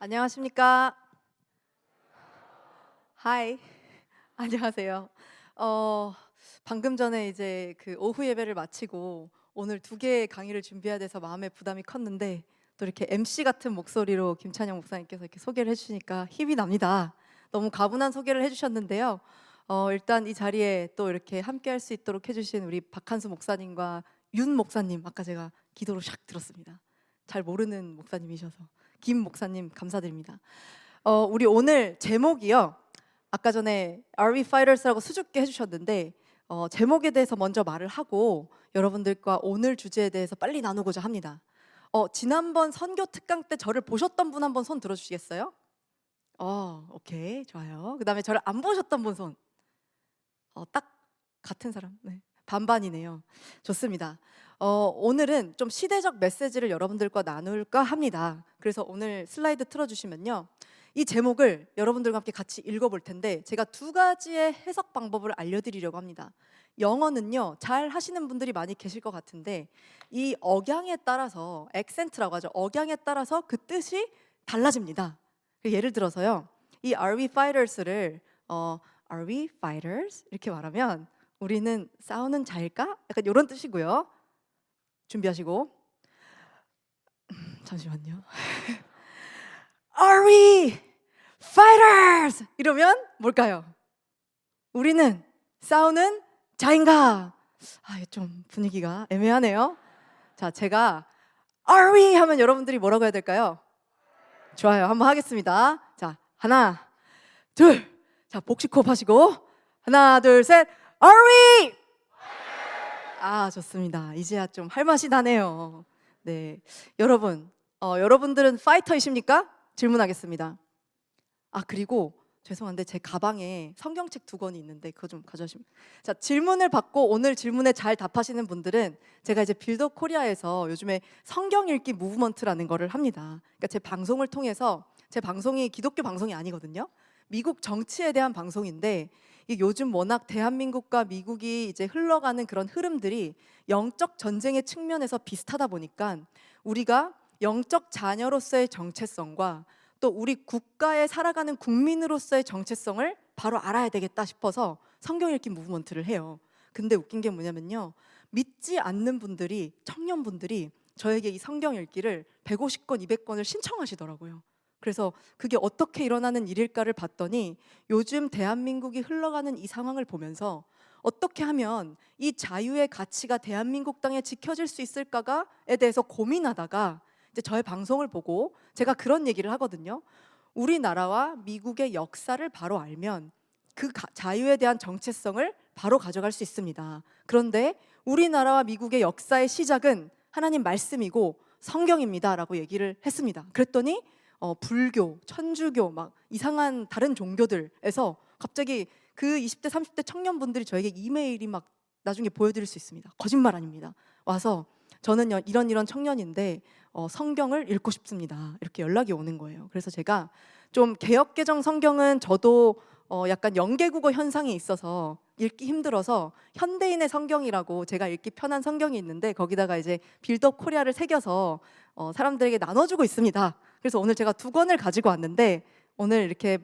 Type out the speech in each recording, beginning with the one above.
안녕하십니까? 하이. 안녕하세요. 어, 방금 전에 이제 그 오후 예배를 마치고 오늘 두 개의 강의를 준비해야 돼서 마음의 부담이 컸는데 또 이렇게 MC 같은 목소리로 김찬영 목사님께서 이렇게 소개를 해주시니까 힘이 납니다. 너무 가분한 소개를 해주셨는데요. 일단 이 자리에 또 이렇게 함께할 수 있도록 해주신 우리 박한수 목사님과 윤 목사님, 아까 제가 기도로 샥 들었습니다. 잘 모르는 목사님이셔서 김 목사님 감사드립니다. 우리 오늘 제목이요. 아까 전에 Are We Fighters라고 수줍게 해주셨는데 제목에 대해서 먼저 말을 하고 여러분들과 오늘 주제에 대해서 빨리 나누고자 합니다. 지난번 선교 특강 때 저를 보셨던 분 한번 손 들어주시겠어요? 오케이, 좋아요. 그 다음에 저를 안 보셨던 분 손. 딱 같은 사람. 네. 반반이네요. 좋습니다. 오늘은 좀 시대적 메시지를 여러분들과 나눌까 합니다. 그래서 오늘 슬라이드 틀어주시면요. 이 제목을 여러분들과 함께 같이 읽어볼 텐데 제가 두 가지의 해석 방법을 알려드리려고 합니다. 영어는요, 잘 하시는 분들이 많이 계실 것 같은데 이 억양에 따라서, 액센트라고 하죠. 억양에 따라서 그 뜻이 달라집니다. 예를 들어서요, 이 Are we fighters를 Are we fighters? 이렇게 말하면 우리는 싸우는 자일까? 약간 이런 뜻이고요. 준비하시고 잠시만요. Are we fighters? 이러면 뭘까요? 우리는 싸우는 자인가? 좀 분위기가 애매하네요. 자, 제가 Are we 하면 여러분들이 뭐라고 해야 될까요? 좋아요. 한번 하겠습니다. 자, 하나, 둘. 자, 복식호흡 하시고 하나, 둘, 셋. Are we? 좋습니다. 이제야 좀 할 맛이 나네요. 네, 여러분, 여러분들은 파이터이십니까? 질문하겠습니다. 그리고 죄송한데 제 가방에 성경책 2권이 있는데 그거 좀 가져가시면. 자, 질문을 받고 오늘 질문에 잘 답하시는 분들은 제가 이제 빌더 코리아에서 요즘에 성경 읽기 무브먼트라는 거를 합니다. 그러니까 제 방송을 통해서, 제 방송이 기독교 방송이 아니거든요. 미국 정치에 대한 방송인데 이게 요즘 워낙 대한민국과 미국이 이제 흘러가는 그런 흐름들이 영적 전쟁의 측면에서 비슷하다 보니까 우리가 영적 자녀로서의 정체성과 또 우리 국가에 살아가는 국민으로서의 정체성을 바로 알아야 되겠다 싶어서 성경 읽기 무브먼트를 해요. 근데 웃긴 게 뭐냐면요, 믿지 않는 분들이, 청년분들이 저에게 이 성경 읽기를 150권, 200권을 신청하시더라고요. 그래서 그게 어떻게 일어나는 일일까를 봤더니 요즘 대한민국이 흘러가는 이 상황을 보면서 어떻게 하면 이 자유의 가치가 대한민국 땅에 지켜질 수 있을까에 대해서 고민하다가 이제 저의 방송을 보고 제가 그런 얘기를 하거든요. 우리나라와 미국의 역사를 바로 알면 그 자유에 대한 정체성을 바로 가져갈 수 있습니다. 그런데 우리나라와 미국의 역사의 시작은 하나님 말씀이고 성경입니다 라고 얘기를 했습니다. 그랬더니 불교, 천주교, 막 이상한 다른 종교들에서 갑자기 그 20대, 30대 청년분들이 저에게 이메일이 막 나중에 보여드릴 수 있습니다. 거짓말 아닙니다. 와서 저는 이런 청년인데 성경을 읽고 싶습니다. 이렇게 연락이 오는 거예요. 그래서 제가 좀 개역개정 성경은 저도 약간 영계국어 현상이 있어서 읽기 힘들어서 현대인의 성경이라고 제가 읽기 편한 성경이 있는데 거기다가 이제 빌더 코리아를 새겨서 사람들에게 나눠주고 있습니다. 그래서 오늘 제가 2권을 가지고 왔는데 오늘 이렇게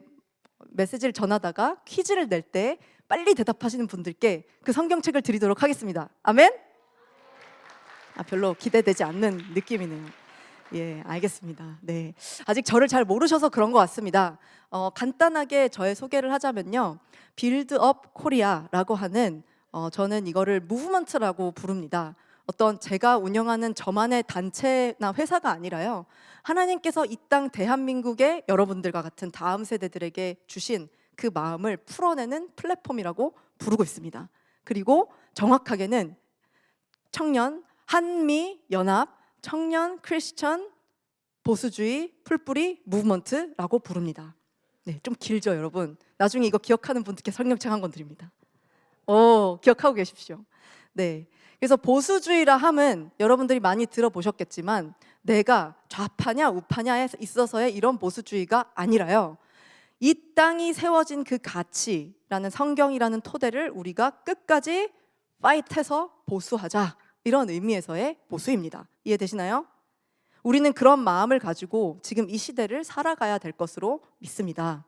메시지를 전하다가 퀴즈를 낼 때 빨리 대답하시는 분들께 그 성경책을 드리도록 하겠습니다. 아멘? 별로 기대되지 않는 느낌이네요. 예, 알겠습니다. 네, 아직 저를 잘 모르셔서 그런 것 같습니다. 간단하게 저의 소개를 하자면요, 빌드업 코리아라고 하는 저는 이거를 무브먼트라고 부릅니다. 어떤 제가 운영하는 저만의 단체나 회사가 아니라요, 하나님께서 이 땅 대한민국의 여러분들과 같은 다음 세대들에게 주신 그 마음을 풀어내는 플랫폼이라고 부르고 있습니다. 그리고 정확하게는 청년 한미 연합 청년 크리스천 보수주의 풀뿌리 무브먼트라고 부릅니다. 네, 좀 길죠, 여러분. 나중에 이거 기억하는 분들께 성경책 한 권 드립니다. 기억하고 계십시오. 네, 그래서 보수주의라 함은 여러분들이 많이 들어보셨겠지만 내가 좌파냐 우파냐에 있어서의 이런 보수주의가 아니라요, 이 땅이 세워진 그 가치라는 성경이라는 토대를 우리가 끝까지 파이트해서 보수하자, 이런 의미에서의 보수입니다. 이해되시나요? 우리는 그런 마음을 가지고 지금 이 시대를 살아가야 될 것으로 믿습니다.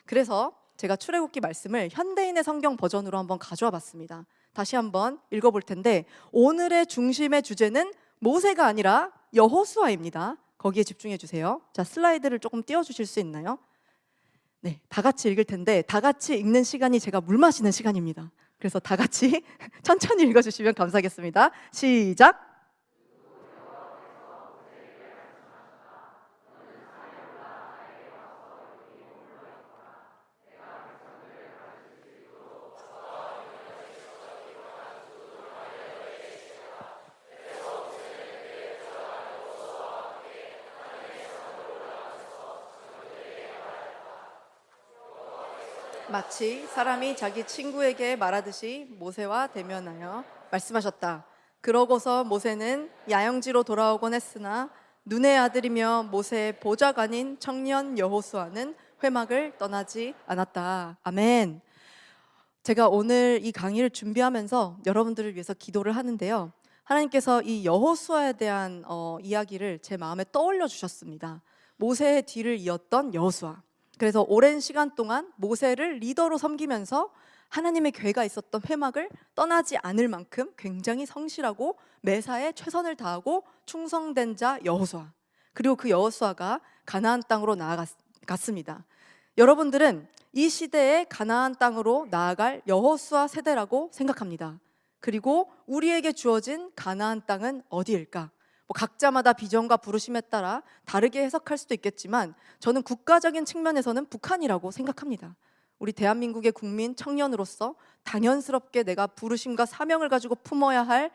그래서 제가 출애굽기 말씀을 현대인의 성경 버전으로 한번 가져와 봤습니다. 다시 한번 읽어볼 텐데, 오늘의 중심의 주제는 모세가 아니라 여호수아입니다. 거기에 집중해 주세요. 자, 슬라이드를 조금 띄워주실 수 있나요? 네, 다 같이 읽을 텐데, 다 같이 읽는 시간이 제가 물 마시는 시간입니다. 그래서 다 같이 천천히 읽어주시면 감사하겠습니다. 시작! 마치 사람이 자기 친구에게 말하듯이 모세와 대면하여 말씀하셨다. 그러고서 모세는 야영지로 돌아오곤 했으나 눈의 아들이며 모세의 보좌관인 청년 여호수아는 회막을 떠나지 않았다. 아멘. 제가 오늘 이 강의를 준비하면서 여러분들을 위해서 기도를 하는데요, 하나님께서 이 여호수아에 대한 이야기를 제 마음에 떠올려 주셨습니다. 모세의 뒤를 이었던 여호수아. 그래서 오랜 시간 동안 모세를 리더로 섬기면서 하나님의 괴가 있었던 회막을 떠나지 않을 만큼 굉장히 성실하고 매사에 최선을 다하고 충성된 자 여호수아. 그리고 그 여호수아가 가나안 땅으로 나아갔습니다. 여러분들은 이 시대에 가나안 땅으로 나아갈 여호수아 세대라고 생각합니다. 그리고 우리에게 주어진 가나안 땅은 어디일까? 각자마다 비전과 부르심에 따라 다르게 해석할 수도 있겠지만, 저는 국가적인 측면에서는 북한이라고 생각합니다. 우리 대한민국의 국민 청년으로서 당연스럽게 내가 부르심과 사명을 가지고 품어야 할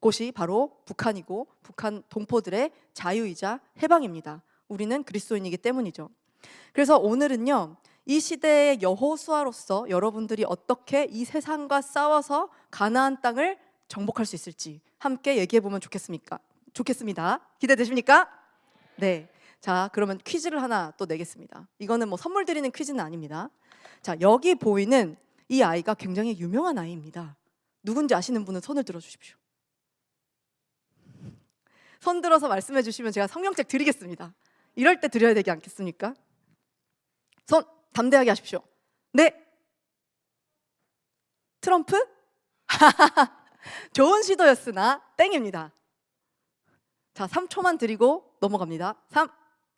곳이 바로 북한이고, 북한 동포들의 자유이자 해방입니다. 우리는 그리스도인이기 때문이죠. 그래서 오늘은요, 이 시대의 여호수아로서 여러분들이 어떻게 이 세상과 싸워서 가나안 땅을 정복할 수 있을지 함께 얘기해 보면 좋겠습니다. 기대되십니까? 네. 자, 그러면 퀴즈를 하나 또 내겠습니다. 이거는 뭐 선물 드리는 퀴즈는 아닙니다. 자, 여기 보이는 이 아이가 굉장히 유명한 아이입니다. 누군지 아시는 분은 손을 들어 주십시오. 손 들어서 말씀해 주시면 제가 성경책 드리겠습니다. 이럴 때 드려야 되지 않겠습니까? 손 담대하게 하십시오. 네. 트럼프? 좋은 시도였으나 땡입니다. 자, 3초만 드리고 넘어갑니다. 3,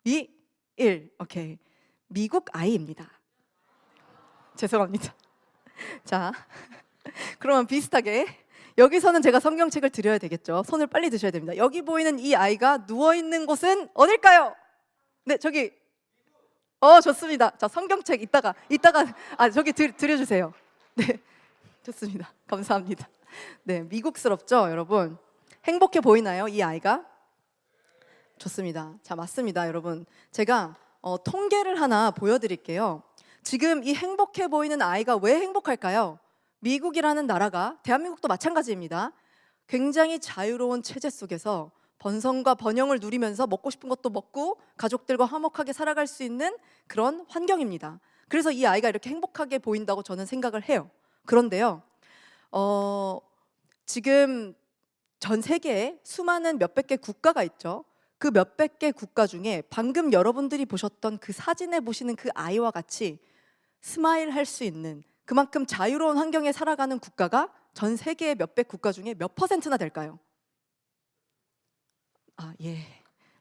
2, 1. 오케이. 미국 아이입니다. 죄송합니다. 자, 그러면 비슷하게 여기서는 제가 성경책을 드려야 되겠죠. 손을 빨리 드셔야 됩니다. 여기 보이는 이 아이가 누워있는 곳은 어딜까요? 네, 저기. 좋습니다. 자, 성경책 이따가 저기 드려주세요. 네, 좋습니다. 감사합니다. 네, 미국스럽죠, 여러분? 행복해 보이나요, 이 아이가? 좋습니다. 자, 맞습니다, 여러분. 제가 통계를 하나 보여드릴게요. 지금 이 행복해 보이는 아이가 왜 행복할까요? 미국이라는 나라가, 대한민국도 마찬가지입니다, 굉장히 자유로운 체제 속에서 번성과 번영을 누리면서 먹고 싶은 것도 먹고 가족들과 화목하게 살아갈 수 있는 그런 환경입니다. 그래서 이 아이가 이렇게 행복하게 보인다고 저는 생각을 해요. 그런데요, 지금 전 세계에 수많은 몇백 개 국가가 있죠. 그 몇백 개 국가 중에 방금 여러분들이 보셨던 그 사진에 보시는 그 아이와 같이 스마일 할 수 있는, 그만큼 자유로운 환경에 살아가는 국가가 전 세계의 몇백 국가 중에 몇 퍼센트나 될까요? 예,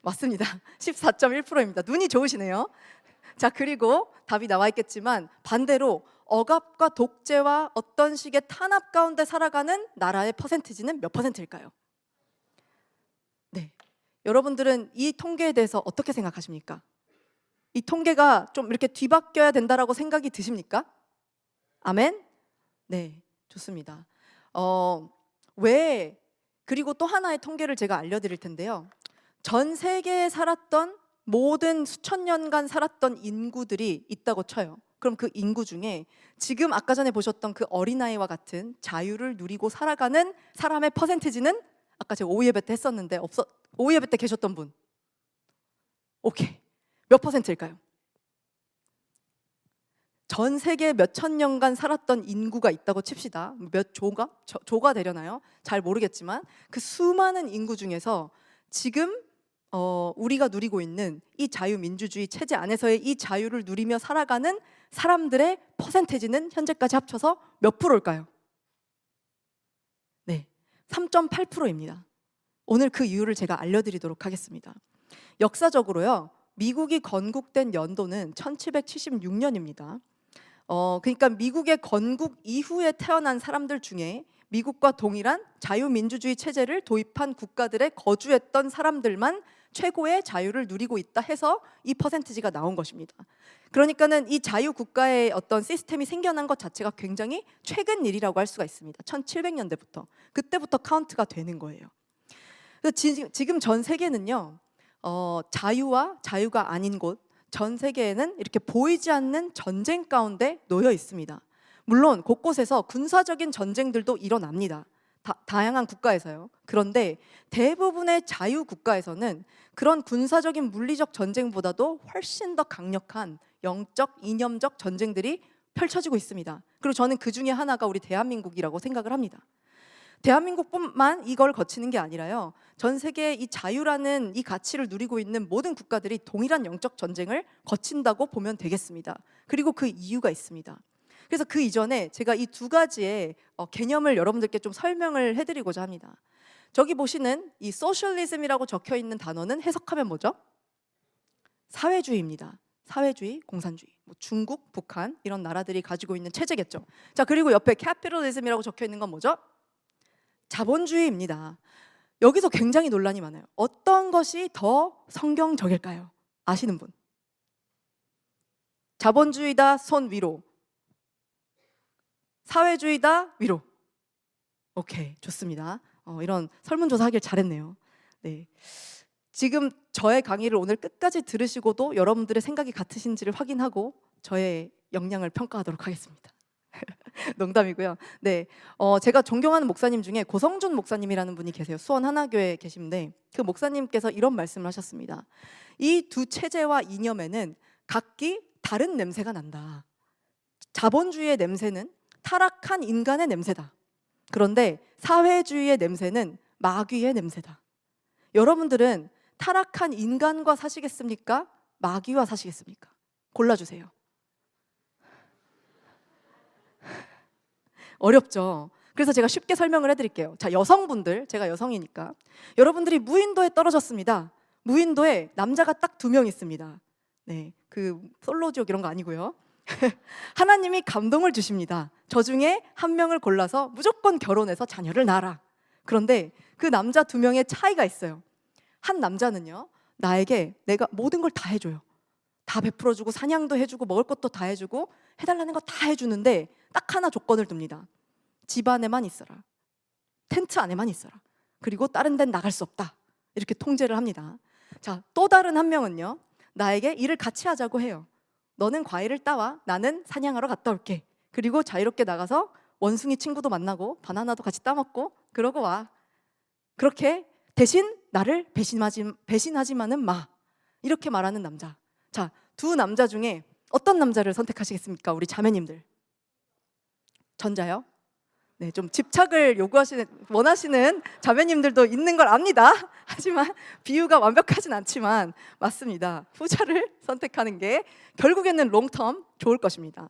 맞습니다. 14.1%입니다. 눈이 좋으시네요. 자, 그리고 답이 나와 있겠지만 반대로 억압과 독재와 어떤 식의 탄압 가운데 살아가는 나라의 퍼센티지는 몇 퍼센트일까요? 네, 여러분들은 이 통계에 대해서 어떻게 생각하십니까? 이 통계가 좀 이렇게 뒤바뀌어야 된다라고 생각이 드십니까? 아멘? 네, 좋습니다. 그리고 또 하나의 통계를 제가 알려드릴 텐데요, 전 세계에 살았던 모든 수천 년간 살았던 인구들이 있다고 쳐요. 그럼 그 인구 중에 지금 아까 전에 보셨던 그 어린아이와 같은 자유를 누리고 살아가는 사람의 퍼센티지는, 아까 제가 오이예배 때 했었는데 오이예배 때 계셨던 분, 오케이, 몇 퍼센트일까요? 전 세계 몇천 년간 살았던 인구가 있다고 칩시다. 몇 조가 되려나요? 잘 모르겠지만 그 수많은 인구 중에서 지금 우리가 누리고 있는 이 자유민주주의 체제 안에서의 이 자유를 누리며 살아가는 사람들의 퍼센테이지는 현재까지 합쳐서 몇 프로일까요? 네, 3.8%입니다. 오늘 그 이유를 제가 알려드리도록 하겠습니다. 역사적으로요, 미국이 건국된 연도는 1776년입니다. 그러니까 미국의 건국 이후에 태어난 사람들 중에 미국과 동일한 자유민주주의 체제를 도입한 국가들에 거주했던 사람들만 최고의 자유를 누리고 있다 해서 이 퍼센티지가 나온 것입니다. 그러니까는 이 자유국가의 어떤 시스템이 생겨난 것 자체가 굉장히 최근 일이라고 할 수가 있습니다. 1700년대부터 그때부터 카운트가 되는 거예요. 그래서 지금 전 세계는요, 자유와 자유가 아닌 곳, 전 세계에는 이렇게 보이지 않는 전쟁 가운데 놓여 있습니다. 물론 곳곳에서 군사적인 전쟁들도 일어납니다. 다양한 국가에서요. 그런데 대부분의 자유 국가에서는 그런 군사적인 물리적 전쟁보다도 훨씬 더 강력한 영적, 이념적 전쟁들이 펼쳐지고 있습니다. 그리고 저는 그 중에 하나가 우리 대한민국이라고 생각을 합니다. 대한민국뿐만 이걸 거치는 게 아니라요, 전 세계 이 자유라는 이 가치를 누리고 있는 모든 국가들이 동일한 영적 전쟁을 거친다고 보면 되겠습니다. 그리고 그 이유가 있습니다. 그래서 그 이전에 제가 이 두 가지의 개념을 여러분들께 좀 설명을 해드리고자 합니다. 저기 보시는 이 소셜리즘이라고 적혀 있는 단어는 해석하면 뭐죠? 사회주의입니다. 사회주의, 공산주의, 중국, 북한 이런 나라들이 가지고 있는 체제겠죠. 자, 그리고 옆에 캐피털리즘이라고 적혀 있는 건 뭐죠? 자본주의입니다. 여기서 굉장히 논란이 많아요. 어떤 것이 더 성경적일까요? 아시는 분? 자본주의다 손 위로, 사회주의다 위로. 오케이, 좋습니다. 이런 설문조사 하길 잘했네요. 네, 지금 저의 강의를 오늘 끝까지 들으시고도 여러분들의 생각이 같으신지를 확인하고 저의 역량을 평가하도록 하겠습니다. 농담이고요. 네, 제가 존경하는 목사님 중에 고성준 목사님이라는 분이 계세요. 수원 하나교회에 계신데 그 목사님께서 이런 말씀을 하셨습니다. 이 두 체제와 이념에는 각기 다른 냄새가 난다. 자본주의의 냄새는 타락한 인간의 냄새다. 그런데 사회주의의 냄새는 마귀의 냄새다. 여러분들은 타락한 인간과 사시겠습니까? 마귀와 사시겠습니까? 골라주세요. 어렵죠. 그래서 제가 쉽게 설명을 해드릴게요. 자, 여성분들, 제가 여성이니까 여러분들이 무인도에 떨어졌습니다. 무인도에 남자가 딱 2명 있습니다. 네, 그 솔로지옥 이런 거 아니고요. 하나님이 감동을 주십니다. 저 중에 1명을 골라서 무조건 결혼해서 자녀를 낳아라. 그런데 그 남자 2명의 차이가 있어요. 한 남자는요, 나에게 내가 모든 걸 다 해줘요. 다 베풀어주고 사냥도 해주고 먹을 것도 다 해주고 해달라는 거 다 해주는데 딱 하나 조건을 둡니다. 집 안에만 있어라. 텐트 안에만 있어라. 그리고 다른 데는 나갈 수 없다. 이렇게 통제를 합니다. 자, 또 다른 1명은요, 나에게 일을 같이 하자고 해요. 너는 과일을 따와, 나는 사냥하러 갔다 올게. 그리고 자유롭게 나가서 원숭이 친구도 만나고 바나나도 같이 따먹고 그러고 와. 그렇게 대신 나를 배신하지만은 마. 이렇게 말하는 남자. 자, 2 남자 중에 어떤 남자를 선택하시겠습니까? 우리 자매님들. 전자요? 네, 좀 집착을 원하시는 자매님들도 있는 걸 압니다. 하지만 비유가 완벽하진 않지만 맞습니다. 후자를 선택하는 게 결국에는 롱텀 좋을 것입니다.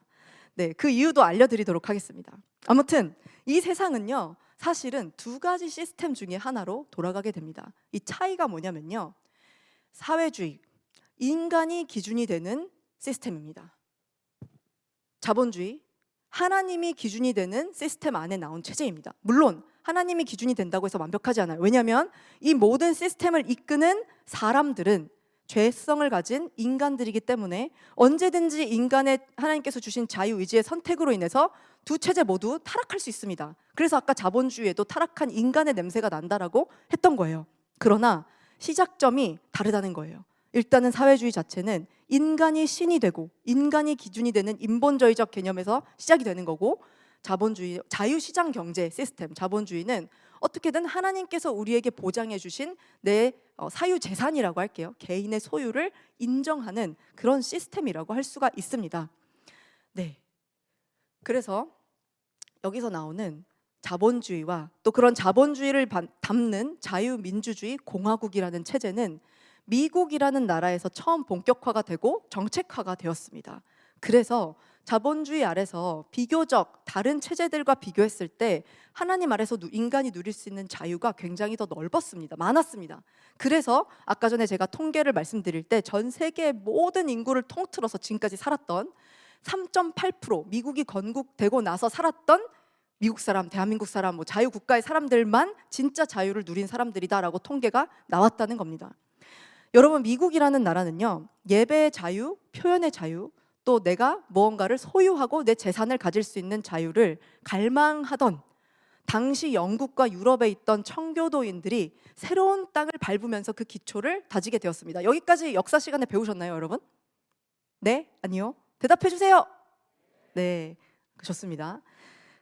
네, 그 이유도 알려드리도록 하겠습니다. 아무튼 이 세상은요, 사실은 2 가지 시스템 중에 하나로 돌아가게 됩니다. 이 차이가 뭐냐면요, 사회주의, 인간이 기준이 되는 시스템입니다. 자본주의, 하나님이 기준이 되는 시스템 안에 나온 체제입니다. 물론 하나님이 기준이 된다고 해서 완벽하지 않아요. 왜냐하면 이 모든 시스템을 이끄는 사람들은 죄성을 가진 인간들이기 때문에 언제든지 인간의 하나님께서 주신 자유의지의 선택으로 인해서 2 체제 모두 타락할 수 있습니다. 그래서 아까 자본주의에도 타락한 인간의 냄새가 난다라고 했던 거예요. 그러나 시작점이 다르다는 거예요. 일단은 사회주의 자체는 인간이 신이 되고 인간이 기준이 되는 인본주의적 개념에서 시작이 되는 거고, 자본주의, 자유시장 경제 시스템, 자본주의는 어떻게든 하나님께서 우리에게 보장해 주신 내 사유재산이라고 할게요. 개인의 소유를 인정하는 그런 시스템이라고 할 수가 있습니다. 네, 그래서 여기서 나오는 자본주의와 또 그런 자본주의를 담는 자유민주주의 공화국이라는 체제는 미국이라는 나라에서 처음 본격화가 되고 정책화가 되었습니다. 그래서 자본주의 아래서 비교적 다른 체제들과 비교했을 때 하나님 아래서 인간이 누릴 수 있는 자유가 굉장히 더 넓었습니다. 많았습니다. 그래서 아까 전에 제가 통계를 말씀드릴 때 전 세계의 모든 인구를 통틀어서 지금까지 살았던 3.8% 미국이 건국되고 나서 살았던 미국 사람, 대한민국 사람, 자유국가의 사람들만 진짜 자유를 누린 사람들이다라고 통계가 나왔다는 겁니다. 여러분, 미국이라는 나라는요, 예배의 자유, 표현의 자유, 또 내가 무언가를 소유하고 내 재산을 가질 수 있는 자유를 갈망하던 당시 영국과 유럽에 있던 청교도인들이 새로운 땅을 밟으면서 그 기초를 다지게 되었습니다. 여기까지 역사 시간에 배우셨나요, 여러분? 네? 아니요? 대답해 주세요. 네, 좋습니다.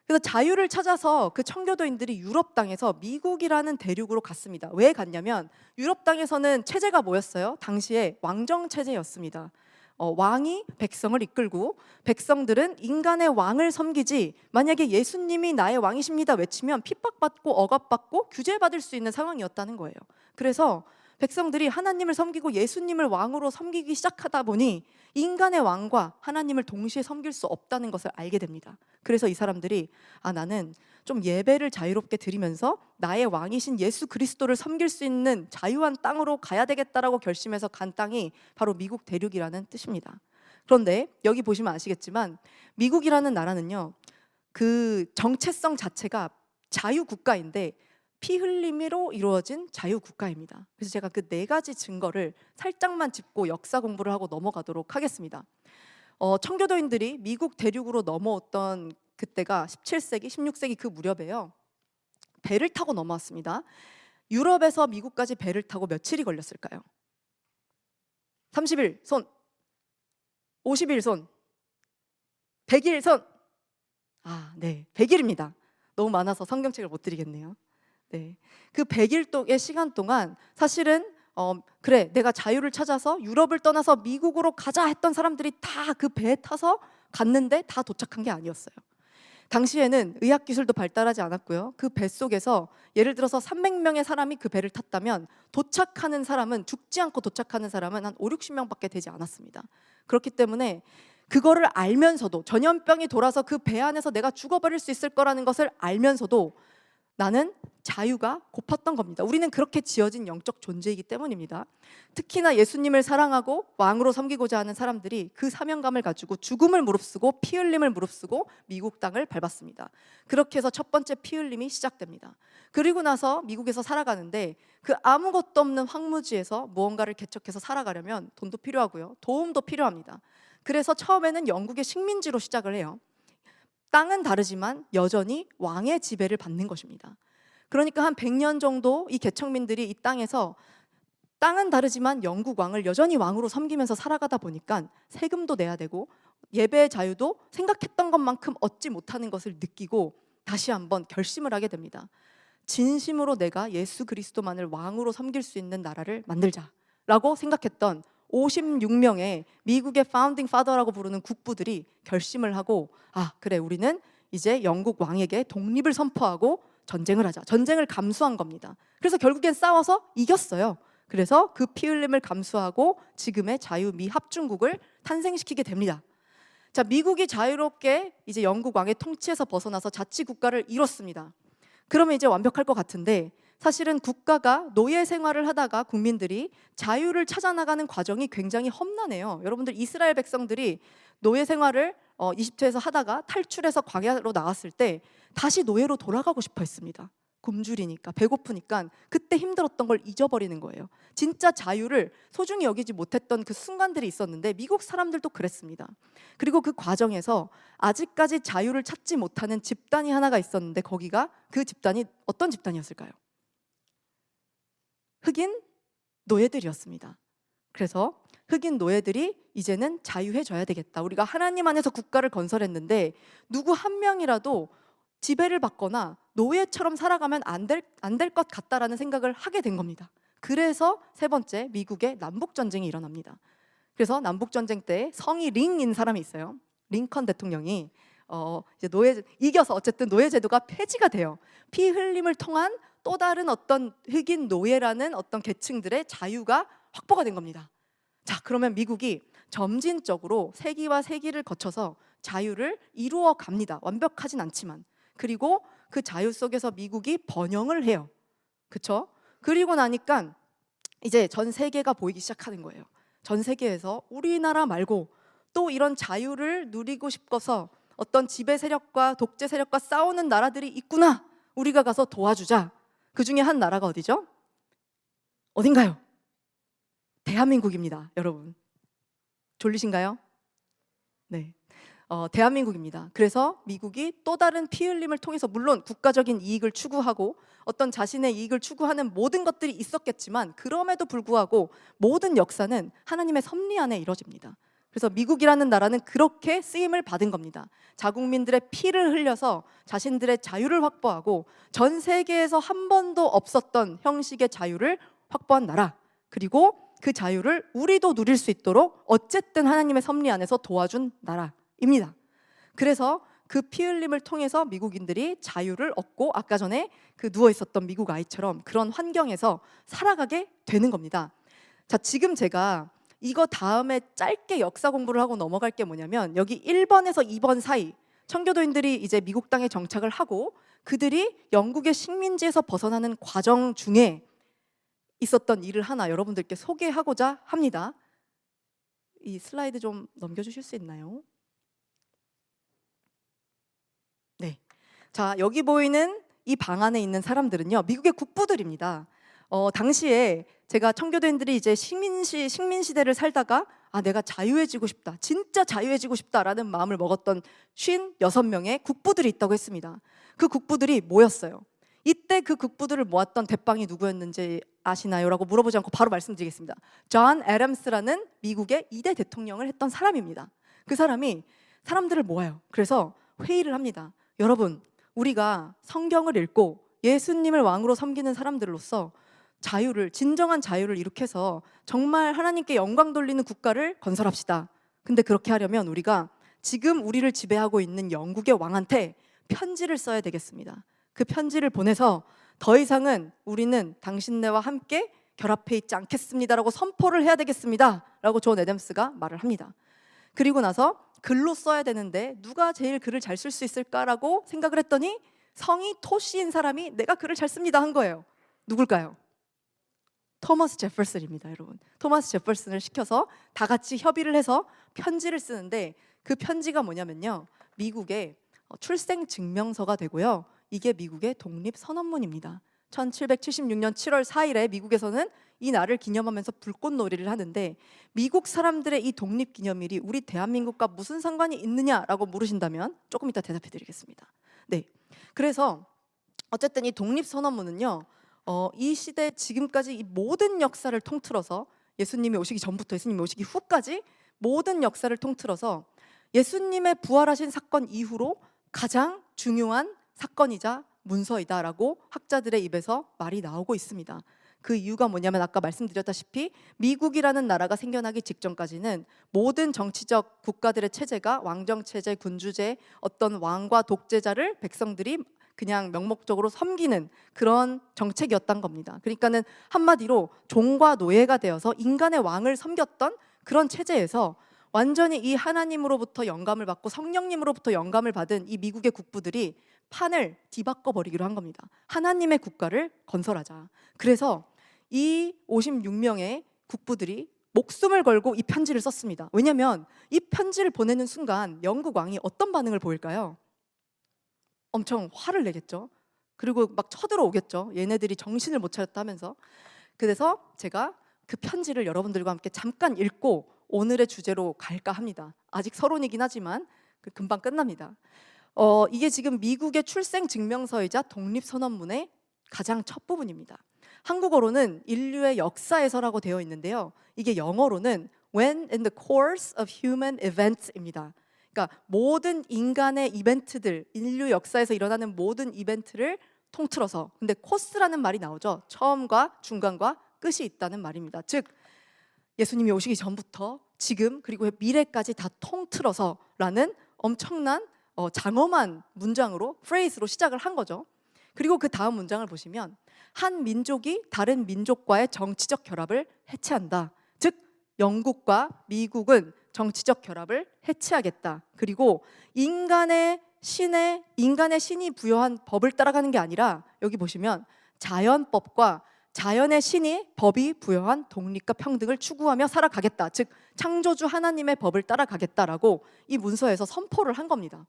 그래서 자유를 찾아서 그 청교도인들이 유럽 땅에서 미국이라는 대륙으로 갔습니다. 왜 갔냐면 유럽 땅에서는 체제가 뭐였어요? 당시에 왕정 체제였습니다. 왕이 백성을 이끌고 백성들은 인간의 왕을 섬기지, 만약에 예수님이 나의 왕이십니다 외치면 핍박받고 억압받고 규제받을 수 있는 상황이었다는 거예요. 그래서 백성들이 하나님을 섬기고 예수님을 왕으로 섬기기 시작하다 보니 인간의 왕과 하나님을 동시에 섬길 수 없다는 것을 알게 됩니다. 그래서 이 사람들이 나는 좀 예배를 자유롭게 드리면서 나의 왕이신 예수 그리스도를 섬길 수 있는 자유한 땅으로 가야 되겠다라고 결심해서 간 땅이 바로 미국 대륙이라는 뜻입니다. 그런데 여기 보시면 아시겠지만 미국이라는 나라는요, 그 정체성 자체가 자유국가인데 피 흘림으로 이루어진 자유국가입니다. 그래서 제가 그 4가지 증거를 살짝만 짚고 역사 공부를 하고 넘어가도록 하겠습니다. 청교도인들이 미국 대륙으로 넘어왔던 그때가 17세기, 16세기 그 무렵에요. 배를 타고 넘어왔습니다. 유럽에서 미국까지 배를 타고 며칠이 걸렸을까요? 30일 손, 50일 손, 100일 손. 네, 100일입니다. 너무 많아서 성경책을 못 드리겠네요. 네, 그 100일 동의 시간 동안 사실은 그래, 내가 자유를 찾아서 유럽을 떠나서 미국으로 가자 했던 사람들이 다 그 배에 타서 갔는데 다 도착한 게 아니었어요. 당시에는 의학기술도 발달하지 않았고요. 그 배 속에서 예를 들어서 300명의 사람이 그 배를 탔다면 도착하는 사람은, 죽지 않고 도착하는 사람은 한 5, 60명밖에 되지 않았습니다. 그렇기 때문에 그거를 알면서도, 전염병이 돌아서 그 배 안에서 내가 죽어버릴 수 있을 거라는 것을 알면서도 나는 자유가 고팠던 겁니다. 우리는 그렇게 지어진 영적 존재이기 때문입니다. 특히나 예수님을 사랑하고 왕으로 섬기고자 하는 사람들이 그 사명감을 가지고 죽음을 무릅쓰고 피 흘림을 무릅쓰고 미국 땅을 밟았습니다. 그렇게 해서 첫 번째 피 흘림이 시작됩니다. 그리고 나서 미국에서 살아가는데 그 아무것도 없는 황무지에서 무언가를 개척해서 살아가려면 돈도 필요하고요, 도움도 필요합니다. 그래서 처음에는 영국의 식민지로 시작을 해요. 땅은 다르지만 여전히 왕의 지배를 받는 것입니다. 그러니까 한 100년 정도 이 개척민들이 이 땅에서 땅은 다르지만 영국 왕을 여전히 왕으로 섬기면서 살아가다 보니까 세금도 내야 되고 예배의 자유도 생각했던 것만큼 얻지 못하는 것을 느끼고 다시 한번 결심을 하게 됩니다. 진심으로 내가 예수 그리스도만을 왕으로 섬길 수 있는 나라를 만들자라고 생각했던 56명의 미국의 파운딩 파더라고 부르는 국부들이 결심을 하고 그래, 우리는 이제 영국 왕에게 독립을 선포하고 전쟁을 하자. 전쟁을 감수한 겁니다. 그래서 결국엔 싸워서 이겼어요. 그래서 그 피 흘림을 감수하고 지금의 자유미합중국을 탄생시키게 됩니다. 자, 미국이 자유롭게 이제 영국 왕의 통치에서 벗어나서 자치국가를 이뤘습니다. 그러면 이제 완벽할 것 같은데 사실은 국가가 노예 생활을 하다가 국민들이 자유를 찾아나가는 과정이 굉장히 험난해요. 여러분들, 이스라엘 백성들이 노예 생활을 이집트에서 하다가 탈출해서 광야로 나왔을 때 다시 노예로 돌아가고 싶어 했습니다. 굶주리니까, 배고프니까 그때 힘들었던 걸 잊어버리는 거예요. 진짜 자유를 소중히 여기지 못했던 그 순간들이 있었는데 미국 사람들도 그랬습니다. 그리고 그 과정에서 아직까지 자유를 찾지 못하는 집단이 하나가 있었는데 거기가, 그 집단이 어떤 집단이었을까요? 흑인 노예들이었습니다. 그래서 흑인 노예들이 이제는 자유해져야 되겠다. 우리가 하나님 안에서 국가를 건설했는데 누구 한 명이라도 지배를 받거나 노예처럼 살아가면 안 될 것 같다라는 생각을 하게 된 겁니다. 그래서 세 번째, 미국의 남북전쟁이 일어납니다. 그래서 남북전쟁 때 성이 링인 사람이 있어요. 링컨 대통령이 이제 이겨서 어쨌든 노예제도가 폐지가 돼요. 피 흘림을 통한 또 다른 어떤 흑인 노예라는 어떤 계층들의 자유가 확보가 된 겁니다. 자, 그러면 미국이 점진적으로 세기와 세기를 거쳐서 자유를 이루어 갑니다. 완벽하진 않지만. 그리고 그 자유 속에서 미국이 번영을 해요. 그쵸? 그리고 나니까 이제 전 세계가 보이기 시작하는 거예요. 전 세계에서 우리나라 말고 또 이런 자유를 누리고 싶어서 어떤 지배 세력과 독재 세력과 싸우는 나라들이 있구나. 우리가 가서 도와주자. 그 중에 한 나라가 어디죠? 어딘가요? 대한민국입니다, 여러분. 졸리신가요? 네. 대한민국입니다. 그래서 미국이 또 다른 피 흘림을 통해서 물론 국가적인 이익을 추구하고 어떤 자신의 이익을 추구하는 모든 것들이 있었겠지만 그럼에도 불구하고 모든 역사는 하나님의 섭리 안에 이루어집니다. 그래서 미국이라는 나라는 그렇게 쓰임을 받은 겁니다. 자국민들의 피를 흘려서 자신들의 자유를 확보하고 전 세계에서 한 번도 없었던 형식의 자유를 확보한 나라, 그리고 그 자유를 우리도 누릴 수 있도록 어쨌든 하나님의 섭리 안에서 도와준 나라입니다. 그래서 그 피 흘림을 통해서 미국인들이 자유를 얻고 아까 전에 그 누워 있었던 미국 아이처럼 그런 환경에서 살아가게 되는 겁니다. 자, 지금 제가 이거 다음에 짧게 역사 공부를 하고 넘어갈 게 뭐냐면 여기 1번에서 2번 사이 청교도인들이 이제 미국 땅에 정착을 하고 그들이 영국의 식민지에서 벗어나는 과정 중에 있었던 일을 하나 여러분들께 소개하고자 합니다. 이 슬라이드 좀 넘겨주실 수 있나요? 네. 자, 여기 보이는 이 방 안에 있는 사람들은요, 미국의 국부들입니다. 당시에 제가 청교도인들이 이제 식민시대를 살다가 내가 자유해지고 싶다, 진짜 자유해지고 싶다라는 마음을 먹었던 56명의 국부들이 있다고 했습니다. 그 국부들이 모였어요. 이때 그 국부들을 모았던 대빵이 누구였는지 아시나요? 라고 물어보지 않고 바로 말씀드리겠습니다. 존 애덤스라는 미국의 2대 대통령을 했던 사람입니다. 그 사람이 사람들을 모아요. 그래서 회의를 합니다. 여러분, 우리가 성경을 읽고 예수님을 왕으로 섬기는 사람들로서 자유를, 진정한 자유를 이룩해서 정말 하나님께 영광 돌리는 국가를 건설합시다. 근데 그렇게 하려면 우리가 지금 우리를 지배하고 있는 영국의 왕한테 편지를 써야 되겠습니다. 그 편지를 보내서 더 이상은 우리는 당신네와 함께 결합해 있지 않겠습니다라고 선포를 해야 되겠습니다 라고 존 애덤스가 말을 합니다. 그리고 나서 글로 써야 되는데 누가 제일 글을 잘 쓸 수 있을까라고 생각을 했더니 성이 토시인 사람이 내가 글을 잘 씁니다 한 거예요. 누굴까요? 토머스 제퍼슨입니다, 여러분. 토머스 제퍼슨을 시켜서 다 같이 협의를 해서 편지를 쓰는데 그 편지가 뭐냐면요, 미국의 출생 증명서가 되고요, 이게 미국의 독립선언문입니다. 1776년 7월 4일에 미국에서는 이 날을 기념하면서 불꽃놀이를 하는데, 미국 사람들의 이 독립기념일이 우리 대한민국과 무슨 상관이 있느냐라고 물으신다면 조금 이따 대답해 드리겠습니다. 네, 그래서 어쨌든 이 독립선언문은요, 이 시대 지금까지 이 모든 역사를 통틀어서 예수님이 오시기 전부터 예수님이 오시기 후까지 모든 역사를 통틀어서 예수님의 부활하신 사건 이후로 가장 중요한 사건이자 문서이다라고 학자들의 입에서 말이 나오고 있습니다. 그 이유가 뭐냐면 아까 말씀드렸다시피 미국이라는 나라가 생겨나기 직전까지는 모든 정치적 국가들의 체제가 왕정체제, 군주제, 어떤 왕과 독재자를 백성들이 그냥 명목적으로 섬기는 그런 정책이었던 겁니다. 그러니까는 한마디로 종과 노예가 되어서 인간의 왕을 섬겼던 그런 체제에서 완전히 이 하나님으로부터 영감을 받고 성령님으로부터 영감을 받은 이 미국의 국부들이 판을 뒤바꿔 버리기로 한 겁니다. 하나님의 국가를 건설하자. 그래서 이 56명의 국부들이 목숨을 걸고 이 편지를 썼습니다. 왜냐하면 이 편지를 보내는 순간 영국 왕이 어떤 반응을 보일까요? 엄청 화를 내겠죠. 그리고 막 쳐들어오겠죠. 얘네들이 정신을 못 차렸다 하면서. 그래서 제가 그 편지를 여러분들과 함께 잠깐 읽고 오늘의 주제로 갈까 합니다. 아직 서론이긴 하지만 금방 끝납니다. 이게 지금 미국의 출생 증명서이자 독립선언문의 가장 첫 부분입니다. 한국어로는 인류의 역사에서라고 되어 있는데요, 이게 영어로는 When in the course of human events입니다. 그러니까 모든 인간의 이벤트들, 인류 역사에서 일어나는 모든 이벤트를 통틀어서, 근데 코스라는 말이 나오죠. 처음과 중간과 끝이 있다는 말입니다. 즉 예수님이 오시기 전부터 지금 그리고 미래까지 다 통틀어서라는 엄청난 장엄한 문장으로, 프레이즈로 시작을 한 거죠. 그리고 그 다음 문장을 보시면 한 민족이 다른 민족과의 정치적 결합을 해체한다. 즉 영국과 미국은 정치적 결합을 해체하겠다. 그리고 인간의 신이 부여한 법을 따라가는 게 아니라 여기 보시면 자연법과 자연의 신이 법이 부여한 독립과 평등을 추구하며 살아가겠다. 즉 창조주 하나님의 법을 따라가겠다라고 이 문서에서 선포를 한 겁니다.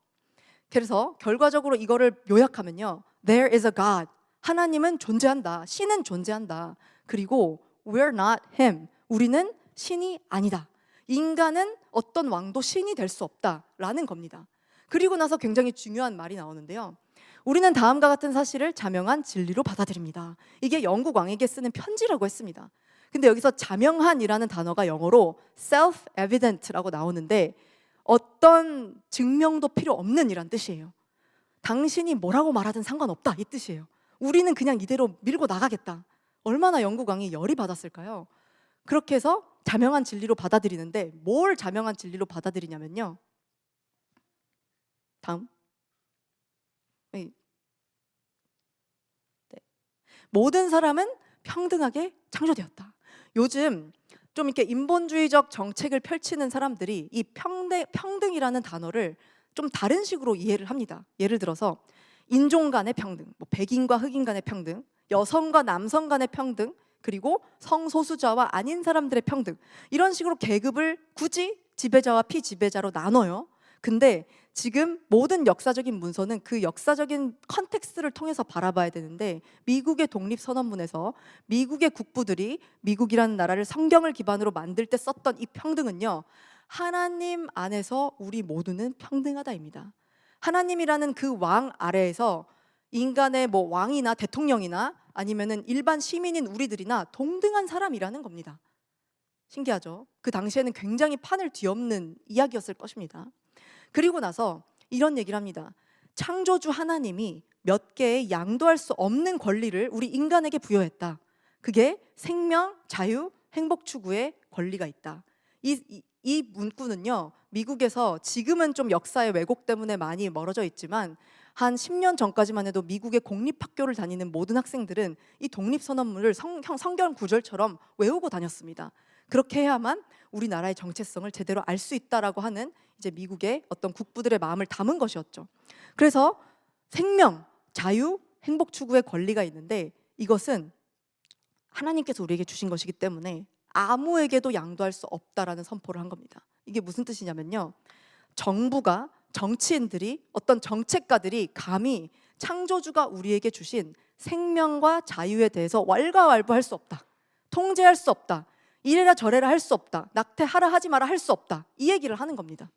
그래서 결과적으로 이거를 요약하면요, There is a God. 하나님은 존재한다. 신은 존재한다. 그리고 We're not him. 우리는 신이 아니다. 인간은 어떤 왕도 신이 될 수 없다라는 겁니다. 그리고 나서 굉장히 중요한 말이 나오는데요, 우리는 다음과 같은 사실을 자명한 진리로 받아들입니다. 이게 영국 왕에게 쓰는 편지라고 했습니다. 근데 여기서 자명한이라는 단어가 영어로 self-evident라고 나오는데 어떤 증명도 필요 없는 이란 뜻이에요. 당신이 뭐라고 말하든 상관없다 이 뜻이에요. 우리는 그냥 이대로 밀고 나가겠다. 얼마나 영국 왕이 열이 받았을까요? 그렇게 해서 자명한 진리로 받아들이는데 뭘 자명한 진리로 받아들이냐면요, 다음 네. 모든 사람은 평등하게 창조되었다. 요즘 좀 이렇게 인본주의적 정책을 펼치는 사람들이 이 평등이라는 단어를 좀 다른 식으로 이해를 합니다. 예를 들어서 인종 간의 평등, 뭐 백인과 흑인 간의 평등, 여성과 남성 간의 평등, 그리고 성소수자와 아닌 사람들의 평등, 이런 식으로 계급을 굳이 지배자와 피지배자로 나눠요. 근데 지금 모든 역사적인 문서는 그 역사적인 컨텍스트를 통해서 바라봐야 되는데, 미국의 독립선언문에서 미국의 국부들이 미국이라는 나라를 성경을 기반으로 만들 때 썼던 이 평등은요, 하나님 안에서 우리 모두는 평등하다입니다. 하나님이라는 그 왕 아래에서 인간의 뭐 왕이나 대통령이나 아니면은 일반 시민인 우리들이나 동등한 사람이라는 겁니다. 신기하죠? 그 당시에는 굉장히 판을 뒤엎는 이야기였을 것입니다. 그리고 나서 이런 얘기를 합니다. 창조주 하나님이 몇 개의 양도할 수 없는 권리를 우리 인간에게 부여했다. 그게 생명, 자유, 행복 추구의 권리가 있다. 이 문구는요, 미국에서 지금은 좀 역사의 왜곡 때문에 많이 멀어져 있지만 한 10년 전까지만 해도 미국의 공립학교를 다니는 모든 학생들은 이 독립선언문을 성경 구절처럼 외우고 다녔습니다. 그렇게 해야만 우리나라의 정체성을 제대로 알 수 있다라고 하는 이제 미국의 어떤 국부들의 마음을 담은 것이었죠. 그래서 생명, 자유, 행복 추구의 권리가 있는데 이것은 하나님께서 우리에게 주신 것이기 때문에 아무에게도 양도할 수 없다라는 선포를 한 겁니다. 이게 무슨 뜻이냐면요, 정부가, 정치인들이, 어떤 정책가들이 감히 창조주가 우리에게 주신 생명과 자유에 대해서 왈가왈부할 수 없다, 통제할 수 없다, 이래라 저래라 할 수 없다, 낙태하라 하지 마라 할 수 없다, 이 얘기를 하는 겁니다.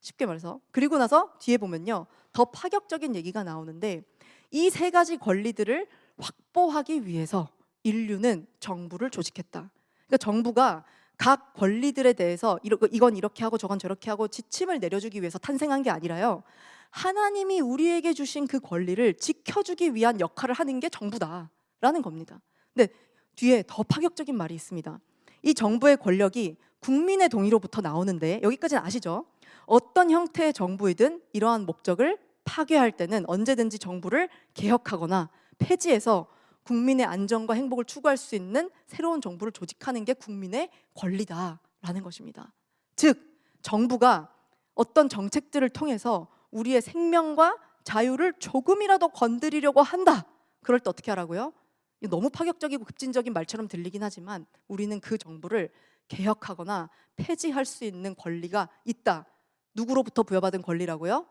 쉽게 말해서. 그리고 나서 뒤에 보면요, 더 파격적인 얘기가 나오는데 이 세 가지 권리들을 확보하기 위해서 인류는 정부를 조직했다. 그러니까 정부가 각 권리들에 대해서 이건 이렇게 하고 저건 저렇게 하고 지침을 내려주기 위해서 탄생한 게 아니라요, 하나님이 우리에게 주신 그 권리를 지켜주기 위한 역할을 하는 게 정부다라는 겁니다. 근데 뒤에 더 파격적인 말이 있습니다. 이 정부의 권력이 국민의 동의로부터 나오는데, 여기까지는 아시죠? 어떤 형태의 정부이든 이러한 목적을 파괴할 때는 언제든지 정부를 개혁하거나 폐지해서 국민의 안전과 행복을 추구할 수 있는 새로운 정부를 조직하는 게 국민의 권리다라는 것입니다. 즉 정부가 어떤 정책들을 통해서 우리의 생명과 자유를 조금이라도 건드리려고 한다. 그럴 때 어떻게 하라고요? 너무 파격적이고 급진적인 말처럼 들리긴 하지만 우리는 그 정부를 개혁하거나 폐지할 수 있는 권리가 있다. 누구로부터 부여받은 권리라고요?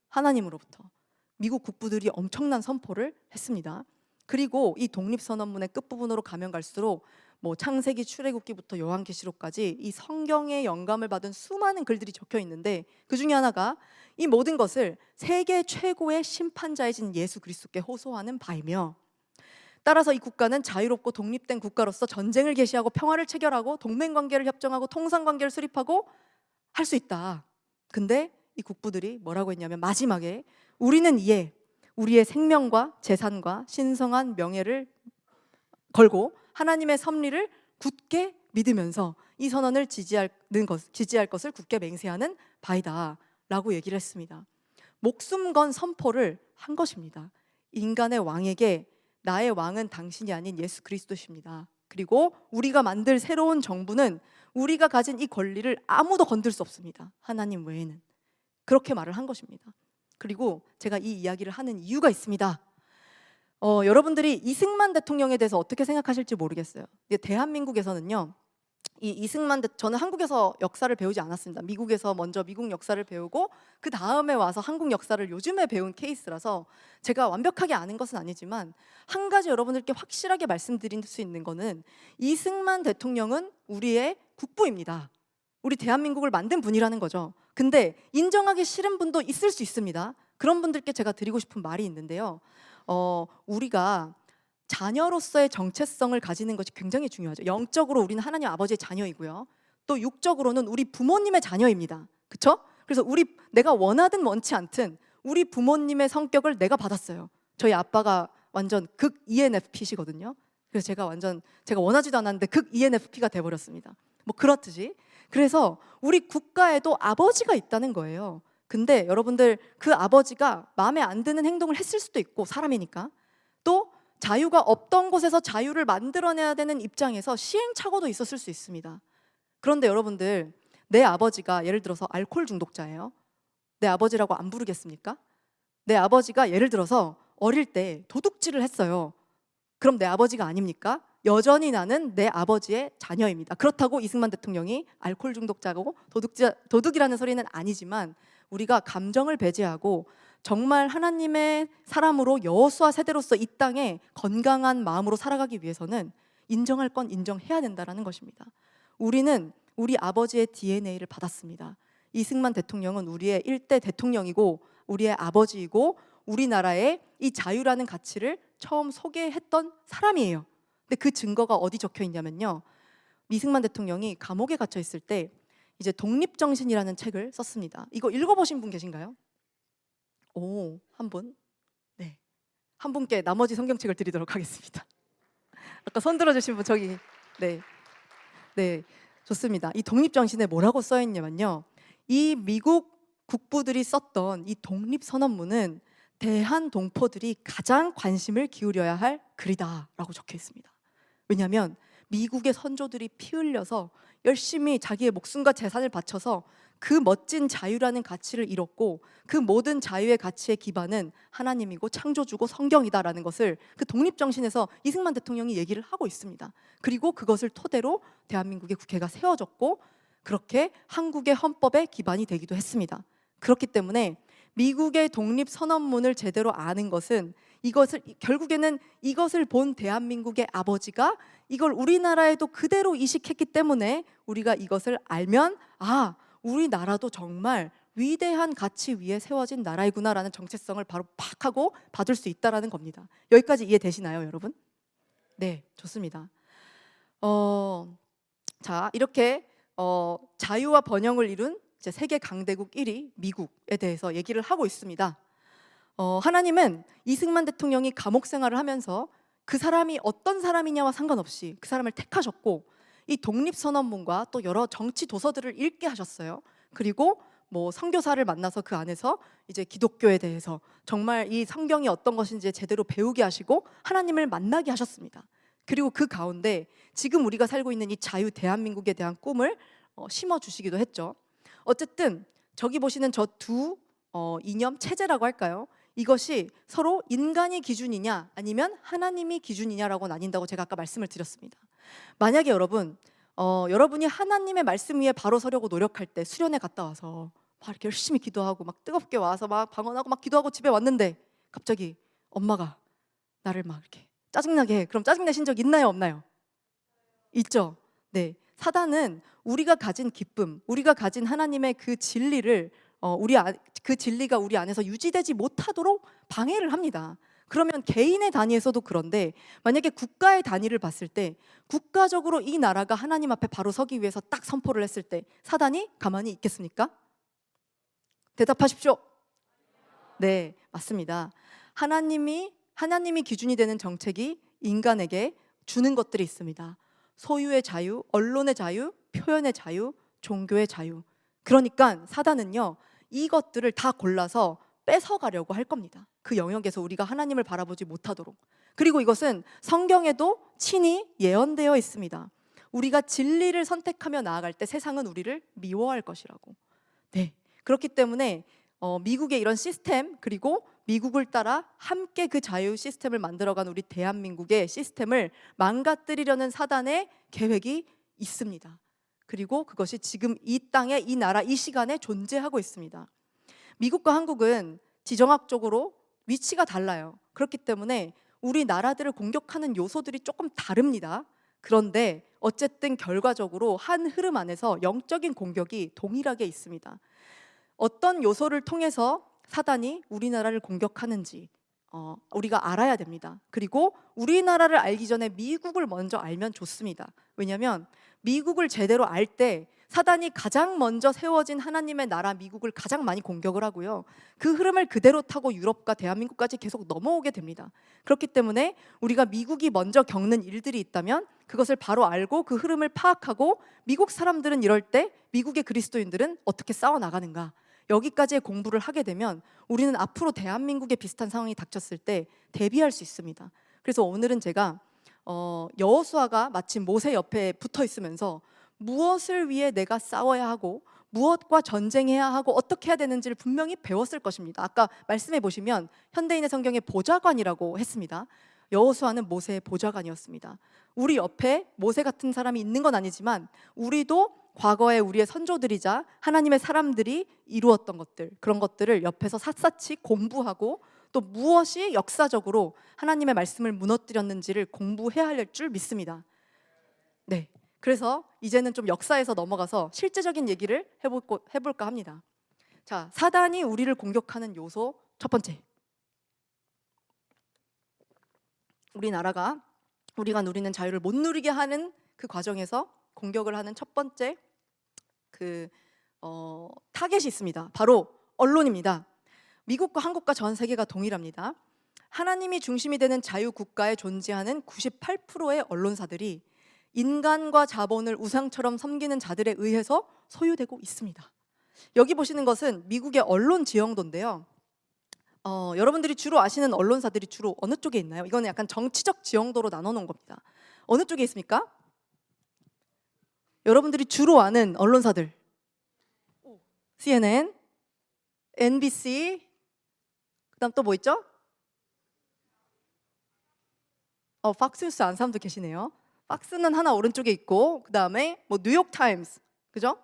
하나님으로부터. 미국 국부들이 엄청난 선포를 했습니다. 그리고 이 독립선언문의 끝부분으로 가면 갈수록 뭐 창세기, 출애굽기부터 요한계시록까지 이 성경의 영감을 받은 수많은 글들이 적혀 있는데, 그 중에 하나가 이 모든 것을 세계 최고의 심판자이신 예수 그리스도께 호소하는 바이며, 따라서 이 국가는 자유롭고 독립된 국가로서 전쟁을 개시하고 평화를 체결하고 동맹관계를 협정하고 통상관계를 수립하고 할 수 있다. 근데 이 국부들이 뭐라고 했냐면 마지막에 우리는 이에 우리의 생명과 재산과 신성한 명예를 걸고 하나님의 섭리를 굳게 믿으면서 이 선언을 지지할 것을 굳게 맹세하는 바이다 라고 얘기를 했습니다. 목숨 건 선포를 한 것입니다. 인간의 왕에게 나의 왕은 당신이 아닌 예수 그리스도십니다. 그리고 우리가 만들 새로운 정부는 우리가 가진 이 권리를 아무도 건들 수 없습니다. 하나님 외에는. 그렇게 말을 한 것입니다. 그리고 제가 이 이야기를 하는 이유가 있습니다. 여러분들이 이승만 대통령에 대해서 어떻게 생각하실지 모르겠어요. 대한민국에서는요, 저는 한국에서 역사를 배우지 않았습니다. 미국에서 먼저 미국 역사를 배우고 그 다음에 와서 한국 역사를 요즘에 배운 케이스라서 제가 완벽하게 아는 것은 아니지만 한 가지 여러분들께 확실하게 말씀드릴 수 있는 거는 이승만 대통령은 우리의 국부입니다. 우리 대한민국을 만든 분이라는 거죠. 근데 인정하기 싫은 분도 있을 수 있습니다. 그런 분들께 제가 드리고 싶은 말이 있는데요. 우리가 자녀로서의 정체성을 가지는 것이 굉장히 중요하죠. 영적으로 우리는 하나님 아버지의 자녀이고요. 또 육적으로는 우리 부모님의 자녀입니다. 그렇죠? 그래서 내가 원하든 원치 않든 우리 부모님의 성격을 내가 받았어요. 저희 아빠가 완전 극 ENFP시거든요. 그래서 제가 원하지도 않았는데 극 ENFP가 돼버렸습니다. 뭐 그렇듯이. 그래서 우리 국가에도 아버지가 있다는 거예요. 근데 여러분들 그 아버지가 마음에 안 드는 행동을 했을 수도 있고 사람이니까 또 자유가 없던 곳에서 자유를 만들어내야 되는 입장에서 시행착오도 있었을 수 있습니다. 그런데 여러분들 내 아버지가 예를 들어서 알코올 중독자예요. 내 아버지라고 안 부르겠습니까? 내 아버지가 예를 들어서 어릴 때 도둑질을 했어요. 그럼 내 아버지가 아닙니까? 여전히 나는 내 아버지의 자녀입니다. 그렇다고 이승만 대통령이 알코올 중독자고 도둑이라는 소리는 아니지만 우리가 감정을 배제하고 정말 하나님의 사람으로 여호수아 세대로서 이 땅에 건강한 마음으로 살아가기 위해서는 인정할 건 인정해야 된다는 것입니다. 우리는 우리 아버지의 DNA를 받았습니다. 이승만 대통령은 우리의 일대 대통령이고 우리의 아버지이고 우리나라의 이 자유라는 가치를 처음 소개했던 사람이에요. 근데 그 증거가 어디 적혀 있냐면요, 이승만 대통령이 감옥에 갇혀 있을 때 이제 독립정신이라는 책을 썼습니다. 이거 읽어보신 분 계신가요? 오, 한 분? 네, 한 분께 나머지 성경책을 드리도록 하겠습니다. 아까 손 들어주신 분 저기. 네, 좋습니다. 이 독립정신에 뭐라고 써있냐면요, 이 미국 국부들이 썼던 이 독립선언문은 대한동포들이 가장 관심을 기울여야 할 글이다라고 적혀 있습니다. 왜냐하면 미국의 선조들이 피 흘려서 열심히 자기의 목숨과 재산을 바쳐서 그 멋진 자유라는 가치를 이뤘고 그 모든 자유의 가치의 기반은 하나님이고 창조주고 성경이다라는 것을 그 독립정신에서 이승만 대통령이 얘기를 하고 있습니다. 그리고 그것을 토대로 대한민국의 국회가 세워졌고 그렇게 한국의 헌법의 기반이 되기도 했습니다. 그렇기 때문에 미국의 독립선언문을 제대로 아는 것은 결국에는 이것을 본 대한민국의 아버지가 이걸 우리나라에도 그대로 이식했기 때문에 우리가 이것을 알면 우리나라도 정말 위대한 가치 위에 세워진 나라이구나라는 정체성을 바로 팍 하고 받을 수 있다는 겁니다. 여기까지 이해되시나요, 여러분? 네, 좋습니다. 자, 이렇게 자유와 번영을 이룬 이제 세계 강대국 1위 미국에 대해서 얘기를 하고 있습니다. 하나님은 이승만 대통령이 감옥 생활을 하면서 그 사람이 어떤 사람이냐와 상관없이 그 사람을 택하셨고 이 독립선언문과 또 여러 정치 도서들을 읽게 하셨어요. 그리고 뭐 선교사를 만나서 그 안에서 이제 기독교에 대해서 정말 이 성경이 어떤 것인지 제대로 배우게 하시고 하나님을 만나게 하셨습니다. 그리고 그 가운데 지금 우리가 살고 있는 이 자유 대한민국에 대한 꿈을 심어주시기도 했죠. 어쨌든 저기 보시는 저 두 이념 체제라고 할까요? 이것이 서로 인간이 기준이냐 아니면 하나님이 기준이냐라고 나뉜다고 제가 아까 말씀을 드렸습니다. 만약에 여러분이 하나님의 말씀 위에 바로 서려고 노력할 때 수련회 갔다 와서 막 이렇게 열심히 기도하고 막 뜨겁게 와서 막 방언하고 막 기도하고 집에 왔는데 갑자기 엄마가 나를 막 이렇게 짜증나게 해. 그럼 짜증내신 적 있나요, 없나요? 있죠. 네, 사단은 우리가 가진 기쁨, 우리가 가진 하나님의 그 진리를 그 진리가 우리 안에서 유지되지 못하도록 방해를 합니다. 그러면 개인의 단위에서도 그런데 만약에 국가의 단위를 봤을 때 국가적으로 이 나라가 하나님 앞에 바로 서기 위해서 딱 선포를 했을 때 사단이 가만히 있겠습니까? 대답하십시오. 네, 맞습니다. 하나님이 기준이 되는 정책이 인간에게 주는 것들이 있습니다. 소유의 자유, 언론의 자유, 표현의 자유, 종교의 자유. 그러니까 사단은요, 이것들을 다 골라서 뺏어가려고 할 겁니다. 그 영역에서 우리가 하나님을 바라보지 못하도록. 그리고 이것은 성경에도 친히 예언되어 있습니다. 우리가 진리를 선택하며 나아갈 때 세상은 우리를 미워할 것이라고. 네, 그렇기 때문에 미국의 이런 시스템, 그리고 미국을 따라 함께 그 자유 시스템을 만들어간 우리 대한민국의 시스템을 망가뜨리려는 사단의 계획이 있습니다. 그리고 그것이 지금 이 땅에, 이 나라, 이 시간에 존재하고 있습니다. 미국과 한국은 지정학적으로 위치가 달라요. 그렇기 때문에 우리나라들을 공격하는 요소들이 조금 다릅니다. 그런데 어쨌든 결과적으로 한 흐름 안에서 영적인 공격이 동일하게 있습니다. 어떤 요소를 통해서 사단이 우리나라를 공격하는지 우리가 알아야 됩니다. 그리고 우리나라를 알기 전에 미국을 먼저 알면 좋습니다. 왜냐하면 미국을 제대로 알 때 사단이 가장 먼저 세워진 하나님의 나라 미국을 가장 많이 공격을 하고요. 그 흐름을 그대로 타고 유럽과 대한민국까지 계속 넘어오게 됩니다. 그렇기 때문에 우리가 미국이 먼저 겪는 일들이 있다면 그것을 바로 알고 그 흐름을 파악하고 미국 사람들은 이럴 때 미국의 그리스도인들은 어떻게 싸워나가는가, 여기까지의 공부를 하게 되면 우리는 앞으로 대한민국에 비슷한 상황이 닥쳤을 때 대비할 수 있습니다. 그래서 오늘은 제가 여호수아가 마침 모세 옆에 붙어 있으면서 무엇을 위해 내가 싸워야 하고 무엇과 전쟁해야 하고 어떻게 해야 되는지를 분명히 배웠을 것입니다. 아까 말씀해 보시면 현대인의 성경에 보좌관이라고 했습니다. 여호수아는 모세의 보좌관이었습니다. 우리 옆에 모세 같은 사람이 있는 건 아니지만 우리도 과거에 우리의 선조들이자 하나님의 사람들이 이루었던 것들, 그런 것들을 옆에서 샅샅이 공부하고 또 무엇이 역사적으로 하나님의 말씀을 무너뜨렸는지를 공부해야 할 줄 믿습니다. 네, 그래서 이제는 좀 역사에서 넘어가서 실제적인 얘기를 해볼까 합니다. 자, 사단이 우리를 공격하는 요소 첫 번째, 우리가 누리는 자유를 못 누리게 하는 그 과정에서 공격을 하는 첫 번째 타겟이 있습니다. 바로 언론입니다. 미국과 한국과 전 세계가 동일합니다. 하나님이 중심이 되는 자유국가에 존재하는 98%의 언론사들이 인간과 자본을 우상처럼 섬기는 자들에 의해서 소유되고 있습니다. 여기 보시는 것은 미국의 언론 지형도인데요. 여러분들이 주로 아시는 언론사들이 주로 어느 쪽에 있나요? 이거는 약간 정치적 지형도로 나눠놓은 겁니다. 어느 쪽에 있습니까? 여러분들이 주로 아는 언론사들, CNN, NBC, 그다음 또 뭐 있죠? 팍스뉴스 안 사람도 계시네요. 팍스는 하나 오른쪽에 있고, 그다음에 뭐 뉴욕 타임스, 그죠?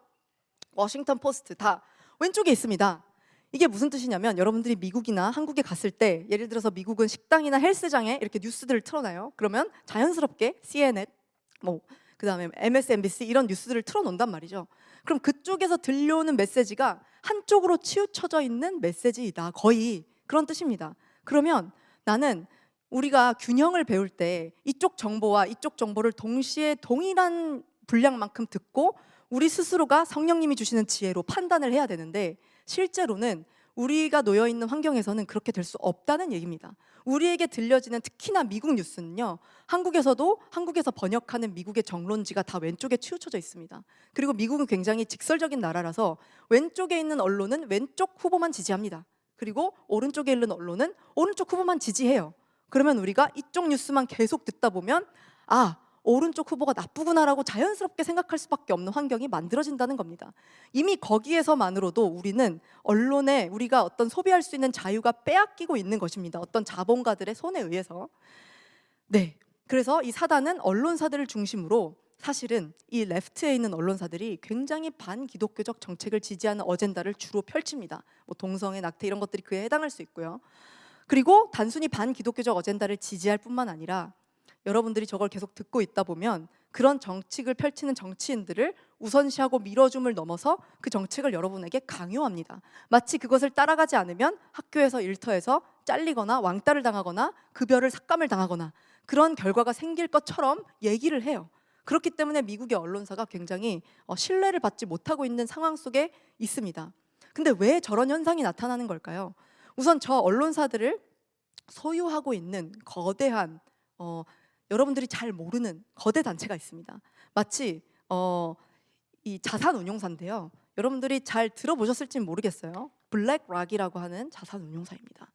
워싱턴 포스트 다 왼쪽에 있습니다. 이게 무슨 뜻이냐면 여러분들이 미국이나 한국에 갔을 때 예를 들어서 미국은 식당이나 헬스장에 이렇게 뉴스들을 틀어놔요. 그러면 자연스럽게 CNN, 그다음에 MSNBC 이런 뉴스들을 틀어놓는단 말이죠. 그럼 그쪽에서 들려오는 메시지가 한쪽으로 치우쳐져 있는 메시지이다. 거의 그런 뜻입니다. 그러면 나는 우리가 균형을 배울 때 이쪽 정보와 이쪽 정보를 동시에 동일한 분량만큼 듣고 우리 스스로가 성령님이 주시는 지혜로 판단을 해야 되는데 실제로는 우리가 놓여 있는 환경에서는 그렇게 될 수 없다는 얘기입니다. 우리에게 들려지는 특히나 미국 뉴스는요, 한국에서 번역하는 미국의 정론지가 다 왼쪽에 치우쳐져 있습니다. 그리고 미국은 굉장히 직설적인 나라라서 왼쪽에 있는 언론은 왼쪽 후보만 지지합니다. 그리고 오른쪽에 있는 언론은 오른쪽 후보만 지지해요. 그러면 우리가 이쪽 뉴스만 계속 듣다 보면 오른쪽 후보가 나쁘구나라고 자연스럽게 생각할 수밖에 없는 환경이 만들어진다는 겁니다. 이미 거기에서만으로도 우리는 언론에 우리가 어떤 소비할 수 있는 자유가 빼앗기고 있는 것입니다. 어떤 자본가들의 손에 의해서. 네, 그래서 이 사단은 언론사들을 중심으로 사실은 이 레프트에 있는 언론사들이 굉장히 반기독교적 정책을 지지하는 어젠다를 주로 펼칩니다. 동성애, 낙태 이런 것들이 그에 해당할 수 있고요. 그리고 단순히 반기독교적 어젠다를 지지할 뿐만 아니라 여러분들이 저걸 계속 듣고 있다 보면 그런 정책을 펼치는 정치인들을 우선시하고 밀어줌을 넘어서 그 정책을 여러분에게 강요합니다. 마치 그것을 따라가지 않으면 학교에서 일터에서 잘리거나 왕따를 당하거나 급여를 삭감을 당하거나 그런 결과가 생길 것처럼 얘기를 해요. 그렇기 때문에 미국의 언론사가 굉장히 신뢰를 받지 못하고 있는 상황 속에 있습니다. 근데 왜 저런 현상이 나타나는 걸까요? 우선 저 언론사들을 소유하고 있는 거대한 여러분들이 잘 모르는 거대 단체가 있습니다. 마치 이 자산운용사인데요. 여러분들이 잘 들어보셨을지 모르겠어요. 블랙락이라고 하는 자산운용사입니다.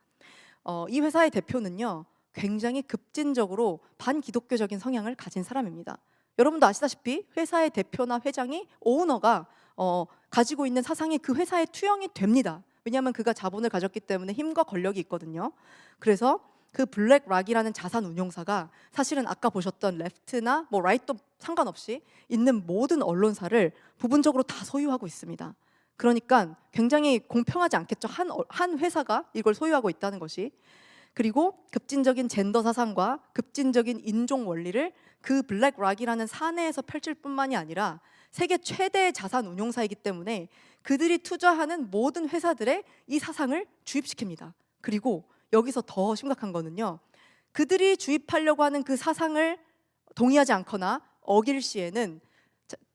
이 회사의 대표는요, 굉장히 급진적으로 반기독교적인 성향을 가진 사람입니다. 여러분도 아시다시피 회사의 대표나 회장이 오너가 가지고 있는 사상이 그 회사에 투영이 됩니다. 왜냐하면 그가 자본을 가졌기 때문에 힘과 권력이 있거든요. 그래서 그 블랙락이라는 자산 운용사가 사실은 아까 보셨던 레프트나 뭐 라이트도 상관없이 있는 모든 언론사를 부분적으로 다 소유하고 있습니다. 그러니까 굉장히 공평하지 않겠죠. 한 회사가 이걸 소유하고 있다는 것이. 그리고 급진적인 젠더 사상과 급진적인 인종 원리를 그 블랙락이라는 사내에서 펼칠 뿐만이 아니라 세계 최대의 자산 운용사이기 때문에 그들이 투자하는 모든 회사들에 이 사상을 주입시킵니다. 그리고 여기서 더 심각한 거는요, 그들이 주입하려고 하는 그 사상을 동의하지 않거나 어길 시에는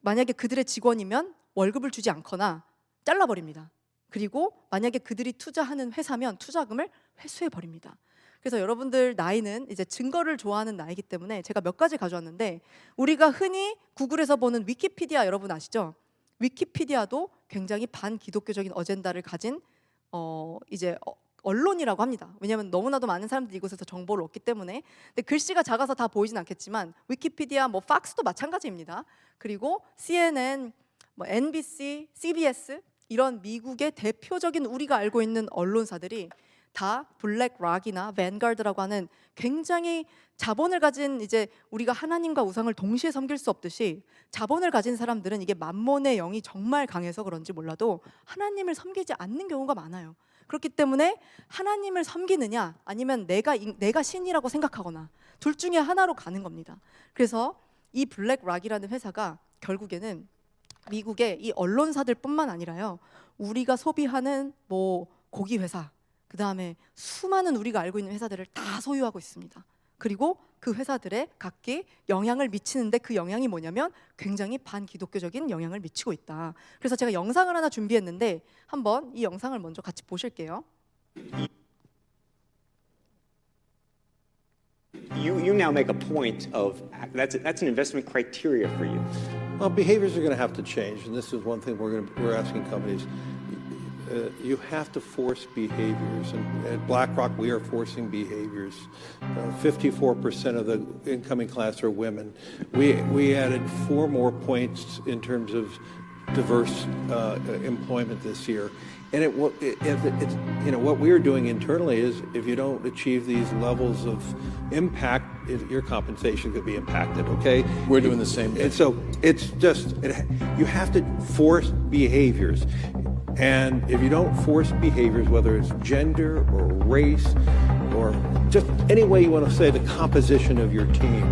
만약에 그들의 직원이면 월급을 주지 않거나 잘라버립니다. 그리고 만약에 그들이 투자하는 회사면 투자금을 회수해버립니다. 그래서 여러분들 나이는 이제 증거를 좋아하는 나이기 때문에 제가 몇 가지 가져왔는데, 우리가 흔히 구글에서 보는 위키피디아 여러분 아시죠? 위키피디아도 굉장히 반기독교적인 어젠다를 가진 언론이라고 합니다. 왜냐하면 너무나도 많은 사람들이 이곳에서 정보를 얻기 때문에. 근데 글씨가 작아서 다 보이진 않겠지만 위키피디아, 뭐 팍스도 마찬가지입니다. 그리고 CNN, 뭐 NBC, CBS 이런 미국의 대표적인 우리가 알고 있는 언론사들이 다 블랙락이나 밴가드라고 하는 굉장히 자본을 가진, 이제 우리가 하나님과 우상을 동시에 섬길 수 없듯이 자본을 가진 사람들은 이게 만몬의 영이 정말 강해서 그런지 몰라도 하나님을 섬기지 않는 경우가 많아요. 그렇기 때문에 하나님을 섬기느냐 아니면 내가 신이라고 생각하거나 둘 중에 하나로 가는 겁니다. 그래서 이 블랙락이라는 회사가 결국에는 미국의 이 언론사들뿐만 아니라요, 우리가 소비하는 뭐 고기 회사, 그 다음에 수많은 우리가 알고 있는 회사들을 다 소유하고 있습니다. 그리고 그 회사들에 각기 영향을 미치는데 그 영향이 뭐냐면 굉장히 반기독교적인 영향을 미치고 있다. 그래서 제가 영상을 하나 준비했는데 한번 이 영상을 먼저 같이 보실게요. You now make a point of that's an investment criteria for you. Well, behaviors are going to have to change, and this is one thing we're asking companies. You have to force behaviors, and at BlackRock we are forcing behaviors. 54% of the incoming class are women. We added 4 more points in terms of diverse employment this year. And what we're doing internally is if you don't achieve these levels of impact, your compensation could be impacted, okay? We're doing the same thing. And so it's just, you have to force behaviors. And if you don't force behaviors, whether it's gender or race or just any way you want to say the composition of your team,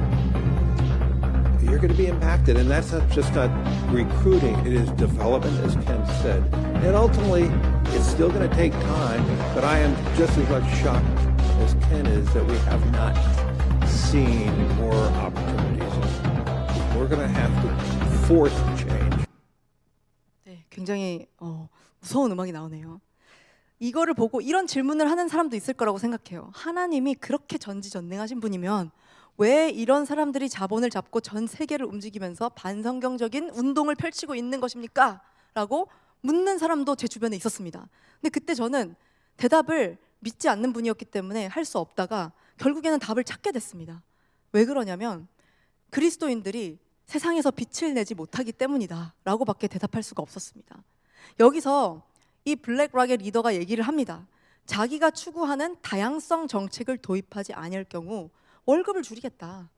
you're going to be impacted. And that's just not recruiting, it is development, as Ken said. And ultimately, it's still going to take time, but I am just as much shocked as Ken is that we have not seen more opportunities. We're going to have to force change. 네, 굉장히 무서운 음악이 나오네요. 이거를 보고 이런 질문을 하는 사람도 있을 거라고 생각해요. 하나님이 그렇게 전지전능하신 분이면 왜 이런 사람들이 자본을 잡고 전 세계를 움직이면서 반성경적인 운동을 펼치고 있는 것입니까? 라고 묻는 사람도 제 주변에 있었습니다. 근데 그때 저는 대답을 믿지 않는 분이었기 때문에 할 수 없다가 결국에는 답을 찾게 됐습니다. 왜 그러냐면 그리스도인들이 세상에서 빛을 내지 못하기 때문이다 라고 밖에 대답할 수가 없었습니다. 여기서 이 블랙락의 리더가 얘기를 합니다. 자기가 추구하는 다양성 정책을 도입하지 않을 경우 월급을 줄이겠다.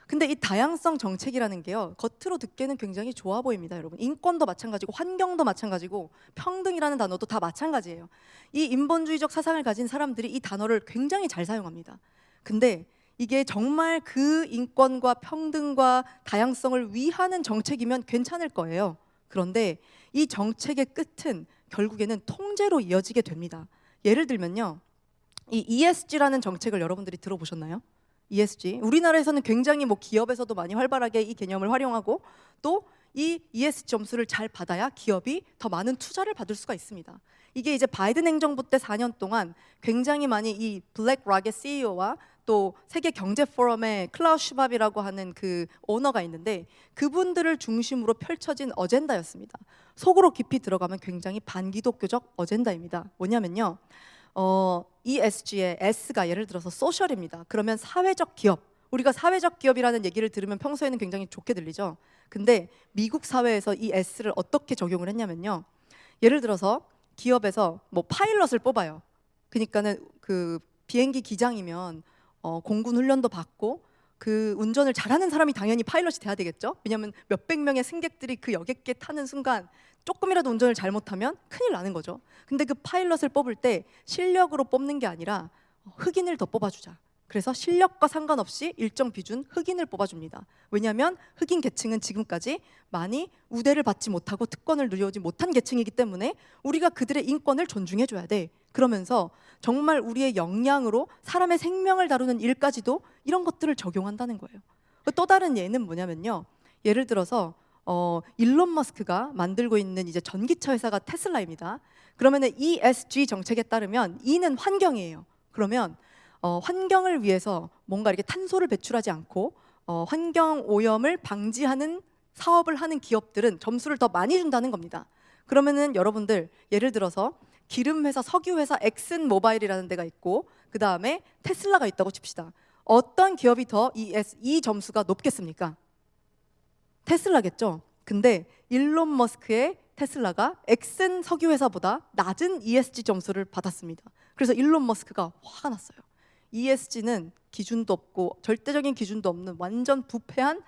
근데 이 다양성 정책이라는 게요, 겉으로 듣기에는 굉장히 좋아 보입니다, 여러분. 인권도 마찬가지고 환경도 마찬가지고 평등이라는 단어도 다 마찬가지예요. 이 인본주의적 사상을 가진 사람들이 이 단어를 굉장히 잘 사용합니다. 근데 이게 정말 그 인권과 평등과 다양성을 위하는 정책이면 괜찮을 거예요. 그런데 이 정책의 끝은 결국에는 통제로 이어지게 됩니다. 예를 들면요, 이 ESG라는 정책을 여러분들이 들어보셨나요? ESG. 우리나라에서는 굉장히 기업에서도 많이 활발하게 이 개념을 활용하고 또 이 ESG 점수를 잘 받아야 기업이 더 많은 투자를 받을 수가 있습니다. 이게 이제 바이든 행정부 때 4년 동안 굉장히 많이 이 블랙락의 CEO와 또 세계 경제 포럼의 클라우스 슈밥이라고 하는 그 오너가 있는데 그분들을 중심으로 펼쳐진 어젠다였습니다. 속으로 깊이 들어가면 굉장히 반기독교적 어젠다입니다. 뭐냐면요. ESG의 S가 예를 들어서 소셜입니다. 그러면 사회적 기업. 우리가 사회적 기업이라는 얘기를 들으면 평소에는 굉장히 좋게 들리죠. 근데 미국 사회에서 이 S를 어떻게 적용을 했냐면요. 예를 들어서 기업에서 뭐 파일럿을 뽑아요. 그러니까는 그 비행기 기장이면 공군 훈련도 받고 그 운전을 잘하는 사람이 당연히 파일럿이 돼야 되겠죠. 왜냐하면 몇백 명의 승객들이 그 여객기에 타는 순간 조금이라도 운전을 잘못하면 큰일 나는 거죠. 근데 그 파일럿을 뽑을 때 실력으로 뽑는 게 아니라 흑인을 더 뽑아주자. 그래서 실력과 상관없이 일정 비준 흑인을 뽑아줍니다. 왜냐하면 흑인 계층은 지금까지 많이 우대를 받지 못하고 특권을 누려오지 못한 계층이기 때문에 우리가 그들의 인권을 존중해줘야 돼. 그러면서 정말 우리의 역량으로 사람의 생명을 다루는 일까지도 이런 것들을 적용한다는 거예요. 또 다른 예는 뭐냐면요. 예를 들어서 일론 머스크가 만들고 있는 이제 전기차 회사가 테슬라입니다. 그러면은 ESG 정책에 따르면 E는 환경이에요. 그러면 환경을 위해서 뭔가 이렇게 탄소를 배출하지 않고 환경 오염을 방지하는 사업을 하는 기업들은 점수를 더 많이 준다는 겁니다. 그러면은 여러분들 예를 들어서 기름 회사, 석유 회사 엑슨 모바일이라는 데가 있고 그 다음에 테슬라가 있다고 칩시다. 어떤 기업이 더 이 점수가 높겠습니까? 테슬라겠죠. 근데 일론 머스크의 테슬라가 엑슨 석유 회사보다 낮은 ESG 점수를 받았습니다. 그래서 일론 머스크가 화가 났어요. ESG는 기준도 없고 절대적인 기준도 없는 완전 부패한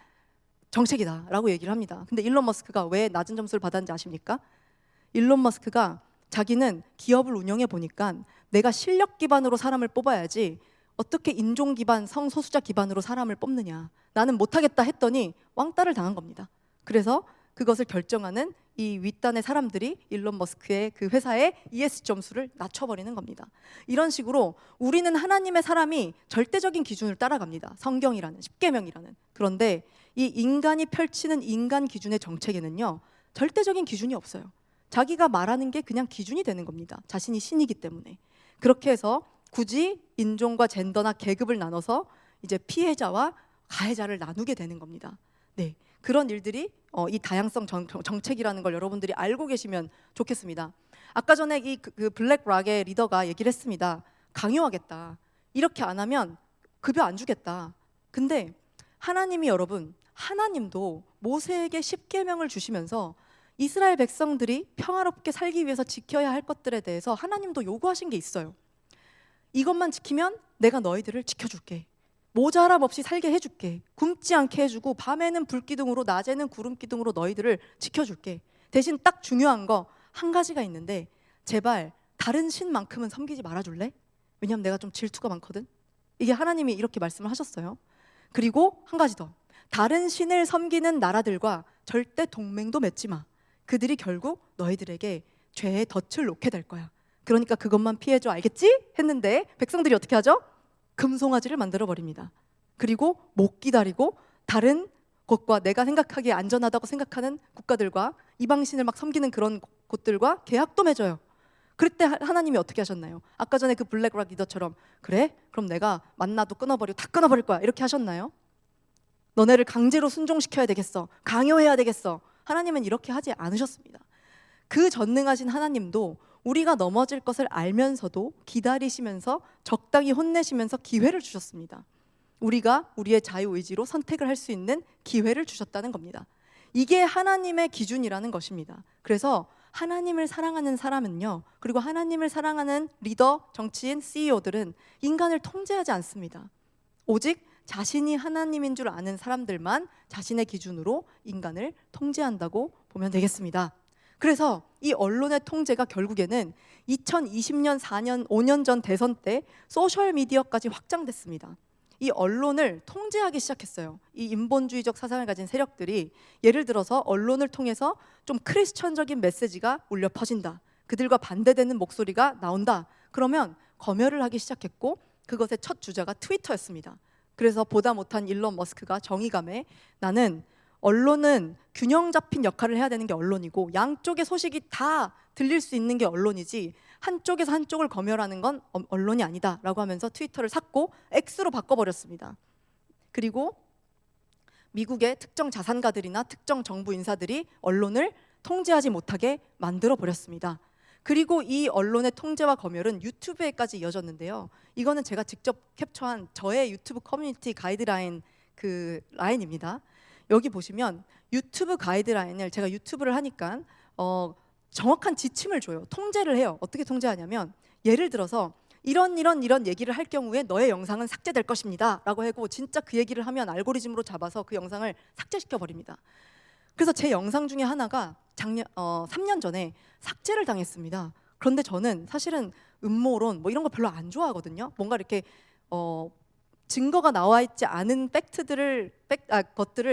정책이다라고 얘기를 합니다. 근데 일론 머스크가 왜 낮은 점수를 받았는지 아십니까? 일론 머스크가 자기는 기업을 운영해 보니까 내가 실력 기반으로 사람을 뽑아야지 어떻게 인종 기반, 성소수자 기반으로 사람을 뽑느냐. 나는 못하겠다 했더니 왕따를 당한 겁니다. 그래서 그것을 결정하는 이 윗단의 사람들이 일론 머스크의 그 회사의 ESG 점수를 낮춰버리는 겁니다. 이런 식으로 우리는 하나님의 사람이 절대적인 기준을 따라갑니다. 성경이라는, 십계명이라는. 그런데 이 인간이 펼치는 인간 기준의 정책에는요, 절대적인 기준이 없어요. 자기가 말하는 게 그냥 기준이 되는 겁니다. 자신이 신이기 때문에. 그렇게 해서 굳이 인종과 젠더나 계급을 나눠서 이제 피해자와 가해자를 나누게 되는 겁니다. 네, 그런 일들이 이 다양성 정책이라는 걸 여러분들이 알고 계시면 좋겠습니다. 아까 전에 이 그 블랙락의 리더가 얘기를 했습니다. 강요하겠다. 이렇게 안 하면 급여 안 주겠다. 근데 하나님이 여러분, 하나님도 모세에게 십계명을 주시면서 이스라엘 백성들이 평화롭게 살기 위해서 지켜야 할 것들에 대해서 하나님도 요구하신 게 있어요. 이것만 지키면 내가 너희들을 지켜줄게. 모자람 없이 살게 해줄게. 굶지 않게 해주고 밤에는 불기둥으로 낮에는 구름기둥으로 너희들을 지켜줄게. 대신 딱 중요한 거 한 가지가 있는데 제발 다른 신만큼은 섬기지 말아줄래? 왜냐면 내가 좀 질투가 많거든. 이게 하나님이 이렇게 말씀을 하셨어요. 그리고 한 가지 더. 다른 신을 섬기는 나라들과 절대 동맹도 맺지 마. 그들이 결국 너희들에게 죄의 덫을 놓게 될 거야. 그러니까 그것만 피해줘. 알겠지? 했는데 백성들이 어떻게 하죠? 금송아지를 만들어 버립니다. 그리고 못 기다리고 다른 곳과 내가 생각하기에 안전하다고 생각하는 국가들과 이방신을 막 섬기는 그런 곳들과 계약도 맺어요. 그때 하나님이 어떻게 하셨나요? 아까 전에 그 블랙락 리더처럼 그래? 그럼 내가 만나도 끊어버리고 다 끊어버릴 거야. 이렇게 하셨나요? 너네를 강제로 순종시켜야 되겠어. 강요해야 되겠어. 하나님은 이렇게 하지 않으셨습니다. 그 전능하신 하나님도 우리가 넘어질 것을 알면서도 기다리시면서 적당히 혼내시면서 기회를 주셨습니다. 우리가 우리의 자유의지로 선택을 할 수 있는 기회를 주셨다는 겁니다. 이게 하나님의 기준이라는 것입니다. 그래서 하나님을 사랑하는 사람은요, 그리고 하나님을 사랑하는 리더, 정치인, CEO들은 인간을 통제하지 않습니다. 오직 자신이 하나님인 줄 아는 사람들만 자신의 기준으로 인간을 통제한다고 보면 되겠습니다. 그래서 이 언론의 통제가 결국에는 2020년, 4년, 5년 전 대선 때 소셜미디어까지 확장됐습니다. 이 언론을 통제하기 시작했어요. 이 인본주의적 사상을 가진 세력들이 예를 들어서 언론을 통해서 좀 크리스천적인 메시지가 울려 퍼진다. 그들과 반대되는 목소리가 나온다. 그러면 검열을 하기 시작했고 그것의 첫 주자가 트위터였습니다. 그래서 보다 못한 일론 머스크가 정의감에 나는 언론은 균형 잡힌 역할을 해야 되는 게 언론이고 양쪽의 소식이 다 들릴 수 있는 게 언론이지 한쪽에서 한쪽을 검열하는 건 언론이 아니다라고 하면서 트위터를 샀고 X로 바꿔버렸습니다. 그리고 미국의 특정 자산가들이나 특정 정부 인사들이 언론을 통제하지 못하게 만들어 버렸습니다. 그리고 이 언론의 통제와 검열은 유튜브에까지 이어졌는데요. 이거는 제가 직접 캡처한 저의 유튜브 커뮤니티 가이드라인 그 라인입니다. 여기 보시면 유튜브 가이드라인을 제가 유튜브를 하니까 정확한 지침을 줘요. 통제를 해요. 어떻게 통제하냐면 예를 들어서 이런 얘기를 할 경우에 너의 영상은 삭제될 것입니다 라고 하고 진짜 그 얘기를 하면 알고리즘으로 잡아서 그 영상을 삭제시켜 버립니다. 그래서 제 영상 중에 하나가 3년 전에 삭제를 당했습니다. 그런데 저는 사실은 음모론 뭐 이런 거 별로 안 좋아하거든요. 뭔가 이렇게 증거가 나와 있지 않은 것들을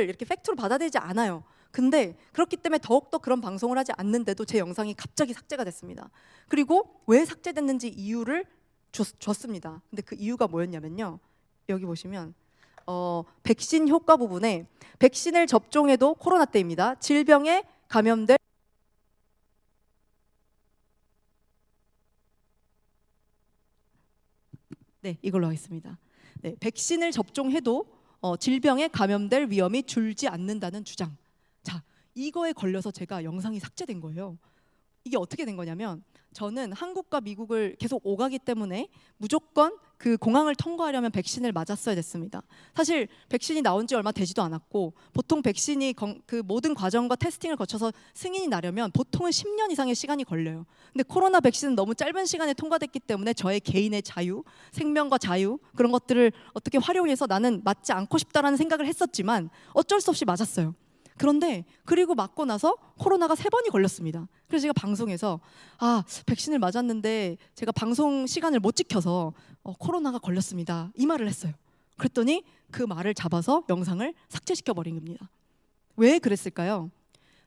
이렇게 팩트로 받아들이지 않아요. 근데 그렇기 때문에 더욱더 그런 방송을 하지 않는데도 제 영상이 갑자기 삭제가 됐습니다. 그리고 왜 삭제됐는지 이유를 줬습니다. 근데 그 이유가 뭐였냐면요. 여기 보시면 백신 효과 부분에 백신을 접종해도 코로나 때입니다. 질병에 감염될 네, 이걸로 하겠습니다. 네, 백신을 접종해도 질병에 감염될 위험이 줄지 않는다는 주장. 자, 이거에 걸려서 제가 영상이 삭제된 거예요. 이게 어떻게 된 거냐면 저는 한국과 미국을 계속 오가기 때문에 무조건 그 공항을 통과하려면 백신을 맞았어야 됐습니다. 사실 백신이 나온 지 얼마 되지도 않았고 보통 백신이 그 모든 과정과 테스팅을 거쳐서 승인이 나려면 보통은 10년 이상의 시간이 걸려요. 근데 코로나 백신은 너무 짧은 시간에 통과됐기 때문에 저의 개인의 자유, 생명과 자유 그런 것들을 어떻게 활용해서 나는 맞지 않고 싶다라는 생각을 했었지만 어쩔 수 없이 맞았어요. 그런데 그리고 맞고 나서 코로나가 3번이 걸렸습니다. 그래서 제가 방송에서 백신을 맞았는데 제가 방송 시간을 못 지켜서 코로나가 걸렸습니다. 이 말을 했어요. 그랬더니 그 말을 잡아서 영상을 삭제시켜 버린 겁니다. 왜 그랬을까요?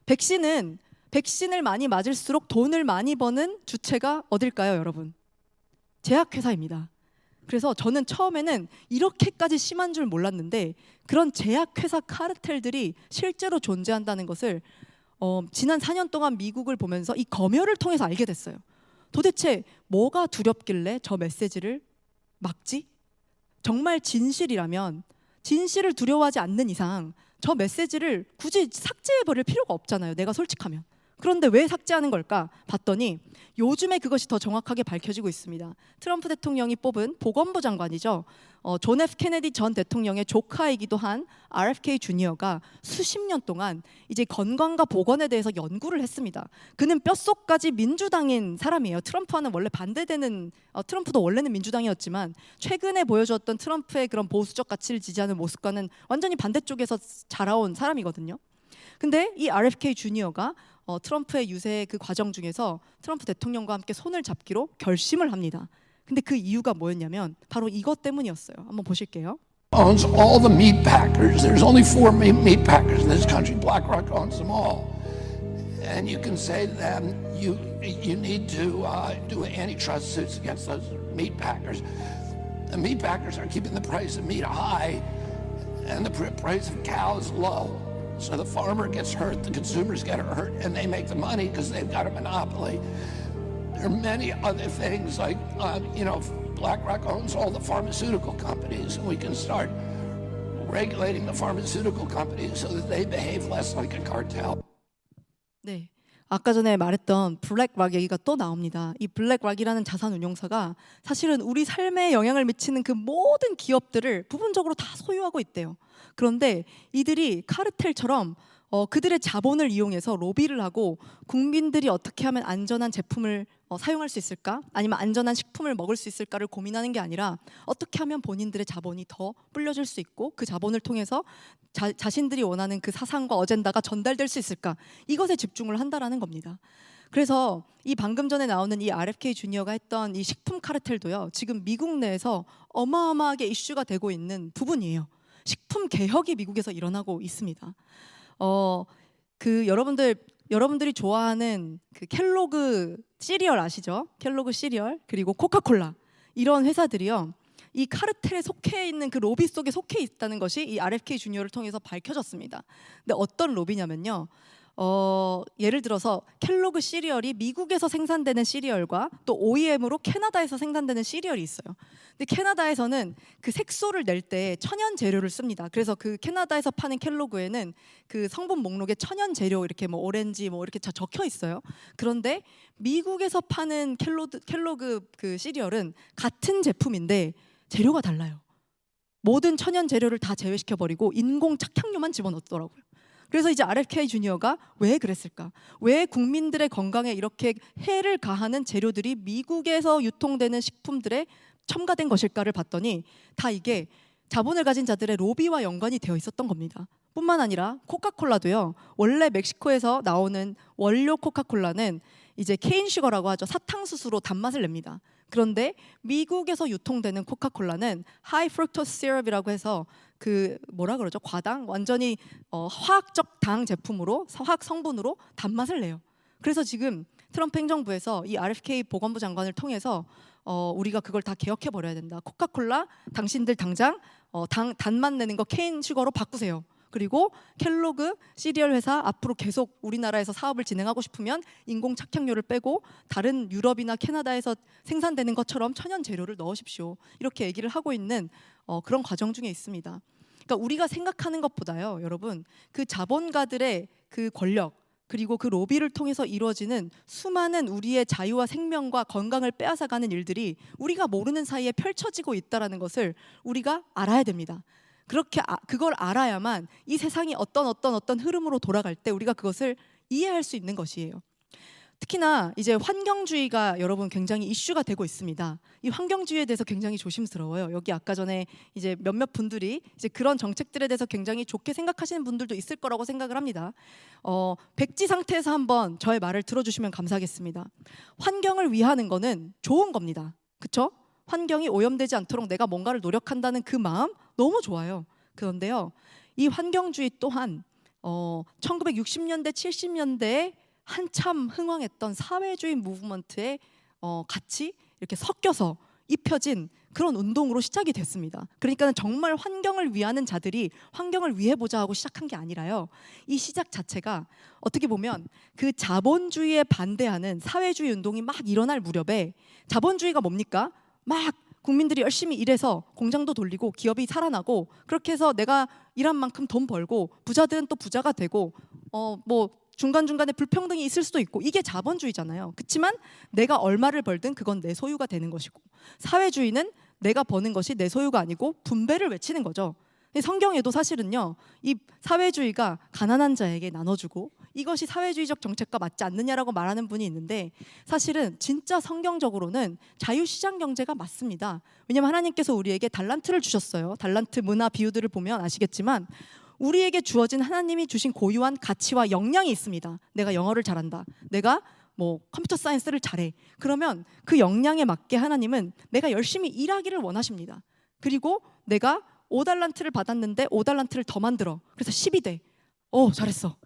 백신을 많이 맞을수록 돈을 많이 버는 주체가 어딜까요, 여러분? 제약회사입니다. 그래서 저는 처음에는 이렇게까지 심한 줄 몰랐는데 그런 제약회사 카르텔들이 실제로 존재한다는 것을 지난 4년 동안 미국을 보면서 이 검열을 통해서 알게 됐어요. 도대체 뭐가 두렵길래 저 메시지를 막지? 정말 진실이라면 진실을 두려워하지 않는 이상 저 메시지를 굳이 삭제해버릴 필요가 없잖아요. 내가 솔직하면. 그런데 왜 삭제하는 걸까 봤더니 요즘에 그것이 더 정확하게 밝혀지고 있습니다. 트럼프 대통령이 뽑은 보건부 장관이죠. 존 F 케네디 전 대통령의 조카이기도 한 RFK 주니어가 수십 년 동안 이제 건강과 보건에 대해서 연구를 했습니다. 그는 뼛속까지 민주당인 사람이에요. 트럼프와는 원래 반대되는 트럼프도 원래는 민주당이었지만 최근에 보여줬던 트럼프의 그런 보수적 가치를 지지하는 모습과는 완전히 반대쪽에서 자라온 사람이거든요. 근데 이 RFK 주니어가 트럼프의 유세 그 과정 중에서 트럼프 대통령과 함께 손을 잡기로 결심을 합니다. 근데 그 이유가 뭐였냐면 바로 이것 때문이었어요. 한번 보실게요. Owns all the meat packers. There's only 4 meat packers in this country. BlackRock owns them all. And you can say to them, you need to do antitrust suits against those meat packers. The meat packers are keeping the price of meat high and the price of cows low. So the farmer gets hurt, the consumers get hurt, and they make the money because they've got a monopoly. There are many other things like, BlackRock owns all the pharmaceutical companies, and we can start regulating the pharmaceutical companies so that they behave less like a cartel. 네, 아까 전에 말했던 블랙락 얘기가 또 나옵니다. 이 블랙락이라는 자산운용사가 사실은 우리 삶에 영향을 미치는 그 모든 기업들을 부분적으로 다 소유하고 있대요. 그런데 이들이 카르텔처럼 그들의 자본을 이용해서 로비를 하고 국민들이 어떻게 하면 안전한 제품을 사용할 수 있을까? 아니면 안전한 식품을 먹을 수 있을까를 고민하는 게 아니라 어떻게 하면 본인들의 자본이 더 불려질 수 있고 그 자본을 통해서 자신들이 원하는 그 사상과 어젠다가 전달될 수 있을까? 이것에 집중을 한다라는 겁니다. 그래서 이 방금 전에 나오는 이 RFK 주니어가 했던 이 식품 카르텔도요. 지금 미국 내에서 어마어마하게 이슈가 되고 있는 부분이에요. 식품 개혁이 미국에서 일어나고 있습니다. 여러분들이 좋아하는 그 켈로그 시리얼 아시죠? 켈로그 시리얼 그리고 코카콜라 이런 회사들이요. 이 카르텔에 속해 있는 그 로비 속에 속해 있다는 것이 이 RFK 주니어를 통해서 밝혀졌습니다. 근데 어떤 로비냐면요. 예를 들어서 켈로그 시리얼이 미국에서 생산되는 시리얼과 또 OEM으로 캐나다에서 생산되는 시리얼이 있어요. 근데 캐나다에서는 그 색소를 낼 때 천연 재료를 씁니다. 그래서 그 캐나다에서 파는 켈로그에는 그 성분 목록에 천연 재료 이렇게 뭐 오렌지 뭐 이렇게 다 적혀 있어요. 그런데 미국에서 파는 켈로그 그 시리얼은 같은 제품인데 재료가 달라요. 모든 천연 재료를 다 제외시켜 버리고 인공 착향료만 집어넣더라고요. 그래서 이제 RFK 주니어가 왜 그랬을까? 왜 국민들의 건강에 이렇게 해를 가하는 재료들이 미국에서 유통되는 식품들에 첨가된 것일까를 봤더니 다 이게 자본을 가진 자들의 로비와 연관이 되어 있었던 겁니다. 뿐만 아니라 코카콜라도요. 원래 멕시코에서 나오는 원료 코카콜라는 이제 케인 슈거라고 하죠. 사탕수수로 단맛을 냅니다. 그런데 미국에서 유통되는 코카콜라는 하이 프룩토스 시럽이라고 해서 그 뭐라 그러죠? 과당? 완전히 화학적 당 제품으로 화학 성분으로 단맛을 내요. 그래서 지금 트럼프 행정부에서 이 RFK 보건부 장관을 통해서 우리가 그걸 다 개혁해 버려야 된다. 코카콜라 당신들 당장 단맛 내는 거 케인 슈거로 바꾸세요. 그리고 켈로그 시리얼 회사 앞으로 계속 우리나라에서 사업을 진행하고 싶으면 인공 착향료를 빼고 다른 유럽이나 캐나다에서 생산되는 것처럼 천연 재료를 넣으십시오. 이렇게 얘기를 하고 있는 그런 과정 중에 있습니다. 그러니까 우리가 생각하는 것보다요, 여러분, 그 자본가들의 그 권력 그리고 그 로비를 통해서 이루어지는 수많은 우리의 자유와 생명과 건강을 빼앗아가는 일들이 우리가 모르는 사이에 펼쳐지고 있다는 것을 우리가 알아야 됩니다. 그렇게 그걸 알아야만 이 세상이 어떤 흐름으로 돌아갈 때 우리가 그것을 이해할 수 있는 것이에요. 특히나 이제 환경주의가 여러분 굉장히 이슈가 되고 있습니다. 이 환경주의에 대해서 굉장히 조심스러워요. 여기 아까 전에 이제 몇몇 분들이 이제 그런 정책들에 대해서 굉장히 좋게 생각하시는 분들도 있을 거라고 생각을 합니다. 백지 상태에서 한번 저의 말을 들어주시면 감사하겠습니다. 환경을 위하는 거는 좋은 겁니다. 그렇죠? 환경이 오염되지 않도록 내가 뭔가를 노력한다는 그 마음 너무 좋아요. 그런데요, 이 환경주의 또한 1960년대, 70년대에 한참 흥황했던 사회주의 무브먼트에 같이 이렇게 섞여서 입혀진 그런 운동으로 시작이 됐습니다. 그러니까 정말 환경을 위하는 자들이 환경을 위해 보자 하고 시작한 게 아니라요. 이 시작 자체가 어떻게 보면 그 자본주의에 반대하는 사회주의 운동이 막 일어날 무렵에 자본주의가 뭡니까? 막 국민들이 열심히 일해서 공장도 돌리고 기업이 살아나고 그렇게 해서 내가 일한 만큼 돈 벌고 부자들은 또 부자가 되고 뭐 중간중간에 불평등이 있을 수도 있고 이게 자본주의잖아요. 그렇지만 내가 얼마를 벌든 그건 내 소유가 되는 것이고 사회주의는 내가 버는 것이 내 소유가 아니고 분배를 외치는 거죠. 성경에도 사실은요, 이 사회주의가 가난한 자에게 나눠주고 이것이 사회주의적 정책과 맞지 않느냐라고 말하는 분이 있는데 사실은 진짜 성경적으로는 자유시장 경제가 맞습니다. 왜냐하면 하나님께서 우리에게 달란트를 주셨어요. 달란트 문화 비유들을 보면 아시겠지만 우리에게 주어진 하나님이 주신 고유한 가치와 역량이 있습니다. 내가 영어를 잘한다. 내가 뭐 컴퓨터 사이언스를 잘해. 그러면 그 역량에 맞게 하나님은 내가 열심히 일하기를 원하십니다. 그리고 내가 5달란트를 받았는데 5달란트를 더 만들어. 그래서 10이 돼. 잘했어.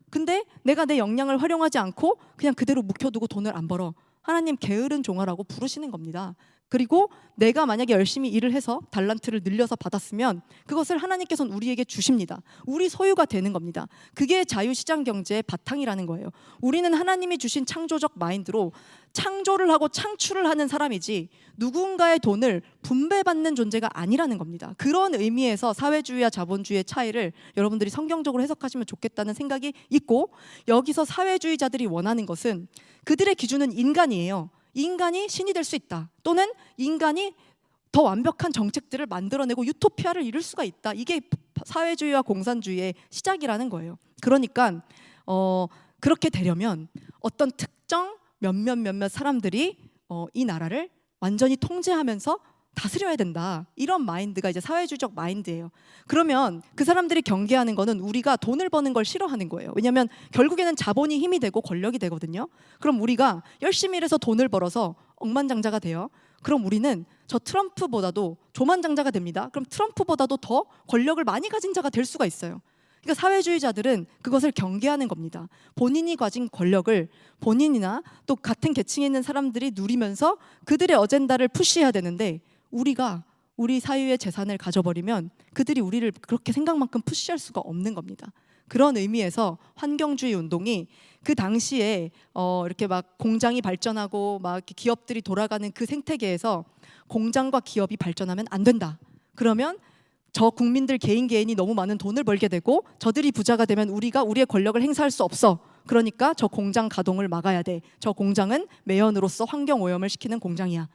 근데 내가 내 역량을 활용하지 않고 그냥 그대로 묵혀두고 돈을 안 벌어. 하나님 게으른 종아라고 부르시는 겁니다. 그리고 내가 만약에 열심히 일을 해서 달란트를 늘려서 받았으면 그것을 하나님께서는 우리에게 주십니다. 우리 소유가 되는 겁니다. 그게 자유시장 경제의 바탕이라는 거예요. 우리는 하나님이 주신 창조적 마인드로 창조를 하고 창출을 하는 사람이지 누군가의 돈을 분배받는 존재가 아니라는 겁니다. 그런 의미에서 사회주의와 자본주의의 차이를 여러분들이 성경적으로 해석하시면 좋겠다는 생각이 있고, 여기서 사회주의자들이 원하는 것은 그들의 기준은 인간이에요. 인간이 신이 될 수 있다. 또는 인간이 더 완벽한 정책들을 만들어내고 유토피아를 이룰 수가 있다. 이게 사회주의와 공산주의의 시작이라는 거예요. 그러니까 그렇게 되려면 어떤 특정 몇몇 사람들이 이 나라를 완전히 통제하면서 다스려야 된다. 이런 마인드가 이제 사회주의적 마인드예요. 그러면 그 사람들이 경계하는 거는 우리가 돈을 버는 걸 싫어하는 거예요. 왜냐하면 결국에는 자본이 힘이 되고 권력이 되거든요. 그럼 우리가 열심히 일해서 돈을 벌어서 억만장자가 돼요. 그럼 우리는 저 트럼프보다도 조만장자가 됩니다. 그럼 트럼프보다도 더 권력을 많이 가진 자가 될 수가 있어요. 그러니까 사회주의자들은 그것을 경계하는 겁니다. 본인이 가진 권력을 본인이나 또 같은 계층에 있는 사람들이 누리면서 그들의 어젠다를 푸시해야 되는데, 우리가 우리 사유의 재산을 가져버리면 그들이 우리를 그렇게 생각만큼 푸시할 수가 없는 겁니다. 그런 의미에서 환경주의 운동이 그 당시에 이렇게 막 공장이 발전하고 막 이렇게 기업들이 돌아가는 그 생태계에서 공장과 기업이 발전하면 안 된다. 그러면 저 국민들 개인이 너무 많은 돈을 벌게 되고 저들이 부자가 되면 우리가 우리의 권력을 행사할 수 없어. 그러니까 저 공장 가동을 막아야 돼. 저 공장은 매연으로서 환경 오염을 시키는 공장이야.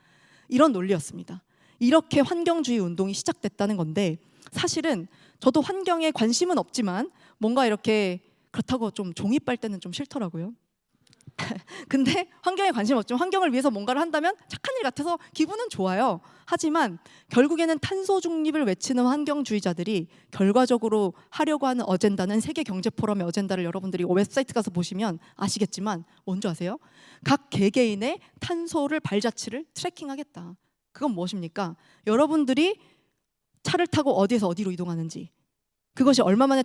이런 논리였습니다. 이렇게 환경주의 운동이 시작됐다는 건데 사실은 저도 환경에 관심은 없지만 뭔가 이렇게 그렇다고 좀 종이 빨 때는 좀 싫더라고요. 근데 환경에 관심 없지만 환경을 위해서 뭔가를 한다면 착한 일 같아서 기분은 좋아요. 하지만 결국에는 탄소 중립을 외치는 환경주의자들이 결과적으로 하려고 하는 어젠다는 세계경제포럼의 어젠다를 여러분들이 웹사이트 가서 보시면 아시겠지만 뭔지 아세요? 각 개개인의 탄소를 발자취를 트래킹하겠다. 그건 무엇입니까? 여러분들이 차를 타고 어디에서 어디로 이동하는지, 그것이 얼마의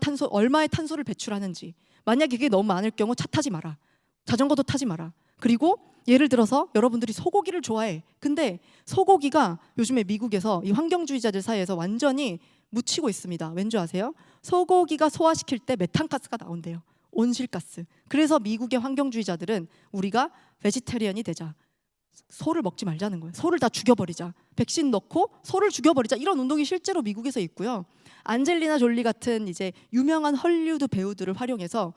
탄소를 배출하는지, 만약에 그게 너무 많을 경우 차 타지 마라. 자전거도 타지 마라. 그리고 예를 들어서 여러분들이 소고기를 좋아해. 근데 소고기가 요즘에 미국에서 이 환경주의자들 사이에서 완전히 묻히고 있습니다. 왠지 아세요? 소고기가 소화시킬 때 메탄가스가 나온대요. 온실가스. 그래서 미국의 환경주의자들은 우리가 베지테리언이 되자. 소를 먹지 말자는 거예요. 소를 다 죽여버리자. 백신 넣고 소를 죽여버리자. 이런 운동이 실제로 미국에서 있고요. 안젤리나 졸리 같은 이제 유명한 헐리우드 배우들을 활용해서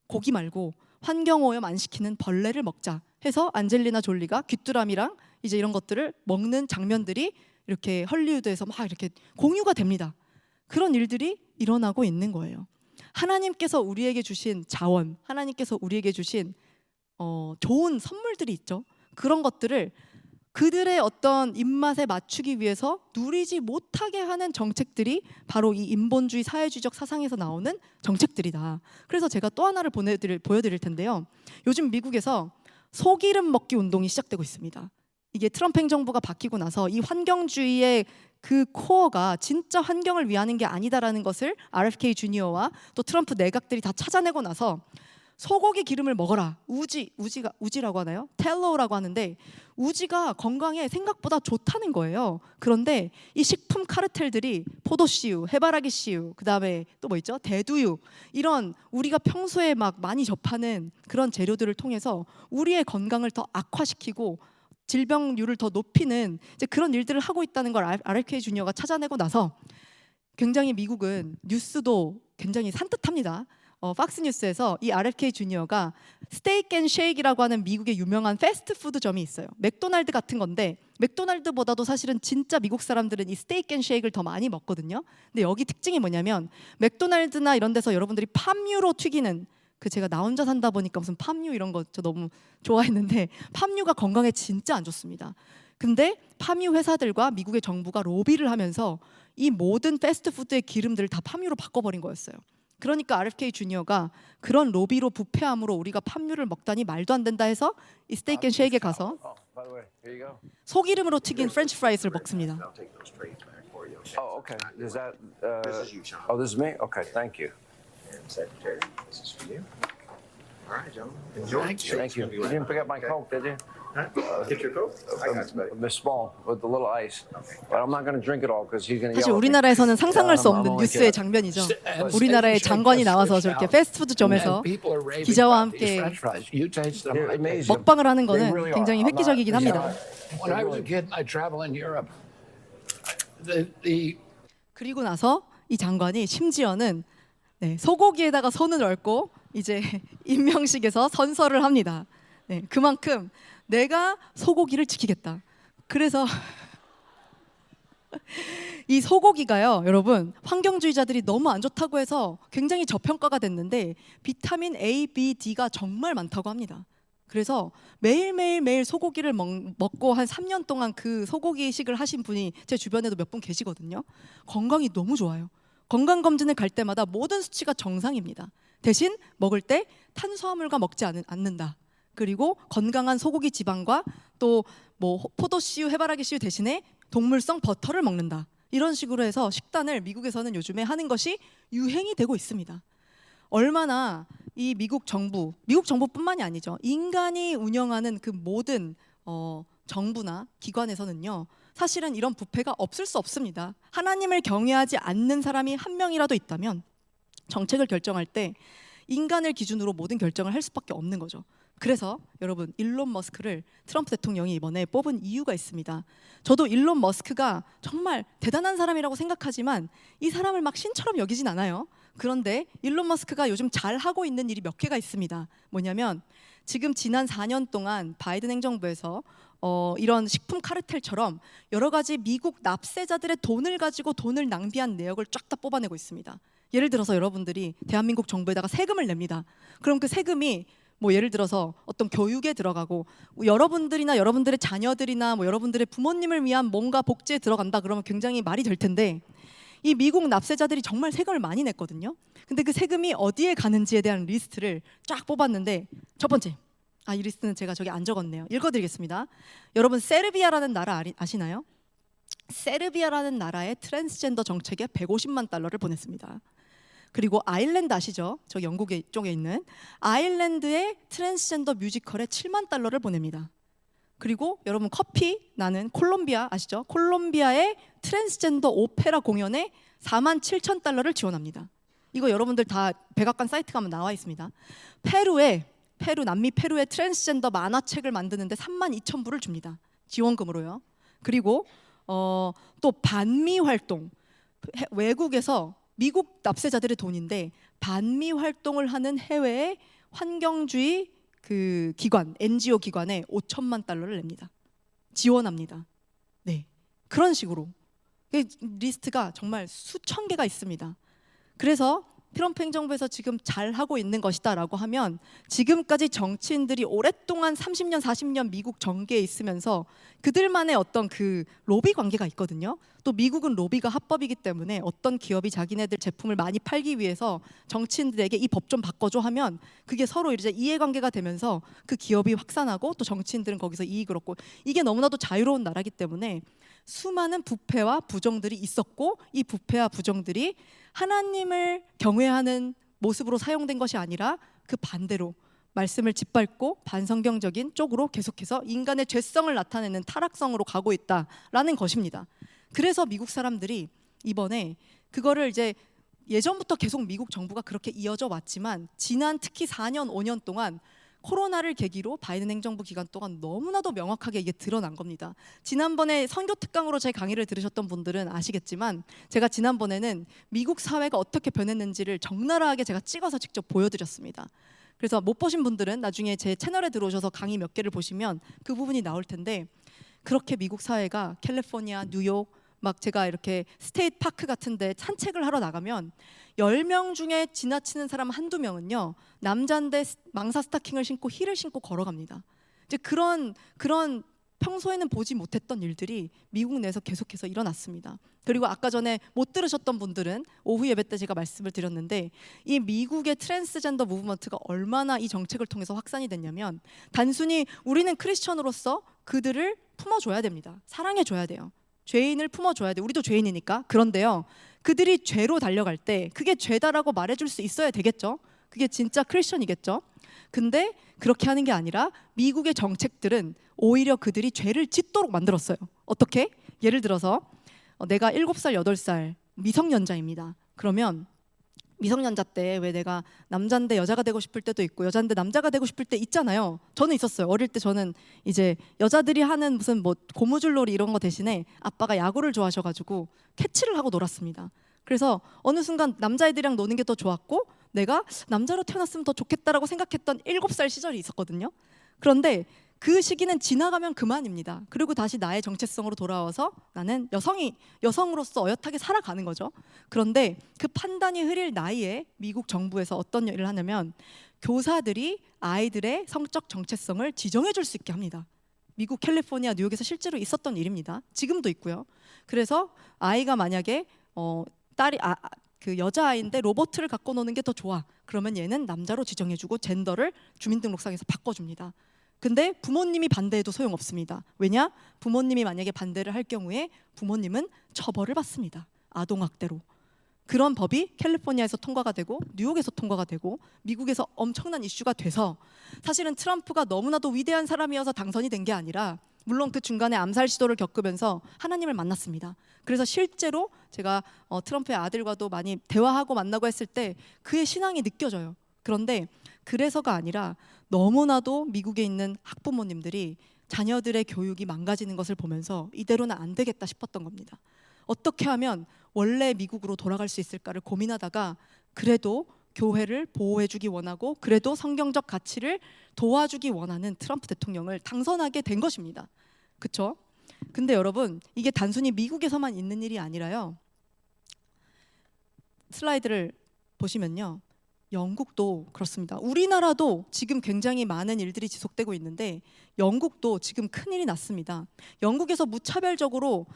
고기 말고 환경오염 안 시키는 벌레를 먹자 해서 안젤리나 졸리가 귀뚜라미랑 이제 이런 것들을 먹는 장면들이 이렇게 헐리우드에서 막 이렇게 공유가 됩니다. 그런 일들이 일어나고 있는 거예요. 하나님께서 우리에게 주신 자원, 하나님께서 우리에게 주신 좋은 선물들이 있죠. 그런 것들을 그들의 어떤 입맛에 맞추기 위해서 누리지 못하게 하는 정책들이 바로 이 인본주의 사회주의적 사상에서 나오는 정책들이다. 그래서 제가 또 하나를 보여드릴 텐데요. 요즘 미국에서 소기름 먹기 운동이 시작되고 있습니다. 이게 트럼프 행정부가 바뀌고 나서 이 환경주의의 그 코어가 진짜 환경을 위하는 게 아니다라는 것을 RFK 주니어와 또 트럼프 내각들이 다 찾아내고 나서 소고기 기름을 먹어라. 우지라고 하나요? 텔로라고 하는데 우지가 건강에 생각보다 좋다는 거예요. 그런데 이 식품 카르텔들이 포도씨유, 해바라기 씨유, 그다음에 또 뭐 있죠? 대두유, 이런 우리가 평소에 막 많이 접하는 그런 재료들을 통해서 우리의 건강을 더 악화시키고 질병률을 더 높이는 이제 그런 일들을 하고 있다는 걸 RFK 주니어가 찾아내고 나서 굉장히 미국은 뉴스도 굉장히 산뜻합니다. 팍스뉴스에서 이 RFK 주니어가 스테이크 앤 쉐이크라고 하는 미국의 유명한 패스트푸드점이 있어요. 맥도날드 같은 건데 맥도날드보다도 사실은 진짜 미국 사람들은 이 스테이크 앤 쉐이크를 더 많이 먹거든요. 근데 여기 특징이 뭐냐면 맥도날드나 이런 데서 여러분들이 팜유로 튀기는 그 제가 나 혼자 산다 보니까 무슨 팜유 이런 거 저 너무 좋아했는데 팜유가 건강에 진짜 안 좋습니다. 근데 팜유 회사들과 미국의 정부가 로비를 하면서 이 모든 패스트푸드의 기름들을 다 팜유로 바꿔버린 거였어요. 그러니까 RFK 주니어가 그런 로비로 부패함으로 우리가 팜유를 먹다니 말도 안 된다 해서 이 스테이크 앤 쉐이크에 가서 소기름으로 튀긴 프렌치 프라이스를 먹습니다. Oh, okay. Is that? This is you, Sean. Oh, this is me. Okay, thank you. And Secretary, this is for you. All right, gentlemen. Enjoy. Thank you. You didn't pick up my Coke, did you? Huh? Get your coat. I got you, buddy. Miss Small with the little ice. But I'm not going to drink it all because he's going to 사실 yell at me. 우리나라에서는 상상할 수 없는 뉴스의 장면이죠. 우리나라의 장관이 나와서 저렇게 패스트푸드점에서 기자와 함께 먹방을 하는 거는 굉장히 획기적이긴 합니다. When I was a kid, I traveled in Europe. The 그리고 나서 이 장관이 심지어는 소고기에다가 손을 얹고 이제 임명식에서 선서를 합니다. 그만큼 내가 소고기를 지키겠다. 그래서 이 소고기가요, 여러분, 환경주의자들이 너무 안 좋다고 해서 굉장히 저평가가 됐는데 비타민 A, B, D가 정말 많다고 합니다. 그래서 매일 소고기를 먹고 한 3년 동안 그 소고기식을 하신 분이 제 주변에도 몇 분 계시거든요. 건강이 너무 좋아요. 건강검진을 갈 때마다 모든 수치가 정상입니다. 대신 먹을 때 탄수화물과 먹지 않는다. 그리고 건강한 소고기 지방과 또 뭐 포도씨유, 해바라기 씨유 대신에 동물성 버터를 먹는다. 이런 식으로 해서 식단을 미국에서는 요즘에 하는 것이 유행이 되고 있습니다. 얼마나 이 미국 정부뿐만이 아니죠. 인간이 운영하는 그 모든 정부나 기관에서는요. 사실은 이런 부패가 없을 수 없습니다. 하나님을 경외하지 않는 사람이 한 명이라도 있다면 정책을 결정할 때 인간을 기준으로 모든 결정을 할 수밖에 없는 거죠. 그래서 여러분 일론 머스크를 트럼프 대통령이 이번에 뽑은 이유가 있습니다. 저도 일론 머스크가 정말 대단한 사람이라고 생각하지만 이 사람을 막 신처럼 여기진 않아요. 그런데 일론 머스크가 요즘 잘 하고 있는 일이 몇 개가 있습니다. 뭐냐면 지금 지난 4년 동안 바이든 행정부에서 이런 식품 카르텔처럼 여러 가지 미국 납세자들의 돈을 가지고 돈을 낭비한 내역을 쫙 다 뽑아내고 있습니다. 예를 들어서 여러분들이 대한민국 정부에다가 세금을 냅니다. 그럼 그 세금이 뭐 예를 들어서 어떤 교육에 들어가고 여러분들이나 여러분들의 자녀들이나 뭐 여러분들의 부모님을 위한 뭔가 복지에 들어간다 그러면 굉장히 말이 될 텐데 이 미국 납세자들이 정말 세금을 많이 냈거든요. 근데 그 세금이 어디에 가는지에 대한 리스트를 쫙 뽑았는데 첫 번째, 이 리스트는 제가 저기 안 적었네요. 읽어드리겠습니다. 여러분 세르비아라는 나라 아시나요? 세르비아라는 나라의 트랜스젠더 정책에 150만 달러를 보냈습니다. 그리고 아일랜드 아시죠? 저 영국 쪽에 있는 아일랜드의 트랜스젠더 뮤지컬에 7만 달러를 보냅니다. 그리고 여러분 커피 나는 콜롬비아 아시죠? 콜롬비아의 트랜스젠더 오페라 공연에 4만 7천 달러를 지원합니다. 이거 여러분들 다 백악관 사이트 가면 나와 있습니다. 남미 페루의 트랜스젠더 만화책을 만드는데 3만 2천 불을 줍니다. 지원금으로요. 그리고 또 반미 활동, 외국에서 미국 납세자들의 돈인데 반미 활동을 하는 해외의 환경주의 그 기관, NGO 기관에 5천만 달러를 냅니다. 지원합니다. 네, 그런 식으로 리스트가 정말 수천 개가 있습니다. 그래서 트럼프 행정부에서 지금 잘 하고 있는 것이다라고 하면 지금까지 정치인들이 오랫동안 30년, 40년 미국 정계에 있으면서 그들만의 어떤 그 로비 관계가 있거든요. 또 미국은 로비가 합법이기 때문에 어떤 기업이 자기네들 제품을 많이 팔기 위해서 정치인들에게 이 법 좀 바꿔줘 하면 그게 서로 이제 이해관계가 되면서 그 기업이 확산하고 또 정치인들은 거기서 이익을 얻고 이게 너무나도 자유로운 나라이기 때문에 수많은 부패와 부정들이 있었고 이 부패와 부정들이 하나님을 경외하는 모습으로 사용된 것이 아니라 그 반대로 말씀을 짓밟고 반성경적인 쪽으로 계속해서 인간의 죄성을 나타내는 타락성으로 가고 있다라는 것입니다. 그래서 미국 사람들이 이번에 그거를 이제 예전부터 계속 미국 정부가 그렇게 이어져 왔지만 지난 특히 4년, 5년 동안 코로나를 계기로 바이든 행정부 기간 동안 너무나도 명확하게 이게 드러난 겁니다. 지난번에 선교 특강으로 제 강의를 들으셨던 분들은 아시겠지만 제가 지난번에는 미국 사회가 어떻게 변했는지를 적나라하게 제가 찍어서 직접 보여드렸습니다. 그래서 못 보신 분들은 나중에 제 채널에 들어오셔서 강의 몇 개를 보시면 그 부분이 나올 텐데 그렇게 미국 사회가 캘리포니아, 뉴욕 막 제가 이렇게 스테이트 파크 같은 데 산책을 하러 나가면 10명 중에 지나치는 사람 한두 명은요 남자인데 망사 스타킹을 신고 힐을 신고 걸어갑니다. 이제 그런 평소에는 보지 못했던 일들이 미국 내에서 계속해서 일어났습니다. 그리고 아까 전에 못 들으셨던 분들은 오후 예배 때 제가 말씀을 드렸는데 이 미국의 트랜스젠더 무브먼트가 얼마나 이 정책을 통해서 확산이 됐냐면 단순히 우리는 크리스천으로서 그들을 품어줘야 됩니다. 사랑해줘야 돼요. 죄인을 품어줘야 돼. 우리도 죄인이니까. 그런데요 그들이 죄로 달려갈 때 그게 죄다라고 말해줄 수 있어야 되겠죠. 그게 진짜 크리스천이겠죠. 근데 그렇게 하는 게 아니라 미국의 정책들은 오히려 그들이 죄를 짓도록 만들었어요. 어떻게? 예를 들어서 내가 7살, 8살 미성년자입니다. 그러면 미성년자 때 왜 내가 남자인데 여자가 되고 싶을 때도 있고 여자인데 남자가 되고 싶을 때 있잖아요. 저는 있었어요. 어릴 때 저는 이제 여자들이 하는 무슨 뭐 고무줄놀이 이런 거 대신에 아빠가 야구를 좋아하셔가지고 캐치를 하고 놀았습니다. 그래서 어느 순간 남자애들이랑 노는 게 더 좋았고 내가 남자로 태어났으면 더 좋겠다라고 생각했던 7살 시절이 있었거든요. 그런데 그 시기는 지나가면 그만입니다. 그리고 다시 나의 정체성으로 돌아와서 나는 여성으로서 어엿하게 살아가는 거죠. 그런데 그 판단이 흐릴 나이에 미국 정부에서 어떤 일을 하냐면 교사들이 아이들의 성적 정체성을 지정해 줄 수 있게 합니다. 미국 캘리포니아, 뉴욕에서 실제로 있었던 일입니다. 지금도 있고요. 그래서 아이가 만약에 그 여자아이인데 로봇을 갖고 노는 게 더 좋아. 그러면 얘는 남자로 지정해주고 젠더를 주민등록상에서 바꿔줍니다. 근데 부모님이 반대해도 소용없습니다. 왜냐? 부모님이 만약에 반대를 할 경우에 부모님은 처벌을 받습니다. 아동학대로. 그런 법이 캘리포니아에서 통과가 되고 뉴욕에서 통과가 되고 미국에서 엄청난 이슈가 돼서 사실은 트럼프가 너무나도 위대한 사람이어서 당선이 된 게 아니라 물론 그 중간에 암살 시도를 겪으면서 하나님을 만났습니다. 그래서 실제로 제가 트럼프의 아들과도 많이 대화하고 만나고 했을 때 그의 신앙이 느껴져요. 그런데 그래서가 아니라 너무나도 미국에 있는 학부모님들이 자녀들의 교육이 망가지는 것을 보면서 이대로는 안 되겠다 싶었던 겁니다. 어떻게 하면 원래 미국으로 돌아갈 수 있을까를 고민하다가 그래도 교회를 보호해주기 원하고 그래도 성경적 가치를 도와주기 원하는 트럼프 대통령을 당선하게 된 것입니다. 그렇죠? 근데 여러분, 이게 단순히 미국에서만 있는 일이 아니라요. 슬라이드를 보시면요. 영국도 그렇습니다. 우리나라도 지금 굉장히 많은 일들이 지속되고 있는데 영국도 지금 큰일이 났습니다. 영국에서 무차별적으로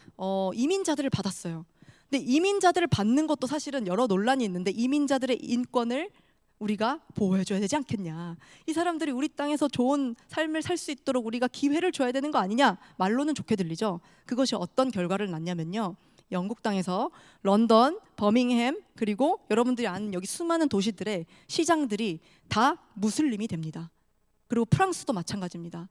이민자들을 받았어요. 근데 이민자들을 받는 것도 사실은 여러 논란이 있는데 이민자들의 인권을 우리가 보호해줘야 되지 않겠냐. 이 사람들이 우리 땅에서 좋은 삶을 살 수 있도록 우리가 기회를 줘야 되는 거 아니냐. 말로는 좋게 들리죠. 그것이 어떤 결과를 낳냐면요. 영국 땅에서 런던, 버밍햄 그리고 여러분들이 아는 여기 수많은 도시들의 시장들이 다 무슬림이 됩니다. 그리고 프랑스도 마찬가지입니다.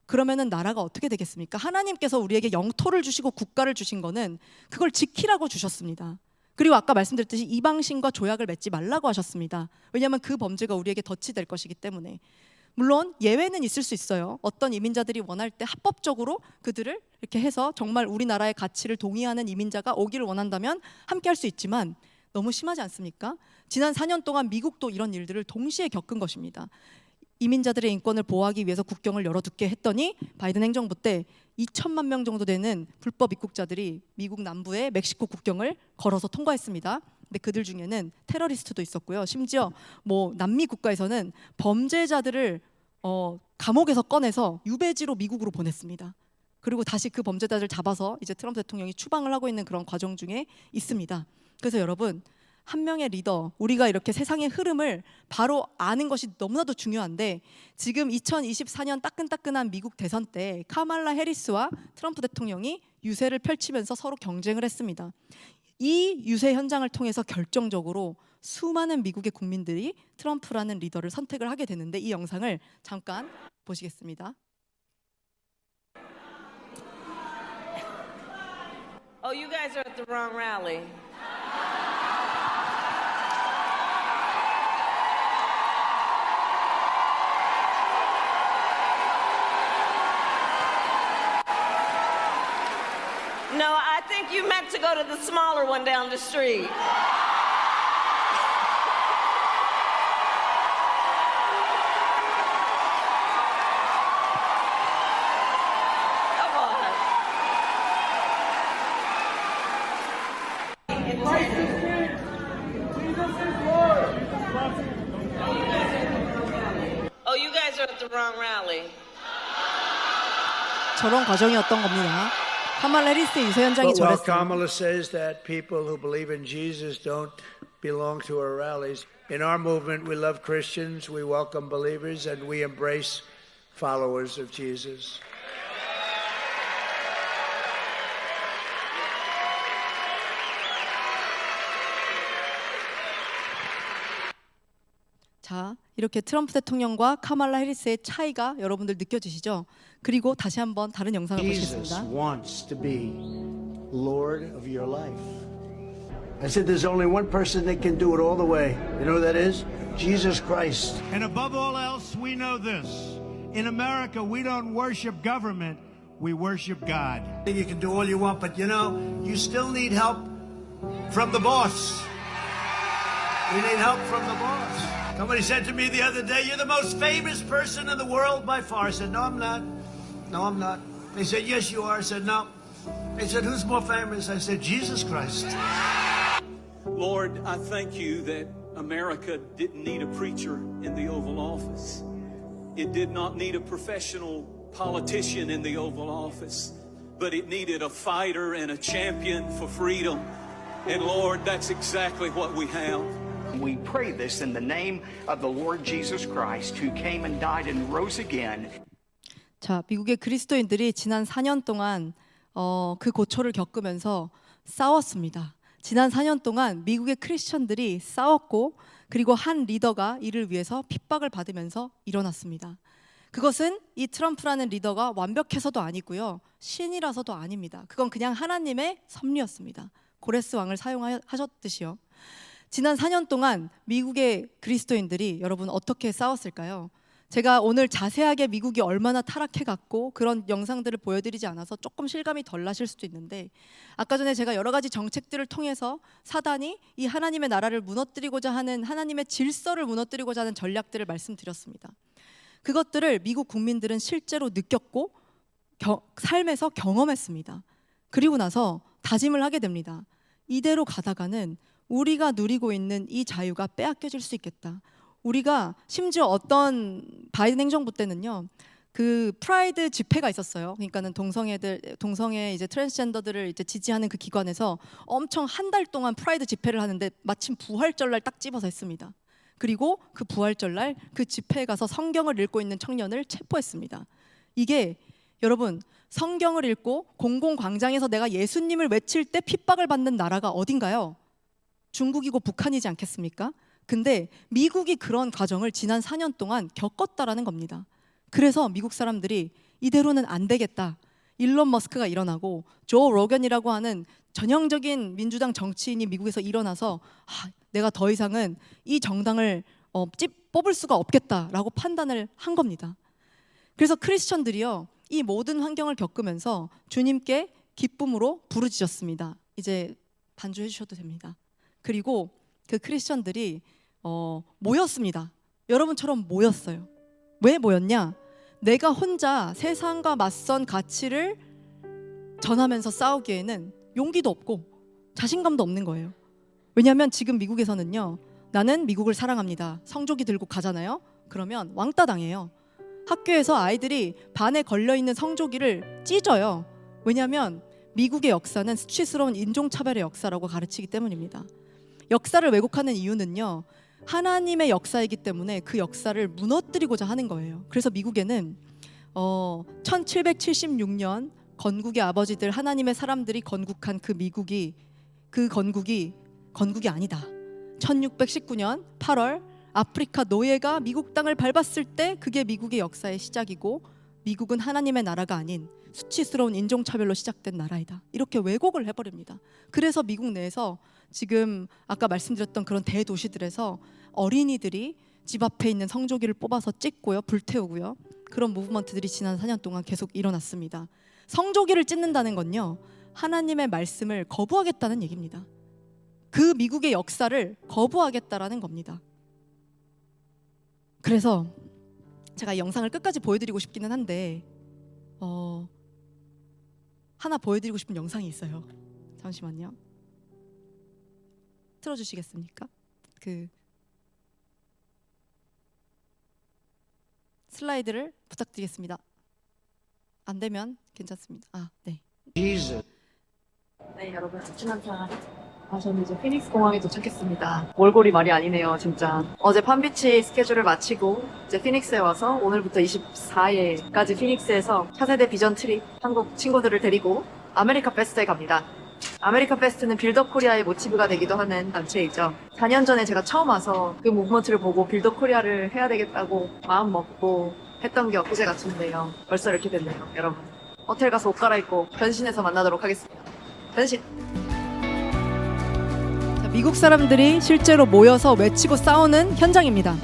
그러면은 나라가 어떻게 되겠습니까? 하나님께서 우리에게 영토를 주시고 국가를 주신 거는 그걸 지키라고 주셨습니다. 그리고 아까 말씀드렸듯이 이방신과 조약을 맺지 말라고 하셨습니다. 왜냐하면 그 범죄가 우리에게 덫이 될 것이기 때문에. 물론 예외는 있을 수 있어요. 어떤 이민자들이 원할 때 합법적으로 그들을 이렇게 해서 정말 우리나라의 가치를 동의하는 이민자가 오기를 원한다면 함께 할 수 있지만 너무 심하지 않습니까? 지난 4년 동안 미국도 이런 일들을 동시에 겪은 것입니다. 이민자들의 인권을 보호하기 위해서 국경을 열어두게 했더니 바이든 행정부 때 2천만 명 정도 되는 불법 입국자들이 미국 남부의 멕시코 국경을 걸어서 통과했습니다. 근데 그들 중에는 테러리스트도 있었고요. 심지어 뭐 남미 국가에서는 범죄자들을 감옥에서 꺼내서 유배지로 미국으로 보냈습니다. 그리고 다시 그 범죄자들 잡아서 이제 트럼프 대통령이 추방을 하고 있는 그런 과정 중에 있습니다. 그래서 여러분, 한 명의 리더, 우리가 이렇게 세상의 흐름을 바로 아는 것이 너무나도 중요한데 지금 2024년 따끈따끈한 미국 대선 때 카말라 해리스와 트럼프 대통령이 유세를 펼치면서 서로 경쟁을 했습니다. 이 유세 현장을 통해서 결정적으로 수많은 미국의 국민들이 트럼프라는 리더를 선택을 하게 되는데 이 영상을 잠깐 보시겠습니다. Oh, you guys are at the wrong rally. No, I think you meant to go to the smaller one down the street. Come on. Oh, you guys are at the wrong rally. 저런 과정이었던 겁니다. 카말라 해리스의 유세 현장이 But while 저랬어요. Kamala says that people who believe in Jesus don't belong to her rallies, in our movement we love Christians, we welcome believers, and we embrace followers of Jesus. 자, 이렇게 트럼프 대통령과 카말라 해리스의 차이가 여러분들 느껴지시죠? 그리고 다시 한번 다른 영상을 Jesus 보시겠습니다. wants to be Lord of your life. I said there's only one person that can do it all the way. You know who that is? Jesus Christ. And above all else, we know this. In America, we don't worship government, we worship God. You can do all you want, but you know, you still need help from the boss. You need help from the boss. Somebody said to me the other day, "You're the most famous person in the world by far." I said, "No, I'm not. No, I'm not." They said, "Yes, you are." I said, "No." They said, "Who's more famous?" I said, "Jesus Christ." Lord, I thank you that America didn't need a preacher in the Oval Office. It did not need a professional politician in the Oval Office, but it needed a fighter and a champion for freedom. And Lord, that's exactly what we have. We pray this in the name of the Lord Jesus Christ, who came and died and rose again. 자, 미국의 그리스도인들이 지난 4년 동안 그 고초를 겪으면서 싸웠습니다. 지난 4년 동안 미국의 크리스천들이 싸웠고 그리고 한 리더가 이를 위해서 핍박을 받으면서 일어났습니다. 그것은 이 트럼프라는 리더가 완벽해서도 아니고요. 신이라서도 아닙니다. 그건 그냥 하나님의 섭리였습니다. 고레스 왕을 사용하셨듯이요. 지난 4년 동안 미국의 그리스도인들이 여러분 어떻게 싸웠을까요? 제가 오늘 자세하게 미국이 얼마나 타락해갔고 그런 영상들을 보여드리지 않아서 조금 실감이 덜 나실 수도 있는데, 아까 전에 제가 여러 가지 정책들을 통해서 사단이 이 하나님의 나라를 무너뜨리고자 하는, 하나님의 질서를 무너뜨리고자 하는 전략들을 말씀드렸습니다. 그것들을 미국 국민들은 실제로 느꼈고 삶에서 경험했습니다. 그리고 나서 다짐을 하게 됩니다. 이대로 가다가는 우리가 누리고 있는 이 자유가 빼앗겨질 수 있겠다. 우리가 심지어 어떤 바이든 행정부 때는요, 그 프라이드 집회가 있었어요. 그러니까는 동성애 이제 트랜스젠더들을 이제 지지하는 그 기관에서 엄청 한 달 동안 프라이드 집회를 하는데 마침 부활절날 딱 집어서 했습니다. 그리고 그 부활절날 그 집회에 가서 성경을 읽고 있는 청년을 체포했습니다. 이게 여러분, 성경을 읽고 공공광장에서 내가 예수님을 외칠 때 핍박을 받는 나라가 어딘가요? 중국이고 북한이지 않겠습니까? 근데 미국이 그런 과정을 지난 4년 동안 겪었다라는 겁니다. 그래서 미국 사람들이 이대로는 안 되겠다. 일론 머스크가 일어나고 조 로건이라고 하는 전형적인 민주당 정치인이 미국에서 일어나서 내가 더 이상은 이 정당을 뽑을 수가 없겠다라고 판단을 한 겁니다. 그래서 크리스천들이요, 이 모든 환경을 겪으면서 주님께 기쁨으로 부르짖었습니다. 이제 반주해 주셔도 됩니다. 그리고 그 크리스천들이 모였습니다. 여러분처럼 모였어요. 왜 모였냐? 내가 혼자 세상과 맞선 가치를 전하면서 싸우기에는 용기도 없고 자신감도 없는 거예요. 왜냐하면 지금 미국에서는요, 나는 미국을 사랑합니다. 성조기 들고 가잖아요. 그러면 왕따 당해요. 학교에서 아이들이 반에 걸려있는 성조기를 찢어요. 왜냐하면 미국의 역사는 수치스러운 인종차별의 역사라고 가르치기 때문입니다. 역사를 왜곡하는 이유는요, 하나님의 역사이기 때문에 그 역사를 무너뜨리고자 하는 거예요. 그래서 미국에는 1776년 건국의 아버지들, 하나님의 사람들이 건국한 그 미국이, 그 건국이 아니다. 1619년 8월 아프리카 노예가 미국 땅을 밟았을 때 그게 미국의 역사의 시작이고, 미국은 하나님의 나라가 아닌 수치스러운 인종차별로 시작된 나라이다. 이렇게 왜곡을 해버립니다. 그래서 미국 내에서 지금 아까 말씀드렸던 그런 대도시들에서 어린이들이 집 앞에 있는 성조기를 뽑아서 찢고요, 불태우고요, 그런 무브먼트들이 지난 4년 동안 계속 일어났습니다. 성조기를 찢는다는 건요, 하나님의 말씀을 거부하겠다는 얘기입니다. 그 미국의 역사를 거부하겠다라는 겁니다. 그래서 제가 이 영상을 끝까지 보여드리고 싶기는 한데 하나 보여드리고 싶은 영상이 있어요. 잠시만요. 틀어주시겠습니까? 그 슬라이드를 부탁드리겠습니다. 안 되면 괜찮습니다. 네. 네, 여러분, 저는 이제 피닉스 공항에 도착했습니다. 몰골이 말이 아니네요, 진짜. 어제 팜비치 스케줄을 마치고 이제 피닉스에 와서 오늘부터 24일까지 피닉스에서 차세대 비전 트립 한국 친구들을 데리고 아메리카 페스트에 갑니다. 아메리카 페스트는 빌더 코리아의 모티브가 되기도 하는 단체이죠. 4년 전에 제가 처음 와서 그 무브먼트를 보고 빌더 코리아를 해야 되겠다고 마음 먹고 했던 게 엊그제 같은데요. 벌써 이렇게 됐네요, 여러분. 호텔 가서 옷 갈아입고 변신해서 만나도록 하겠습니다. 변신! 자, 미국 사람들이 실제로 모여서 외치고 싸우는 현장입니다.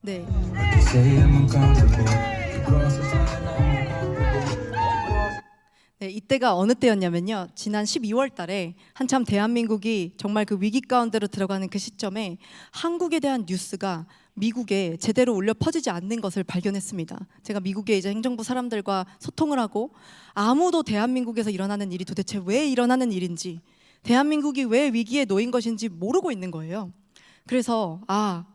네. 네, 이때가 어느 때였냐면요. 지난 12월 달에 한참 대한민국이 정말 그 위기 가운데로 들어가는 그 시점에 한국에 대한 뉴스가 미국에 제대로 울려 퍼지지 않는 것을 발견했습니다. 제가 미국의 이제 행정부 사람들과 소통을 하고 아무도 대한민국에서 일어나는 일이 도대체 왜 일어나는 일인지, 대한민국이 왜 위기에 놓인 것인지 모르고 있는 거예요. 그래서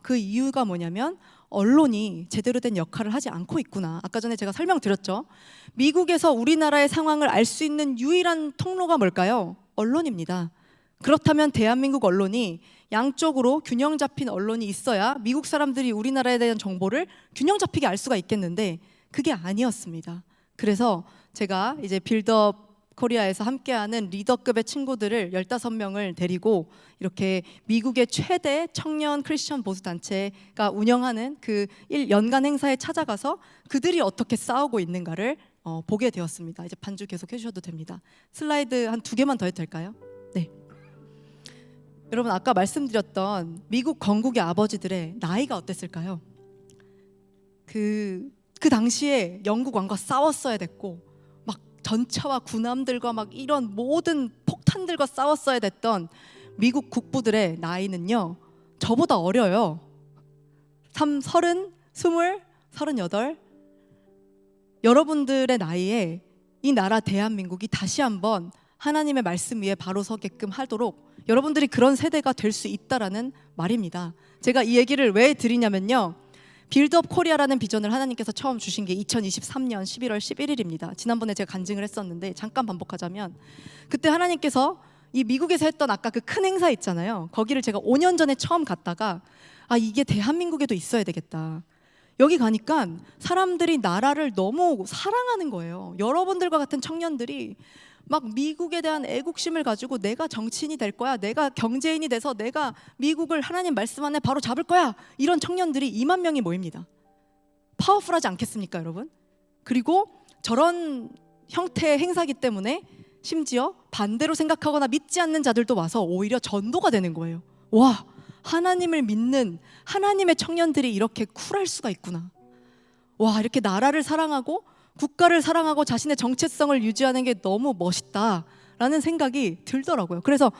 그 이유가 뭐냐면 언론이 제대로 된 역할을 하지 않고 있구나. 아까 전에 제가 설명드렸죠. 미국에서 우리나라의 상황을 알 수 있는 유일한 통로가 뭘까요? 언론입니다. 그렇다면 대한민국 언론이 양쪽으로 균형 잡힌 언론이 있어야 미국 사람들이 우리나라에 대한 정보를 균형 잡히게 알 수가 있겠는데 그게 아니었습니다. 그래서 제가 이제 빌드업 코리아에서 함께하는 리더급의 친구들을 15명을 데리고 이렇게 미국의 최대 청년 크리스천 보수 단체가 운영하는 그 연간 행사에 찾아가서 그들이 어떻게 싸우고 있는가를 보게 되었습니다. 이제 반주 계속 해주셔도 됩니다. 슬라이드 한 2개만 더 해도 될까요? 네. 여러분 아까 말씀드렸던 미국 건국의 아버지들의 나이가 어땠을까요? 그 당시에 영국 왕과 싸웠어야 됐고 막 전차와 군함들과 막 이런 모든 폭탄들과 싸웠어야 됐던 미국 국부들의 나이는요 저보다 어려요. 30, 20, 38 여러분들의 나이에 이 나라 대한민국이 다시 한번 하나님의 말씀 위에 바로 서게끔 하도록 여러분들이 그런 세대가 될 수 있다라는 말입니다. 제가 이 얘기를 왜 드리냐면요, 빌드업 코리아라는 비전을 하나님께서 처음 주신 게 2023년 11월 11일입니다. 지난번에 제가 간증을 했었는데 잠깐 반복하자면 그때 하나님께서 이 미국에서 했던 아까 그 큰 행사 있잖아요. 거기를 제가 5년 전에 처음 갔다가 이게 대한민국에도 있어야 되겠다. 여기 가니까 사람들이 나라를 너무 사랑하는 거예요. 여러분들과 같은 청년들이 막 미국에 대한 애국심을 가지고 내가 정치인이 될 거야, 내가 경제인이 돼서 내가 미국을 하나님 말씀 안에 바로 잡을 거야, 이런 청년들이 2만 명이 모입니다. 파워풀하지 않겠습니까 여러분? 그리고 저런 형태의 행사기 때문에 심지어 반대로 생각하거나 믿지 않는 자들도 와서 오히려 전도가 되는 거예요. 와, 하나님을 믿는 하나님의 청년들이 이렇게 쿨할 수가 있구나. 와, 이렇게 나라를 사랑하고 국가를 사랑하고 자신의 정체성을 유지하는 게 너무 멋있다라는 생각이 들더라고요. 그래서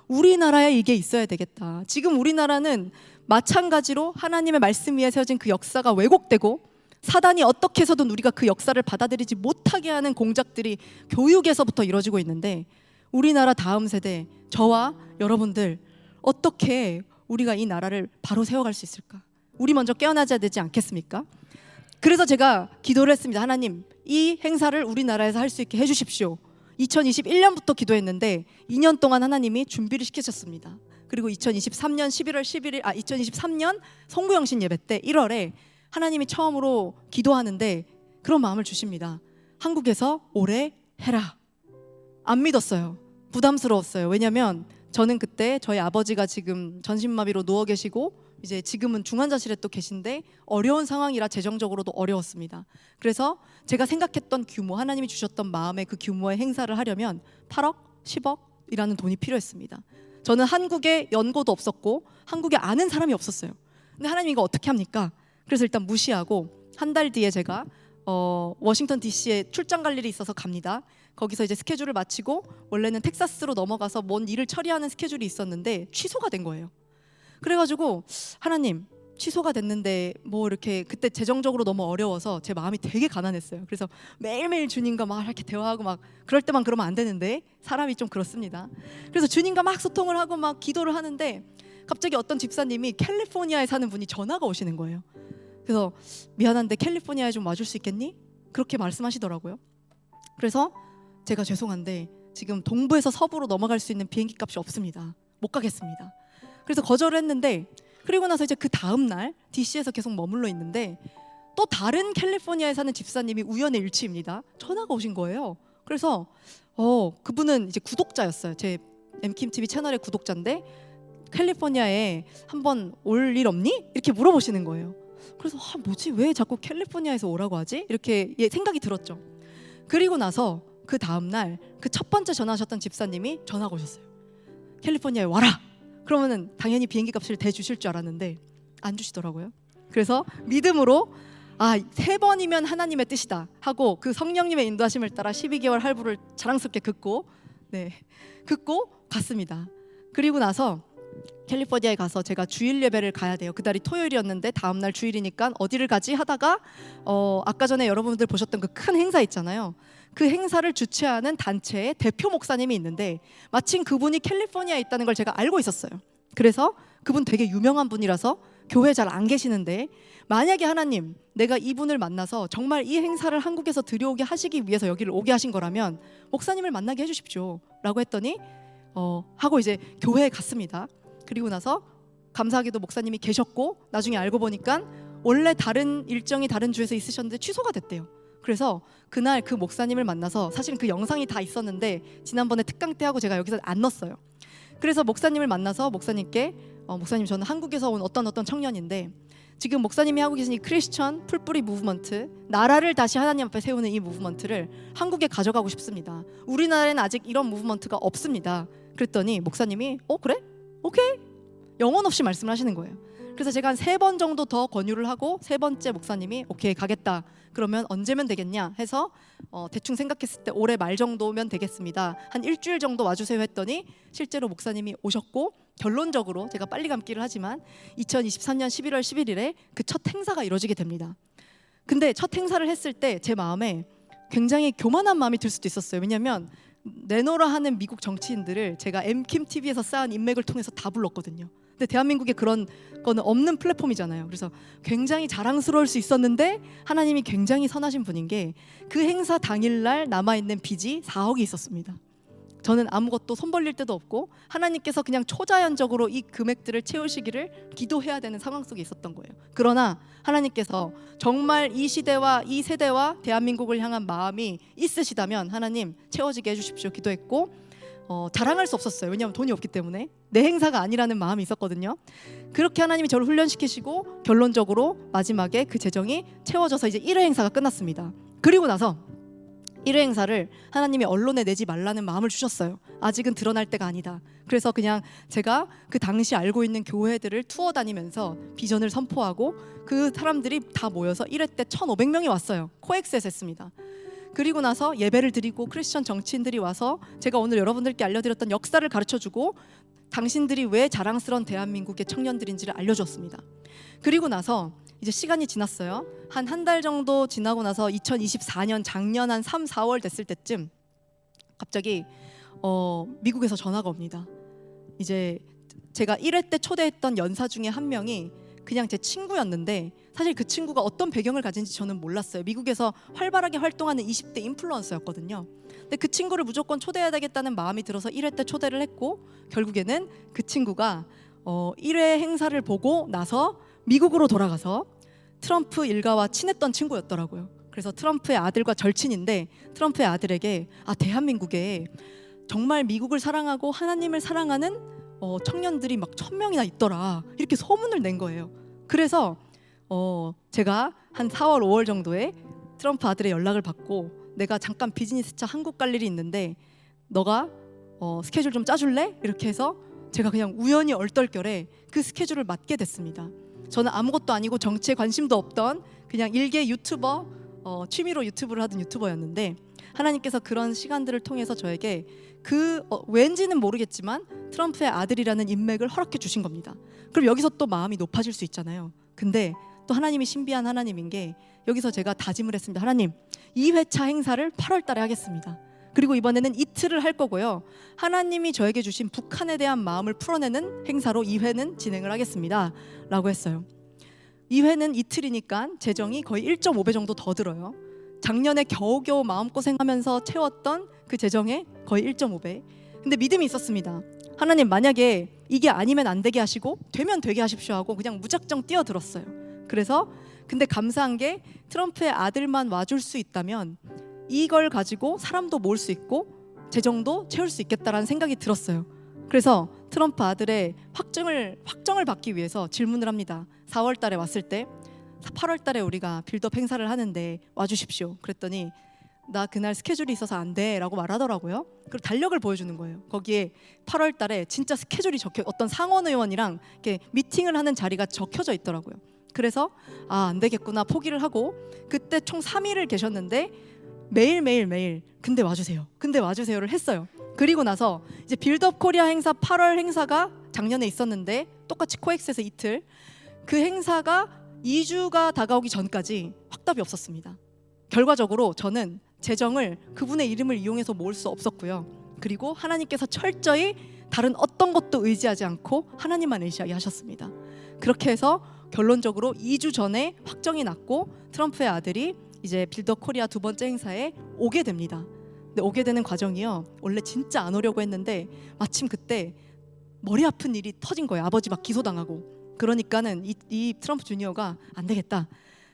우리나라에 이게 있어야 되겠다. 지금 우리나라는 마찬가지로 하나님의 말씀 위에 세워진 그 역사가 왜곡되고 사단이 어떻게 해서든 우리가 그 역사를 받아들이지 못하게 하는 공작들이 교육에서부터 이루어지고 있는데 우리나라 다음 세대, 저와 여러분들 어떻게 우리가 이 나라를 바로 세워갈 수 있을까? 우리 먼저 깨어나야 되지 않겠습니까? 그래서 제가 기도를 했습니다. 하나님, 이 행사를 우리나라에서 할 수 있게 해주십시오. 2021년부터 기도했는데 2년 동안 하나님이 준비를 시키셨습니다. 그리고 2023년 11월 11일 2023년 송구영신 예배 때 1월에 하나님이 처음으로 기도하는데 그런 마음을 주십니다. 한국에서 올해 해라. 안 믿었어요. 부담스러웠어요. 왜냐하면 저는 그때 저희 아버지가 지금 전신마비로 누워 계시고 이제 지금은 중환자실에 또 계신데 어려운 상황이라 재정적으로도 어려웠습니다. 그래서 제가 생각했던 규모, 하나님이 주셨던 마음의 그 규모의 행사를 하려면 8억, 10억이라는 돈이 필요했습니다. 저는 한국에 연고도 없었고 한국에 아는 사람이 없었어요. 근데 하나님 이거 어떻게 합니까? 그래서 일단 무시하고 한 달 뒤에 제가 워싱턴 DC에 출장 갈 일이 있어서 갑니다. 거기서 이제 스케줄을 마치고 원래는 텍사스로 넘어가서 뭔 일을 처리하는 스케줄이 있었는데 취소가 된 거예요. 그래가지고 하나님, 취소가 됐는데 뭐 이렇게 그때 재정적으로 너무 어려워서 제 마음이 되게 가난했어요. 그래서 매일매일 주님과 막 이렇게 대화하고 막 그럴 때만 그러면 안 되는데 사람이 좀 그렇습니다. 그래서 주님과 막 소통을 하고 막 기도를 하는데 갑자기 어떤 집사님이 캘리포니아에 사는 분이 전화가 오시는 거예요. 그래서 미안한데 캘리포니아에 좀 와줄 수 있겠니? 그렇게 말씀하시더라고요. 그래서 제가 죄송한데 지금 동부에서 서부로 넘어갈 수 있는 비행기 값이 없습니다. 못 가겠습니다. 그래서 거절을 했는데 그리고 나서 이제 그 다음 날 DC에서 계속 머물러 있는데 또 다른 캘리포니아에 사는 집사님이 우연의 일치입니다. 전화가 오신 거예요. 그래서 그분은 이제 구독자였어요. 제 엠킴TV 채널의 구독자인데 캘리포니아에 한번 올 일 없니? 이렇게 물어보시는 거예요. 그래서 뭐지? 왜 자꾸 캘리포니아에서 오라고 하지? 이렇게 생각이 들었죠. 그리고 나서 그 다음 날 그 첫 번째 전화하셨던 집사님이 전화가 오셨어요. 캘리포니아에 와라. 그러면은 당연히 비행기 값을 대주실 줄 알았는데 안 주시더라고요. 그래서 믿음으로 아, 3번이면 하나님의 뜻이다 하고 그 성령님의 인도하심을 따라 12개월 할부를 자랑스럽게 긋고 긋고 갔습니다. 그리고 나서 캘리포니아에 가서 제가 주일 예배를 가야 돼요. 그날이 토요일이었는데 다음날 주일이니까 어디를 가지 하다가 아까 전에 여러분들 보셨던 그 큰 행사 있잖아요. 그 행사를 주최하는 단체의 대표 목사님이 있는데 마침 그분이 캘리포니아에 있다는 걸 제가 알고 있었어요. 그래서 그분 되게 유명한 분이라서 교회 잘 안 계시는데 만약에 하나님 내가 이분을 만나서 정말 이 행사를 한국에서 들여오게 하시기 위해서 여기를 오게 하신 거라면 목사님을 만나게 해주십시오 라고 했더니 하고 이제 교회에 갔습니다. 그리고 나서 감사하게도 목사님이 계셨고 나중에 알고 보니까 원래 다른 일정이 다른 주에서 있으셨는데 취소가 됐대요. 그래서 그날 그 목사님을 만나서 사실은 그 영상이 다 있었는데 지난번에 특강 때 하고 제가 여기서 안 넣었어요. 그래서 목사님을 만나서 목사님께 목사님 저는 한국에서 온 어떤 청년인데 지금 목사님이 하고 계신 이 크리스천 풀뿌리 무브먼트 나라를 다시 하나님 앞에 세우는 이 무브먼트를 한국에 가져가고 싶습니다. 우리나라에는 아직 이런 무브먼트가 없습니다. 그랬더니 목사님이 그래? 오케이 영혼 없이 말씀을 하시는 거예요. 그래서 제가 한 3번 정도 더 권유를 하고 3번째 목사님이 오케이 가겠다. 그러면 언제면 되겠냐 해서 대충 생각했을 때 올해 말 정도면 되겠습니다. 한 일주일 정도 와주세요 했더니 실제로 목사님이 오셨고 결론적으로 제가 빨리 감기를 하지만 2023년 11월 11일에 그 첫 행사가 이루어지게 됩니다. 근데 첫 행사를 했을 때 제 마음에 굉장히 교만한 마음이 들 수도 있었어요. 왜냐하면 내노라 하는 미국 정치인들을 제가 엠킴 TV에서 쌓은 인맥을 통해서 다 불렀거든요. 근데 대한민국에 그런 거는 없는 플랫폼이잖아요. 그래서 굉장히 자랑스러울 수 있었는데 하나님이 굉장히 선하신 분인 게 그 행사 당일날 남아있는 빚이 4억이 있었습니다. 저는 아무것도 손 벌릴 데도 없고 하나님께서 그냥 초자연적으로 이 금액들을 채우시기를 기도해야 되는 상황 속에 있었던 거예요. 그러나 하나님께서 정말 이 시대와 이 세대와 대한민국을 향한 마음이 있으시다면 하나님 채워지게 해주십시오 기도했고 자랑할 수 없었어요. 왜냐하면 돈이 없기 때문에 내 행사가 아니라는 마음이 있었거든요. 그렇게 하나님이 저를 훈련시키시고 결론적으로 마지막에 그 재정이 채워져서 이제 1회 행사가 끝났습니다. 그리고 나서 1회 행사를 하나님이 언론에 내지 말라는 마음을 주셨어요. 아직은 드러날 때가 아니다. 그래서 그냥 제가 그 당시 알고 있는 교회들을 투어 다니면서 비전을 선포하고 그 사람들이 다 모여서 1회 때 1,500명이 왔어요. 코엑스에서 했습니다. 그리고 나서 예배를 드리고 크리스천 정치인들이 와서 제가 오늘 여러분들께 알려드렸던 역사를 가르쳐주고 당신들이 왜 자랑스러운 대한민국의 청년들인지를 알려주었습니다. 그리고 나서 이제 시간이 지났어요. 한 달 정도 지나고 나서 2024년 작년 한 3, 4월 됐을 때쯤 갑자기 미국에서 전화가 옵니다. 이제 제가 1회 때 초대했던 연사 중에 한 명이 그냥 제 친구였는데 사실 그 친구가 어떤 배경을 가진지 저는 몰랐어요. 미국에서 활발하게 활동하는 20대 인플루언서였거든요. 근데 그 친구를 무조건 초대해야 되겠다는 마음이 들어서 1회 때 초대를 했고 결국에는 그 친구가 1회 행사를 보고 나서 미국으로 돌아가서 트럼프 일가와 친했던 친구였더라고요. 그래서 트럼프의 아들과 절친인데 트럼프의 아들에게 대한민국에 정말 미국을 사랑하고 하나님을 사랑하는 청년들이 막 1,000명이나 있더라 이렇게 소문을 낸 거예요. 그래서 제가 한 4월 5월 정도에 트럼프 아들의 연락을 받고 내가 잠깐 비즈니스차 한국 갈 일이 있는데 너가 스케줄 좀 짜줄래? 이렇게 해서 제가 그냥 우연히 얼떨결에 그 스케줄을 맡게 됐습니다. 저는 아무것도 아니고 정치에 관심도 없던 그냥 일개 유튜버 취미로 유튜브를 하던 유튜버였는데 하나님께서 그런 시간들을 통해서 저에게 왠지는 모르겠지만 트럼프의 아들이라는 인맥을 허락해 주신 겁니다. 그럼 여기서 또 마음이 높아질 수 있잖아요. 근데 또 하나님이 신비한 하나님인 게 여기서 제가 다짐을 했습니다. 하나님 2회차 행사를 8월 달에 하겠습니다. 그리고 이번에는 이틀을 할 거고요. 하나님이 저에게 주신 북한에 대한 마음을 풀어내는 행사로 2회는 진행을 하겠습니다 라고 했어요. 2회는 이틀이니까 재정이 거의 1.5배 정도 더 들어요. 작년에 겨우겨우 마음고생하면서 채웠던 그 재정의 거의 1.5배. 근데 믿음이 있었습니다. 하나님 만약에 이게 아니면 안 되게 하시고 되면 되게 하십시오 하고 그냥 무작정 뛰어들었어요. 그래서 근데 감사한 게 트럼프의 아들만 와줄 수 있다면 이걸 가지고 사람도 모을 수 있고 재정도 채울 수 있겠다라는 생각이 들었어요. 그래서 트럼프 아들의 확정을 받기 위해서 질문을 합니다. 4월 달에 왔을 때 8월 달에 우리가 빌드업 행사를 하는데 와주십시오. 그랬더니 나 그날 스케줄이 있어서 안 돼 라고 말하더라고요. 그리고 달력을 보여주는 거예요. 거기에 8월 달에 진짜 스케줄이 어떤 상원 의원이랑 이렇게 미팅을 하는 자리가 적혀져 있더라고요. 그래서 안 되겠구나 포기를 하고 그때 총 3일을 계셨는데 매일 근데 와주세요를 했어요. 그리고 나서 이제 빌드업 코리아 행사 8월 행사가 작년에 있었는데 똑같이 코엑스에서 이틀, 그 행사가 2주가 다가오기 전까지 확답이 없었습니다. 결과적으로 저는 재정을 그분의 이름을 이용해서 모을 수 없었고요. 그리고 하나님께서 철저히 다른 어떤 것도 의지하지 않고 하나님만 의지하게 하셨습니다. 그렇게 해서 결론적으로 2주 전에 확정이 났고 트럼프의 아들이 이제 빌드업 코리아 두 번째 행사에 오게 됩니다. 근데 오게 되는 과정이요, 원래 진짜 안 오려고 했는데 마침 그때 머리 아픈 일이 터진 거예요. 아버지 막 기소당하고. 그러니까는 이 트럼프 주니어가 안 되겠다,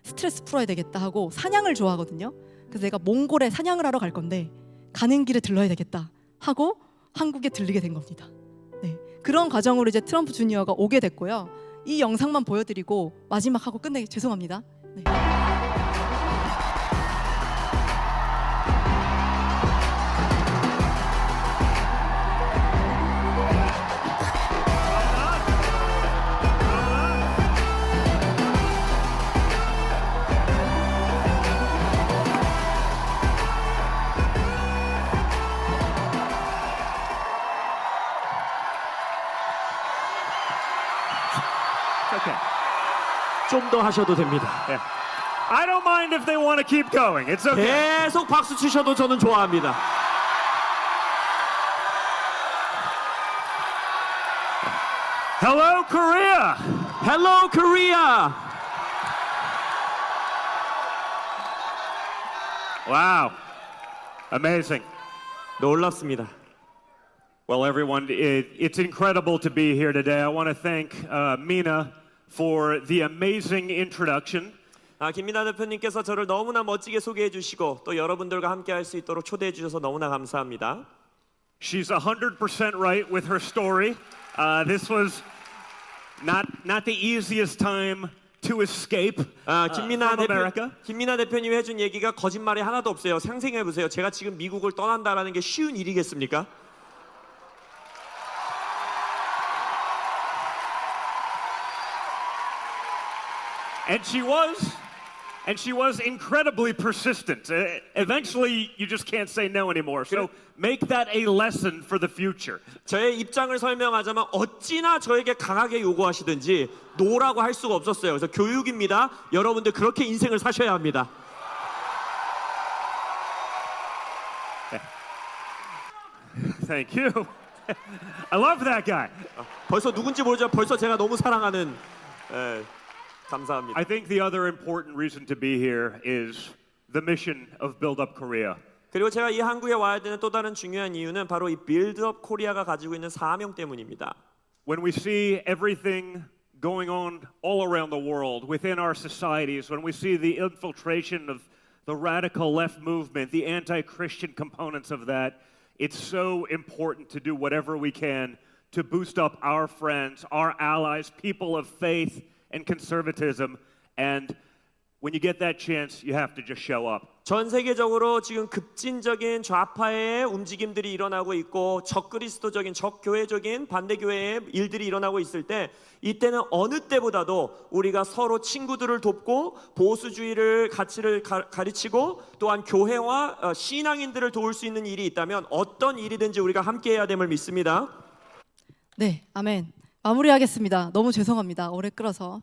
스트레스 풀어야 되겠다 하고 사냥을 좋아하거든요. 그래서 내가 몽골에 사냥을 하러 갈 건데 가는 길에 들러야 되겠다 하고 한국에 들리게 된 겁니다. 네, 그런 과정으로 이제 트럼프 주니어가 오게 됐고요. 이 영상만 보여드리고 마지막 하고 끝내기 죄송합니다. 네. Okay. 좀 더 하셔도 됩니다. Yeah. I don't mind if they want to keep going. It's okay. 계속 박수 치셔도 저는 좋아합니다. Hello, Korea. Hello, Korea. Wow. Amazing. 놀랍습니다. Well, everyone, it's incredible to be here today. I want to thank Mina for the amazing introduction. 김민아 대표님께서 저를 너무나 멋지게 소개해 주시고 또 여러분들과 함께 할 수 있도록 초대해 주셔서 너무나 감사합니다. She's 100% right with her story. This was not the easiest time to escape from America. 김민아 대표님이 해준 얘기가 거짓말이 하나도 없어요. 상상해 보세요. 제가 지금 미국을 떠난다라는 게 쉬운 일이겠습니까? And she was incredibly persistent. Eventually, you just can't say no anymore. So make that a lesson for the future. 저의 입장을 설명하자면 어찌나 저에게 강하게 요구하시든지 노라고 할 수가 없었어요. 그래서 교육입니다. 여러분들 그렇게 인생을 사셔야 합니다. Thank you. I love that guy. 벌써 누군지 모르지만 벌써 제가 너무 사랑하는. 감사합니다. I think the other important reason to be here is the mission of Build Up Korea. 그리고 제가 이 한국에 와야 되는 또 다른 중요한 이유는 바로 이 빌드업 코리아가 가지고 있는 사명 때문입니다. When we see everything going on all around the world, within our societies, when we see the infiltration of the radical left movement, the anti-Christian components of that, it's so important to do whatever we can to boost up our friends, our allies, people of faith and conservatism, and when you get that chance, you have to just show up. 전 세계적으로 지금 급진적인 좌파의 움직임들이 일어나고 있고 적그리스도적인 적교회적인 반대교회의 일들이 일어나고 있을 때 이때는 어느 때보다도 우리가 서로 친구들을 돕고 보수주의를 가치를 가르치고 또한 교회와 신앙인들을 도울 수 있는 일이 있다면 어떤 일이든지 우리가 함께해야 됨을 믿습니다. 네, 아멘. 마무리하겠습니다. 너무 죄송합니다. 오래 끌어서.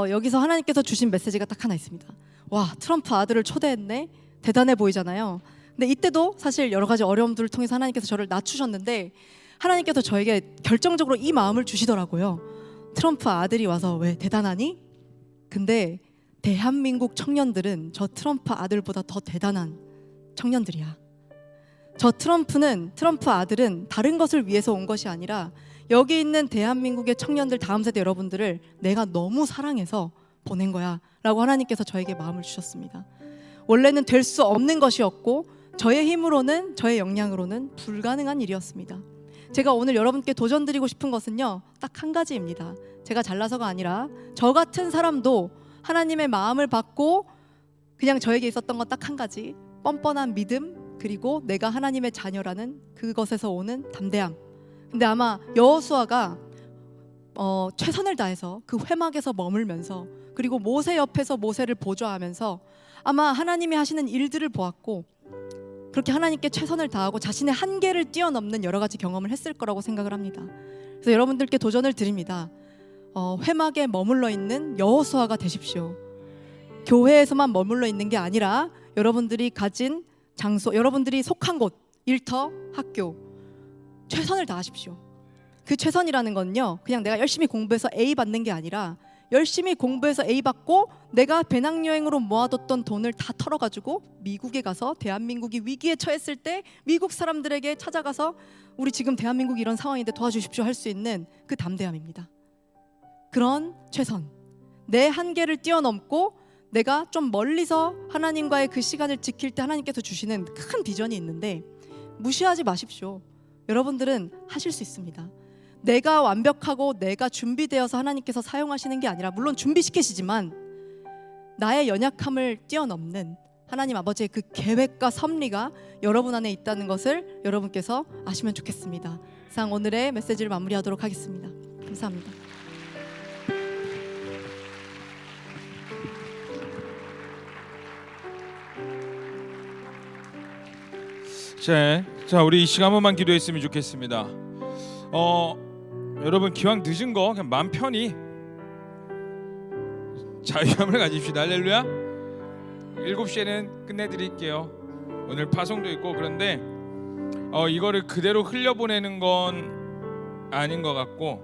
여기서 하나님께서 주신 메시지가 딱 하나 있습니다. 와, 트럼프 아들을 초대했네. 대단해 보이잖아요. 근데 이때도 사실 여러 가지 어려움들을 통해서 하나님께서 저를 낮추셨는데 하나님께서 저에게 결정적으로 이 마음을 주시더라고요. 트럼프 아들이 와서 왜 대단하니? 근데 대한민국 청년들은 저 트럼프 아들보다 더 대단한 청년들이야. 트럼프 아들은 다른 것을 위해서 온 것이 아니라 여기 있는 대한민국의 청년들, 다음 세대 여러분들을 내가 너무 사랑해서 보낸 거야 라고 하나님께서 저에게 마음을 주셨습니다. 원래는 될 수 없는 것이었고 저의 힘으로는, 저의 역량으로는 불가능한 일이었습니다. 제가 오늘 여러분께 도전드리고 싶은 것은요, 딱 한 가지입니다. 제가 잘나서가 아니라 저 같은 사람도 하나님의 마음을 받고 그냥 저에게 있었던 건 딱 한 가지, 뻔뻔한 믿음, 그리고 내가 하나님의 자녀라는 그것에서 오는 담대함. 근데 아마 여호수아가 최선을 다해서 그 회막에서 머물면서 그리고 모세 옆에서 모세를 보좌하면서 아마 하나님이 하시는 일들을 보았고 그렇게 하나님께 최선을 다하고 자신의 한계를 뛰어넘는 여러 가지 경험을 했을 거라고 생각을 합니다. 그래서 여러분들께 도전을 드립니다. 회막에 머물러 있는 여호수아가 되십시오. 교회에서만 머물러 있는 게 아니라 여러분들이 가진 장소, 여러분들이 속한 곳, 일터, 학교 최선을 다하십시오. 그 최선이라는 건요, 그냥 내가 열심히 공부해서 A 받는 게 아니라 열심히 공부해서 A 받고 내가 배낭여행으로 모아뒀던 돈을 다 털어가지고 미국에 가서 대한민국이 위기에 처했을 때 미국 사람들에게 찾아가서 우리 지금 대한민국이 이런 상황인데 도와주십시오 할 수 있는 그 담대함입니다. 그런 최선, 내 한계를 뛰어넘고 내가 좀 멀리서 하나님과의 그 시간을 지킬 때 하나님께서 주시는 큰 비전이 있는데 무시하지 마십시오. 여러분들은 하실 수 있습니다. 내가 완벽하고 내가 준비되어서 하나님께서 사용하시는 게 아니라 물론 준비시키시지만 나의 연약함을 뛰어넘는 하나님 아버지의 그 계획과 섭리가 여러분 안에 있다는 것을 여러분께서 아시면 좋겠습니다. 이상 오늘의 메시지를 마무리하도록 하겠습니다. 감사합니다. 자, 우리 이 시간 한 번만 기도했으면 좋겠습니다. 여러분 기왕 늦은 거 그냥 마음 편히 자유함을 가집시다. 할렐루야. 7시에는 끝내드릴게요. 오늘 파송도 있고 그런데 이거를 그대로 흘려보내는 건 아닌 것 같고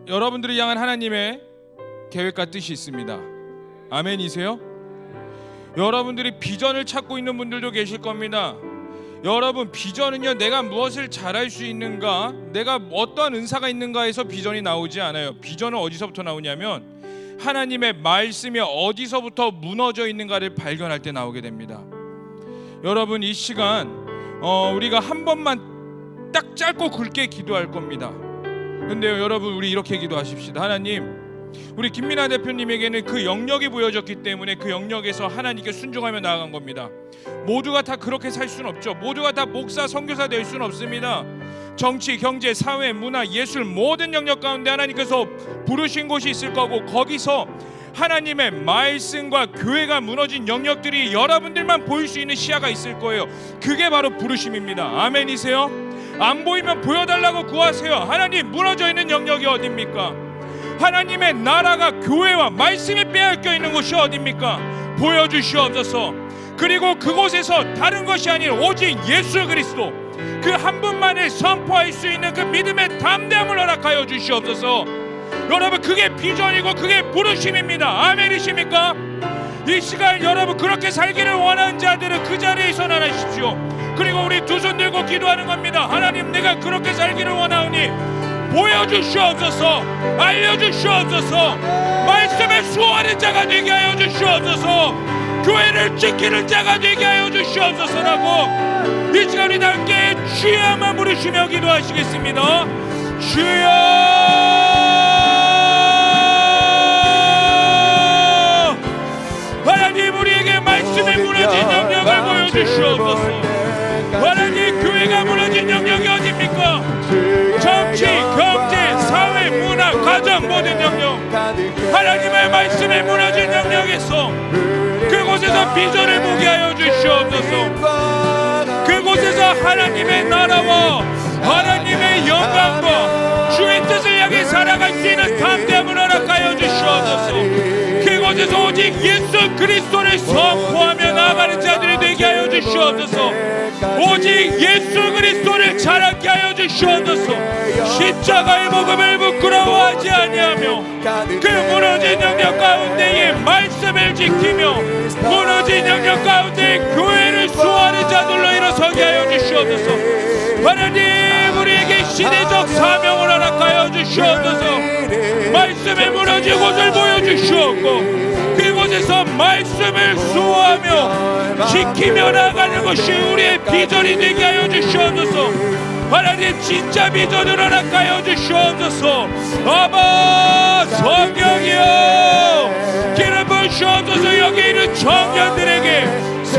여러분들을 향한 하나님의 계획과 뜻이 있습니다. 아멘이세요? 여러분들이 비전을 찾고 있는 분들도 계실 겁니다. 여러분 비전은요, 내가 무엇을 잘할 수 있는가, 내가 어떠한 은사가 있는가에서 비전이 나오지 않아요. 비전은 어디서부터 나오냐면 하나님의 말씀이 어디서부터 무너져 있는가를 발견할 때 나오게 됩니다. 여러분 이 시간 우리가 한 번만 딱 짧고 굵게 기도할 겁니다. 근데요 여러분, 우리 이렇게 기도하십시다. 하나님, 우리 김민아 대표님에게는 그 영역이 보여졌기 때문에 그 영역에서 하나님께 순종하며 나아간 겁니다. 모두가 다 그렇게 살 수는 없죠. 모두가 다 목사, 선교사 될 수는 없습니다. 정치, 경제, 사회, 문화, 예술 모든 영역 가운데 하나님께서 부르신 곳이 있을 거고 거기서 하나님의 말씀과 교회가 무너진 영역들이 여러분들만 보일 수 있는 시야가 있을 거예요. 그게 바로 부르심입니다. 아멘이세요? 안 보이면 보여달라고 구하세요. 하나님, 무너져 있는 영역이 어딥니까? 하나님의 나라가 교회와 말씀이 빼앗겨 있는 곳이 어딥니까? 보여주시옵소서. 그리고 그곳에서 다른 것이 아닌 오직 예수 그리스도 그 한 분만을 선포할 수 있는 그 믿음의 담대함을 허락하여 주시옵소서. 여러분 그게 비전이고 그게 부르심입니다. 아멘이십니까? 이 시간 여러분 그렇게 살기를 원하는 자들은 그 자리에 선언하십시오. 그리고 우리 두 손 들고 기도하는 겁니다. 하나님, 내가 그렇게 살기를 원하오니 보여주시옵소서, 알려주시옵소서, 말씀에 수호하는 자가 되게 하여 주시옵소서, 교회를 지키는 자가 되게 하여 주시옵소서라고 이 시간 우리 함께 주여만 부르시며 기도하시겠습니다. 주여, 하나님 우리에게 말씀에 무너진 영역을 보여주시옵소서. 하나님, 교회가 무너진 영역이 어딥니까? 정치, 경제, 사회, 문화, 가정 모든 영역, 하나님의 말씀에 무너진 영역에서 그곳에서 비전을 보게 하여 주시옵소서. 그곳에서 하나님의 나라와 하나님의 영광과 주의 뜻을 향해 살아갈 수 있는 담대함을 허락하여 주시옵소서. 그곳에서 오직 예수 그리스도를 선포하며 나아가는 자들이 되게 하여 주시옵소서. 오직 예수 그리스도를 자랑케 하여 주시옵소서. 십자가의 복음을 부끄러워하지 아니하며 그 무너진 영역 가운데에 말씀을 지키며 무너진 영역 가운데 교회를 수호하는 자들로 일어서게 하여 주시옵소서. 하나님, 우리에게 시대적 사명을 허락하여 주시옵소서. 말씀에 무너진 곳을 보여주시옵고 그곳에서 말씀을 수호하며 지키며 나가는 것이 우리의 비전이 되게 하여 주시옵소서. 하나님, 진짜 비전을 허락하여 주시옵소서. 아바 성령이여, 기름 부으시옵소서. 여기 있는 청년들에게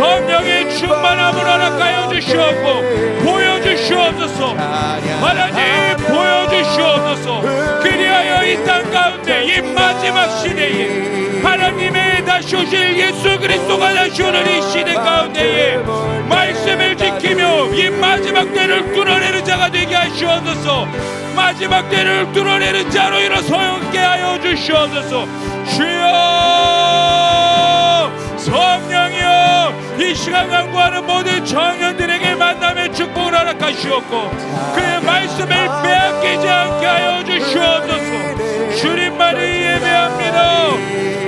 성령의 충만함을 허락하여 주시옵고 보여주시옵소서. 하나님 보여주시옵소서. 그리하여 이 땅 가운데 이 마지막 시대에 하나님의 다시 오실 예수 그리스도가 다시 오는 이 시대 가운데에 말씀을 지키며 이 마지막 때를 뚫어내는 자가 되게 하시옵소서. 마지막 때를 뚫어내는 자로 일어 서게 하여 주시옵소서. 주여, 성령이여, 이 시간 강구하는 모든 청년들에게 만남의 축복을 허락하시옵고 그의 말씀을 빼앗기지 않게 하여 주시옵소서. 주님만을 예배합니다.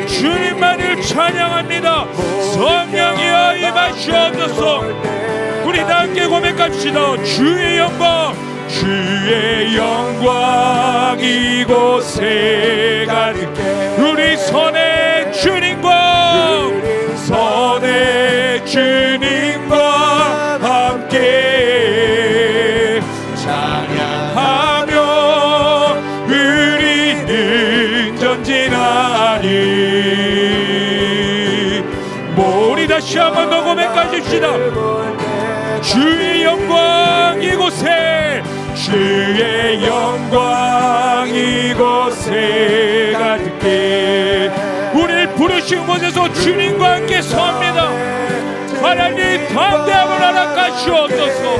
주님만을 찬양합니다. 성령이여 임하시옵소서. 우리 다 함께 고백합시다. 주의 영광, 주의 영광 이곳에 가득해. 우리 선의 주님과 선의 주님과 함께 찬양하며 우리는 전진하리. 우리 다시 한 번 더 고백하십시다. 주의 영광 이곳에, 주의 영광 이곳에 가득해. 우리를 부르신 곳에서 주님과 함께 섭니다. 하나님 담대함을 허락하시옵소서.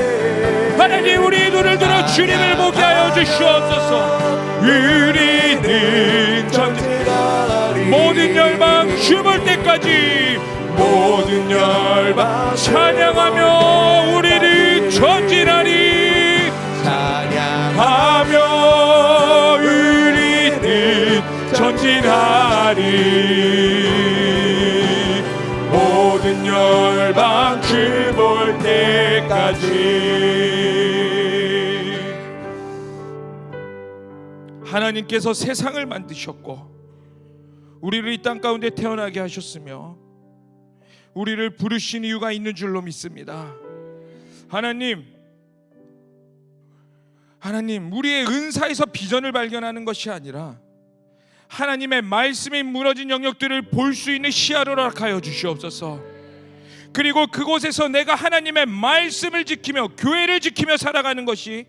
하나님 우리 눈을 들어 주님을 보게 하여 주시옵소서. 우리는 전진하리. 모든 열방 춤을 때까지 모든 열방 찬양하며 우리는 전진하리. 찬양하며 우리는 전진하리. 모든 열방 춤을 때까지. 하나님께서 세상을 만드셨고 우리를 이 땅 가운데 태어나게 하셨으며 우리를 부르신 이유가 있는 줄로 믿습니다. 하나님 우리의 은사에서 비전을 발견하는 것이 아니라 하나님의 말씀이 무너진 영역들을 볼 수 있는 시야를 허락하여 주시옵소서. 그리고 그곳에서 내가 하나님의 말씀을 지키며 교회를 지키며 살아가는 것이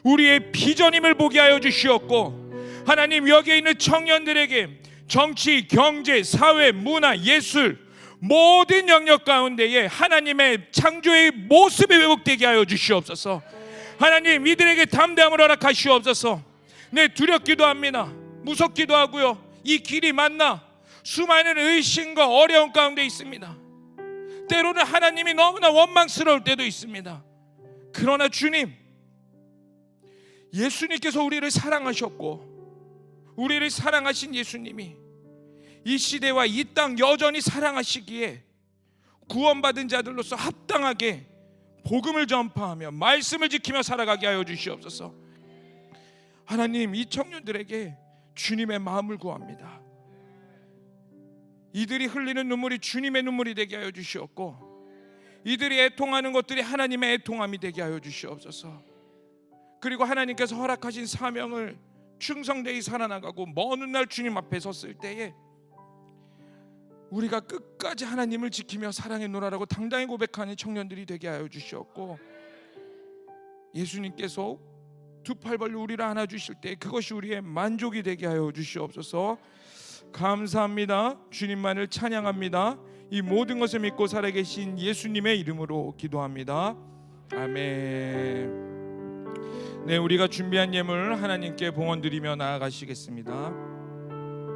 우리의 비전임을 보게 하여 주시옵고, 하나님 여기에 있는 청년들에게 정치, 경제, 사회, 문화, 예술 모든 영역 가운데에 하나님의 창조의 모습이 왜곡되게 하여 주시옵소서. 하나님 이들에게 담대함을 허락하시옵소서. 네, 두렵기도 합니다. 무섭기도 하고요. 이 길이 맞나? 수많은 의심과 어려움 가운데 있습니다. 때로는 하나님이 너무나 원망스러울 때도 있습니다. 그러나 주님, 예수님께서 우리를 사랑하셨고 우리를 사랑하신 예수님이 이 시대와 이 땅 여전히 사랑하시기에 구원받은 자들로서 합당하게 복음을 전파하며 말씀을 지키며 살아가게 하여 주시옵소서. 하나님 이 청년들에게 주님의 마음을 구합니다. 이들이 흘리는 눈물이 주님의 눈물이 되게 하여 주시옵고 이들이 애통하는 것들이 하나님의 애통함이 되게 하여 주시옵소서. 그리고 하나님께서 허락하신 사명을 충성되이 살아나가고 먼 날 주님 앞에 섰을 때에 우리가 끝까지 하나님을 지키며 사랑했노라라고 당당히 고백하는 청년들이 되게 하여 주시옵고, 예수님께서 두 팔 벌려 우리를 안아주실 때 그것이 우리의 만족이 되게 하여 주시옵소서. 감사합니다. 주님만을 찬양합니다. 이 모든 것을 믿고 살아계신 예수님의 이름으로 기도합니다. 아멘. 네, 우리가 준비한 예물 하나님께 봉헌 드리며 나아가시겠습니다.